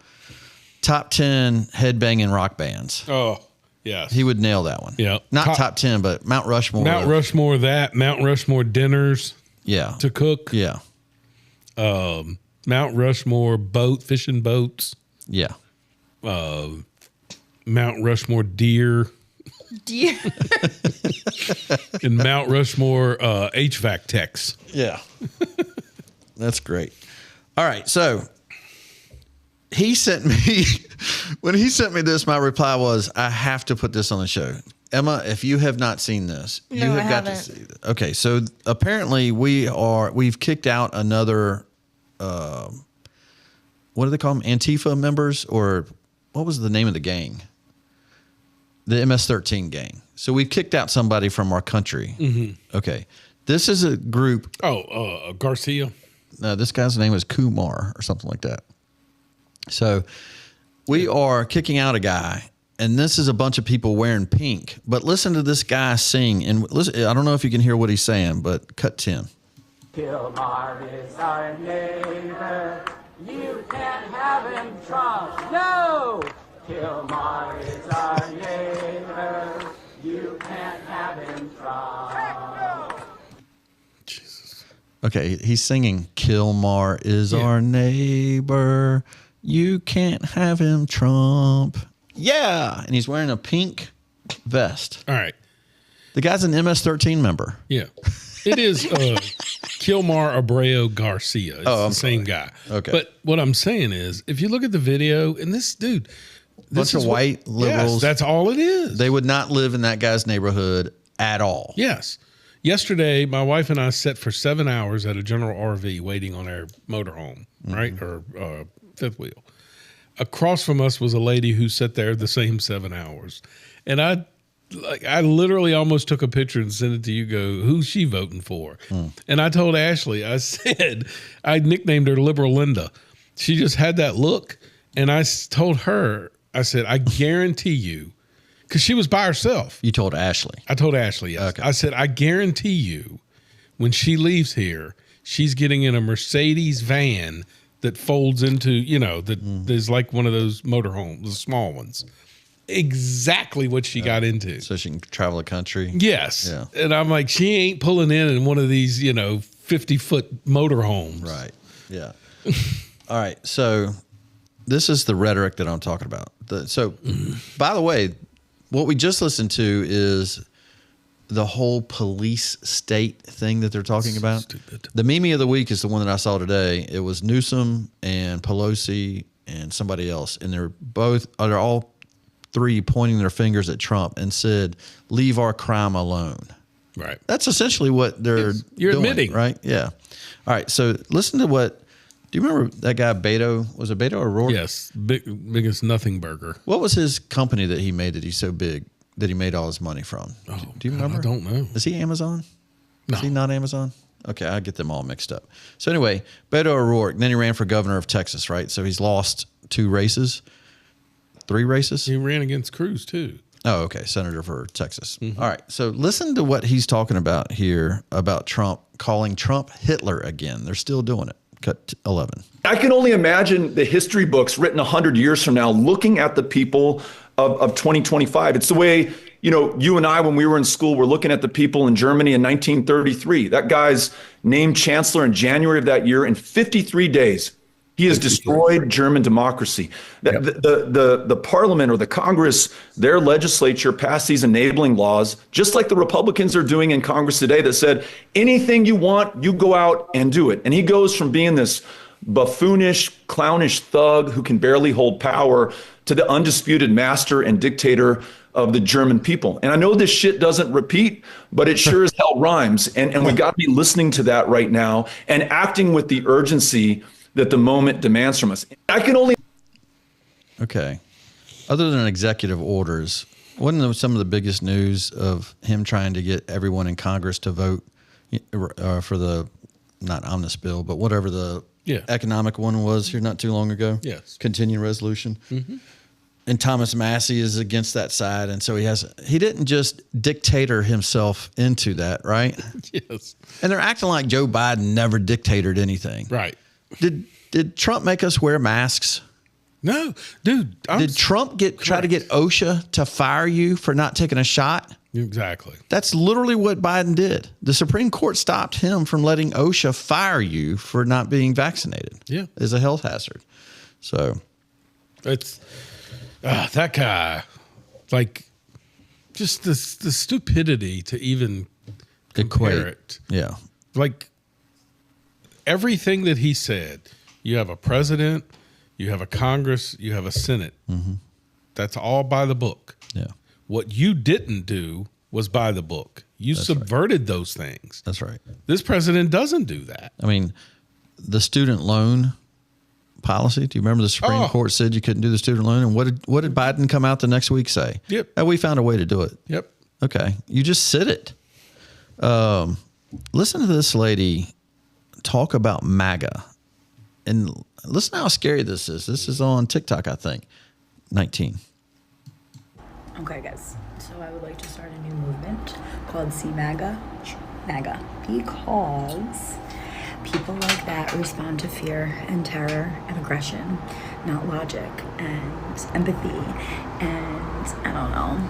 C: Top 10 headbanging rock bands.
B: Oh, yes.
C: He would nail that one.
B: Yeah.
C: Not top 10, but Mount Rushmore.
B: Mount Rushmore dinners.
C: Yeah.
B: To cook.
C: Yeah.
B: Mount Rushmore fishing boats.
C: Yeah.
B: Mount Rushmore deer. And Mount Rushmore HVAC techs.
C: Yeah. That's great. All right. So he sent me, when he sent me this, my reply was, I have to put this on the show. Emma, if you have not seen this, you have got to see this. Okay. So apparently we've kicked out another, what do they call them? Antifa members, or what was the name of the gang? The MS-13 gang. So we've kicked out somebody from our country. Mm-hmm. Okay. This is a group.
B: Garcia.
C: No, this guy's name is Kumar or something like that. So we are kicking out a guy, and this is a bunch of people wearing pink. But listen to this guy sing. And listen, I don't know if you can hear what he's saying, but cut 10.
M: Kumar is our neighbor. You can't have him, Trump. No! Kumar is our neighbor. You can't have him, Trump.
B: Jesus.
C: Okay, he's singing, Kilmar is our neighbor. You can't have him, Trump. Yeah. And he's wearing a pink vest.
B: All right.
C: The guy's an MS-13 member.
B: Yeah. It is Kilmar Abreu Garcia. It's the same guy.
C: Okay.
B: But what I'm saying is, if you look at the video, and this dude,
C: bunch of white liberals.
B: Yes, that's all it is.
C: They would not live in that guy's neighborhood at all.
B: Yes. Yesterday, my wife and I sat for 7 hours at a General RV waiting on our motorhome, right? Or fifth wheel. Across from us was a lady who sat there the same 7 hours. And I literally almost took a picture and sent it to you, who's she voting for? And I told Ashley, I said, I nicknamed her Liberal Linda. She just had that look. And I told her, I said, I guarantee you, because she was by herself.
C: You told Ashley.
B: I told Ashley, yes. Okay. I said, I guarantee you, when she leaves here, she's getting in a Mercedes van that folds into, that is like one of those motorhomes, the small ones. Exactly what she got into.
C: So she can travel the country?
B: Yes.
C: Yeah.
B: And I'm like, she ain't pulling in one of these, 50-foot motorhomes.
C: Right. Yeah. All right. So this is the rhetoric that I'm talking about. By the way, what we just listened to is the whole police state thing that they're talking about.
B: Stupid.
C: The meme of the week is the one that I saw today. It was Newsom and Pelosi and somebody else, and they're all three pointing their fingers at Trump and said, "Leave our crime alone."
B: Right.
C: That's essentially what they're
B: You're
C: doing,
B: admitting,
C: right? Yeah. All right. So listen to what. Do you remember that guy Beto? Was it Beto O'Rourke?
B: Yes, biggest nothing burger.
C: What was his company that he made that he's so big that he made all his money from?
B: Oh,
C: do you remember?
B: I don't know.
C: Is he Amazon?
B: No.
C: Is he not Amazon? Okay, I get them all mixed up. So anyway, Beto O'Rourke, then he ran for governor of Texas, right? So he's lost 3 races.
B: He ran against Cruz too.
C: Oh, okay. Senator for Texas. Mm-hmm. All right. So listen to what he's talking about here about Trump, calling Trump Hitler again. They're still doing it. Cut 11.
N: I can only imagine the history books written 100 years from now looking at the people of 2025. It's the way, you and I, when we were in school, were looking at the people in Germany in 1933. That guy's named chancellor in January of that year. In 53 days, he has destroyed German democracy. The parliament or the Congress, their legislature passed these enabling laws, just like the Republicans are doing in Congress today, that said, anything you want, you go out and do it. And he goes from being this buffoonish, clownish thug who can barely hold power to the undisputed master and dictator of the German people. And I know this shit doesn't repeat, but it sure as hell rhymes. And we got to be listening to that right now and acting with the urgency that the moment demands from us. I can only...
C: Okay. Other than executive orders, wasn't some of the biggest news of him trying to get everyone in Congress to vote, for the, not omnibus bill, but whatever the
B: Yeah.
C: economic one was here not too long ago.
B: Yes.
C: Continuing resolution.
B: Mhm.
C: And Thomas Massey is against that side. And so he didn't just dictator himself into that, right?
B: Yes.
C: And they're acting like Joe Biden never dictated anything.
B: Right.
C: Did Trump make us wear masks?
B: No, dude.
C: Did Trump try to get OSHA to fire you for not taking a shot?
B: Exactly.
C: That's literally what Biden did. The Supreme Court stopped him from letting OSHA fire you for not being vaccinated.
B: Yeah.
C: As a health hazard. So
B: it's that guy, like, just the stupidity to even compare it.
C: Yeah.
B: Like, everything that he said, you have a president, you have a Congress, you have a Senate.
C: Mm-hmm.
B: That's all by the book.
C: Yeah.
B: What you didn't do was by the book. You subverted those things.
C: That's right.
B: This president doesn't do that.
C: I mean, the student loan policy. Do you remember the Supreme Court said you couldn't do the student loan? And what did Biden come out the next week say?
B: Yep.
C: We found a way to do it.
B: Yep.
C: Okay. You just sit it. Listen to this lady talk about MAGA. And listen how scary this is. This is on TikTok, I think. 19.
O: Okay, guys. So I would like to start a new movement called See MAGA, MAGA, because people like that respond to fear and terror and aggression, not logic and empathy and, I don't know,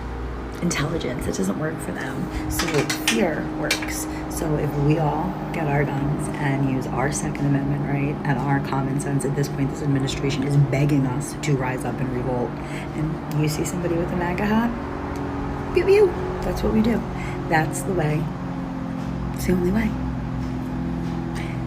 O: intelligence. It doesn't work for them. So fear works. So if we all get our guns and use our Second Amendment right and our common sense, at this point this administration is begging us to rise up and revolt. And you see somebody with a MAGA hat, pew pew. That's what we do. That's the way. It's the only way.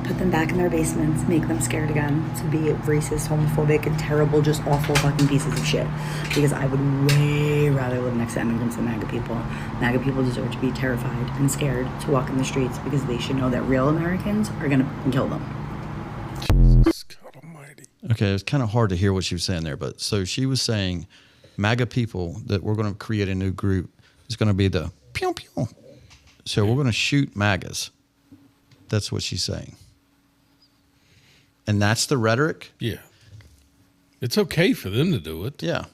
O: Put them back in their basements, make them scared again to be racist, homophobic, and terrible, just awful fucking pieces of shit. Because I would way rather live next to immigrants than MAGA people. MAGA people deserve to be terrified and scared to walk in the streets because they should know that real Americans are going to kill them.
B: Jesus God Almighty.
C: Okay, it's kind of hard to hear what she was saying there, but so she was saying MAGA people, that we're going to create a new group. It's going to be the pew pew. So we're going to shoot MAGAs. That's what she's saying. And that's the rhetoric?
B: Yeah. It's okay for them to do it.
C: Yeah.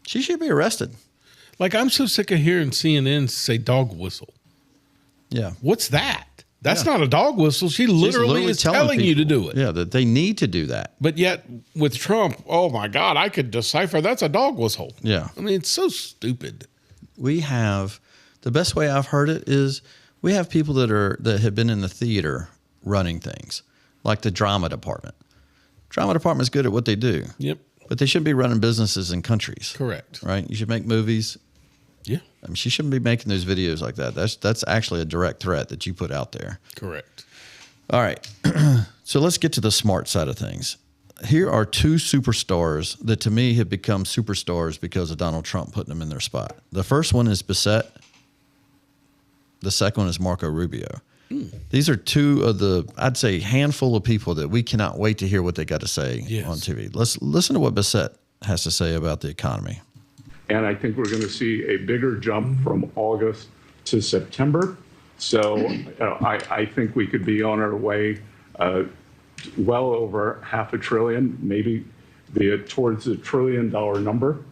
C: She should be arrested.
B: Like, I'm so sick of hearing CNN say dog whistle.
C: Yeah.
B: What's that? That's not a dog whistle. She's literally is telling you to do it.
C: Yeah, that they need to do that.
B: But yet, with Trump, oh my God, I could decipher that's a dog whistle.
C: Yeah.
B: I mean, it's so stupid.
C: We have, the best way I've heard it is we have people that have been in the theater running things, like the drama department. Drama department's good at what they do.
B: Yep.
C: But they shouldn't be running businesses in countries.
B: Correct.
C: Right? You should make movies.
B: Yeah.
C: I mean, she shouldn't be making those videos like that. That's actually a direct threat that you put out there.
B: Correct.
C: All right. So let's get to the smart side of things. Here are two superstars that to me have become superstars because of Donald Trump putting them in their spot. The first one is Bissett. The second one is Marco Rubio. These are two of the, I'd say, handful of people that we cannot wait to hear what they got to say on TV. Let's listen to what Bissett has to say about the economy.
P: And I think we're going to see a bigger jump from August to September. So I think we could be on our way well over $500 billion, maybe towards the $1 trillion number.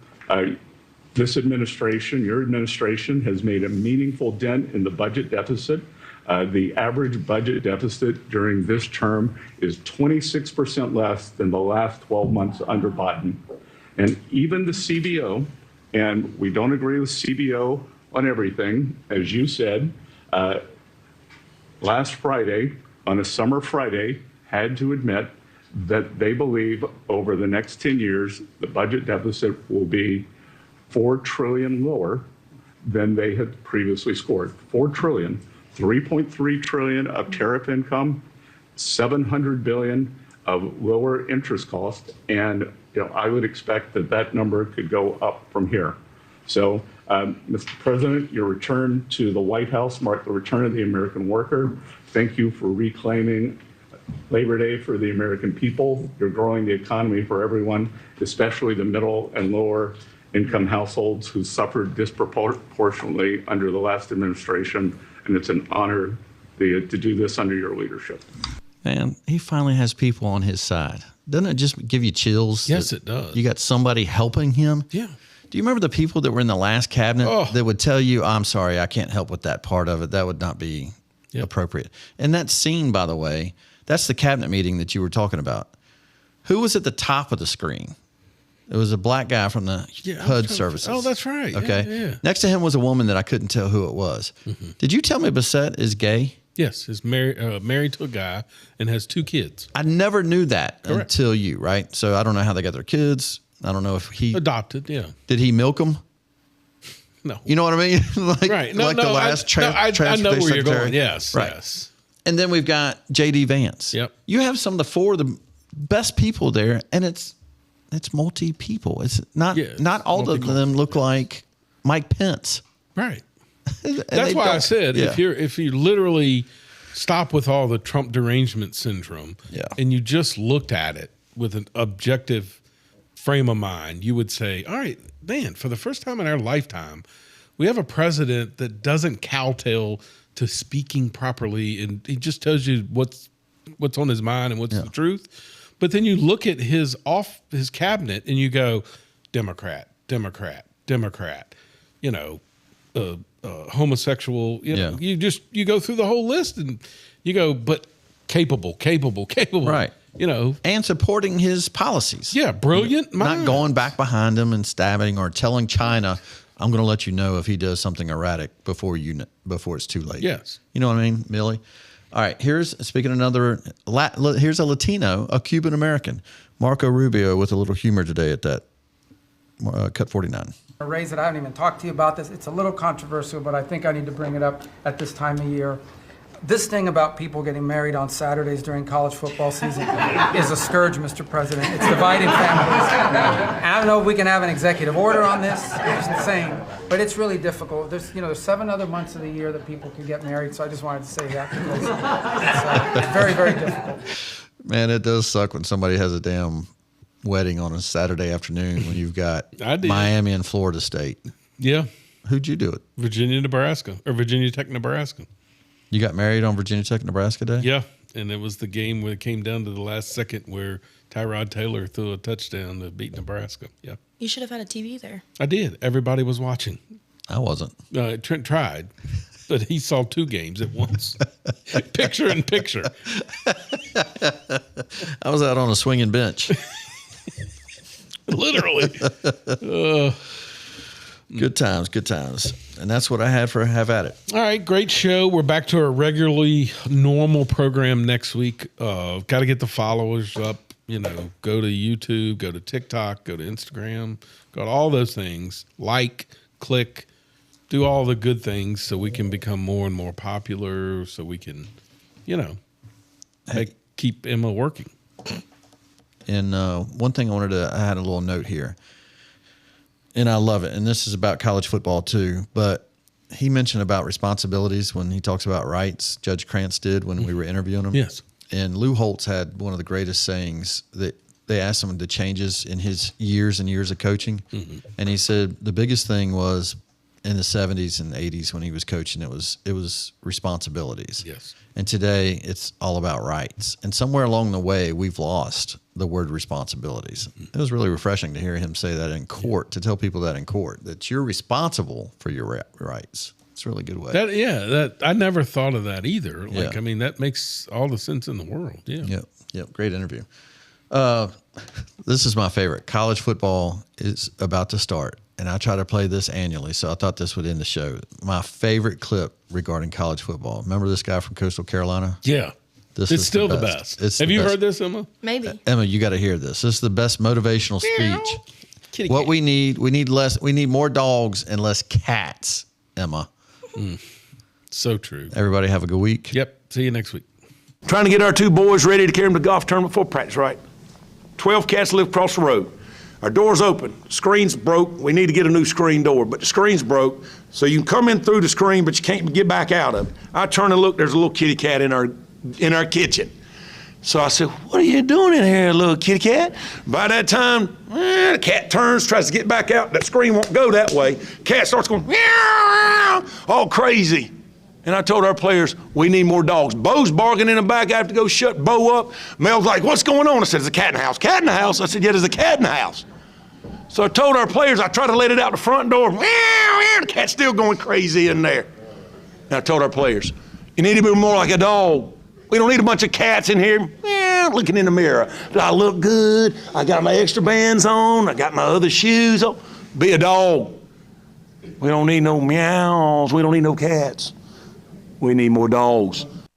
P: This administration, your administration, has made a meaningful dent in the budget deficit. The average budget deficit during this term is 26% less than the last 12 months under Biden. And even the CBO, and we don't agree with CBO on everything, as you said, last Friday, on a summer Friday, had to admit that they believe over the next 10 years, the budget deficit will be $4 trillion lower than they had previously scored. $4 trillion, 3.3 trillion of tariff income, 700 billion of lower interest costs, and I would expect that number could go up from here. So, Mr. President, your return to the White House marked the return of the American worker. Thank you for reclaiming Labor Day for the American people. You're growing the economy for everyone, especially the middle and lower income households who suffered disproportionately under the last administration. And it's an honor to do this under your leadership.
C: Man, he finally has people on his side. Doesn't it just give you chills?
B: Yes, it does.
C: You got somebody helping him?
B: Yeah.
C: Do you remember the people that were in the last cabinet that would tell you, I'm sorry, I can't help with that part of it. That would not be appropriate. And that scene, by the way, that's the cabinet meeting that you were talking about. Who was at the top of the screen? It was a black guy from the HUD services.
B: Oh, that's right.
C: Okay.
B: Yeah.
C: Next to him was a woman that I couldn't tell who it was.
B: Mm-hmm.
C: Did you tell me Bassett is gay?
B: Yes, he's married to a guy and has 2 kids.
C: I never knew that until you, right? So I don't know how they got their kids. I don't know if he
B: adopted. Yeah.
C: Did he milk them?
B: No.
C: You know what I mean? like
B: right. No,
C: like the last
B: I know where you're going. Yes.
C: Right.
B: Yes.
C: And then we've got J.D. Vance.
B: Yep.
C: You have some of the 4 of the best people there, and it's multi people. It's not all of them look like Mike Pence.
B: Right. That's why I said if you literally stop with all the Trump derangement syndrome and you just looked at it with an objective frame of mind, you would say, all right, man, for the first time in our lifetime, we have a president that doesn't kowtow to speaking properly, and he just tells you what's on his mind and what's the truth. But then you look at his cabinet and you go, Democrat, Democrat, Democrat, homosexual, you go through the whole list and you go, but capable.
C: Right. And supporting his policies.
B: Yeah. Brilliant.
C: Not going back behind him and stabbing or telling China, I'm going to let you know if he does something erratic before it's too late.
B: Yes.
C: You know what I mean, Millie? All right. Here's here's a Latino, a Cuban American, Marco Rubio, with a little humor today at that Cut 49.
K: A raise that I haven't even talked to you about this. It's a little controversial, but I think I need to bring it up at this time of year. This thing about people getting married on Saturdays during college football season is a scourge, Mr. President. It's dividing families. I don't know if we can have an executive order on this. It's insane, but it's really difficult. There's 7 other months of the year that people can get married, so I just wanted to say that because it's very, very difficult.
C: Man, it does suck when somebody has a damn wedding on a Saturday afternoon when you've got Miami and Florida State.
B: Yeah.
C: Who'd you do it?
B: Virginia Tech, Nebraska.
C: You got married on Virginia Tech, Nebraska Day?
B: Yeah, and it was the game where it came down to the last second where Tyrod Taylor threw a touchdown to beat Nebraska. Yeah.
D: You should have had a TV there.
B: I did. Everybody was watching.
C: I wasn't.
B: Trent tried, but he saw 2 games at once. Picture in picture.
C: I was out on a swinging bench.
B: Literally.
C: Good times. And that's what I had for Have At It.
B: All right, great show. We're back to our regularly normal program next week. Got to get the followers up. Go to YouTube, go to TikTok, go to Instagram, go to all those things. Like, click, do all the good things so we can become more and more popular, so we can, keep Emma working.
C: And one thing I had a little note here. And I love it. And this is about college football too. But he mentioned about responsibilities when he talks about rights. Judge Krantz did when we were interviewing him.
B: Yes.
C: And Lou Holtz had one of the greatest sayings that they asked him the changes in his years and years of coaching. Mm-hmm. And he said the biggest thing was in the 70s and 80s when he was coaching, it was responsibilities.
B: Yes.
C: And today it's all about rights. And somewhere along the way, we've lost the word responsibilities. It was really refreshing to hear him say that in court, to tell people that in court, that you're responsible for your rights. It's a really good way.
B: That I never thought of that either. That makes all the sense in the world. Yeah.
C: Yep. Great interview. This is my favorite. College football is about to start, and I try to play this annually, so I thought this would end the show. My favorite clip regarding college football. Remember this guy from Coastal Carolina?
B: Yeah. It's still the best. Have you heard this, Emma?
D: Maybe.
C: Emma, you got to hear this. This is the best motivational speech.
B: Kitty
C: what
B: cat.
C: we need more dogs and less cats, Emma.
B: So true.
C: Everybody have a good week.
B: Yep. See you next week.
Q: Trying to get our 2 boys ready to carry them to golf tournament before practice, right? 12 cats live across the road. Our door's open. Screen's broke. We need to get a new screen door, but the screen's broke, so you can come in through the screen, but you can't get back out of it. I turn and look, there's a little kitty cat in our kitchen. So I said, what are you doing in here, little kitty cat? By that time, the cat turns, tries to get back out. That screen won't go that way. Cat starts going, meow, all crazy. And I told our players, we need more dogs. Bo's barking in the back. I have to go shut Bo up. Mel's like, what's going on? I said, there's a cat in the house. Cat in the house? I said, yeah, there's a cat in the house. So I told our players, I tried to let it out the front door. Meow, meow, the cat's still going crazy in there. And I told our players, you need to be more like a dog. We don't need a bunch of cats in here. Meow, looking in the mirror. Do I look good? I got my extra bands on. I got my other shoes on. Be a dog. We don't need no meows. We don't need no cats. We need more dogs.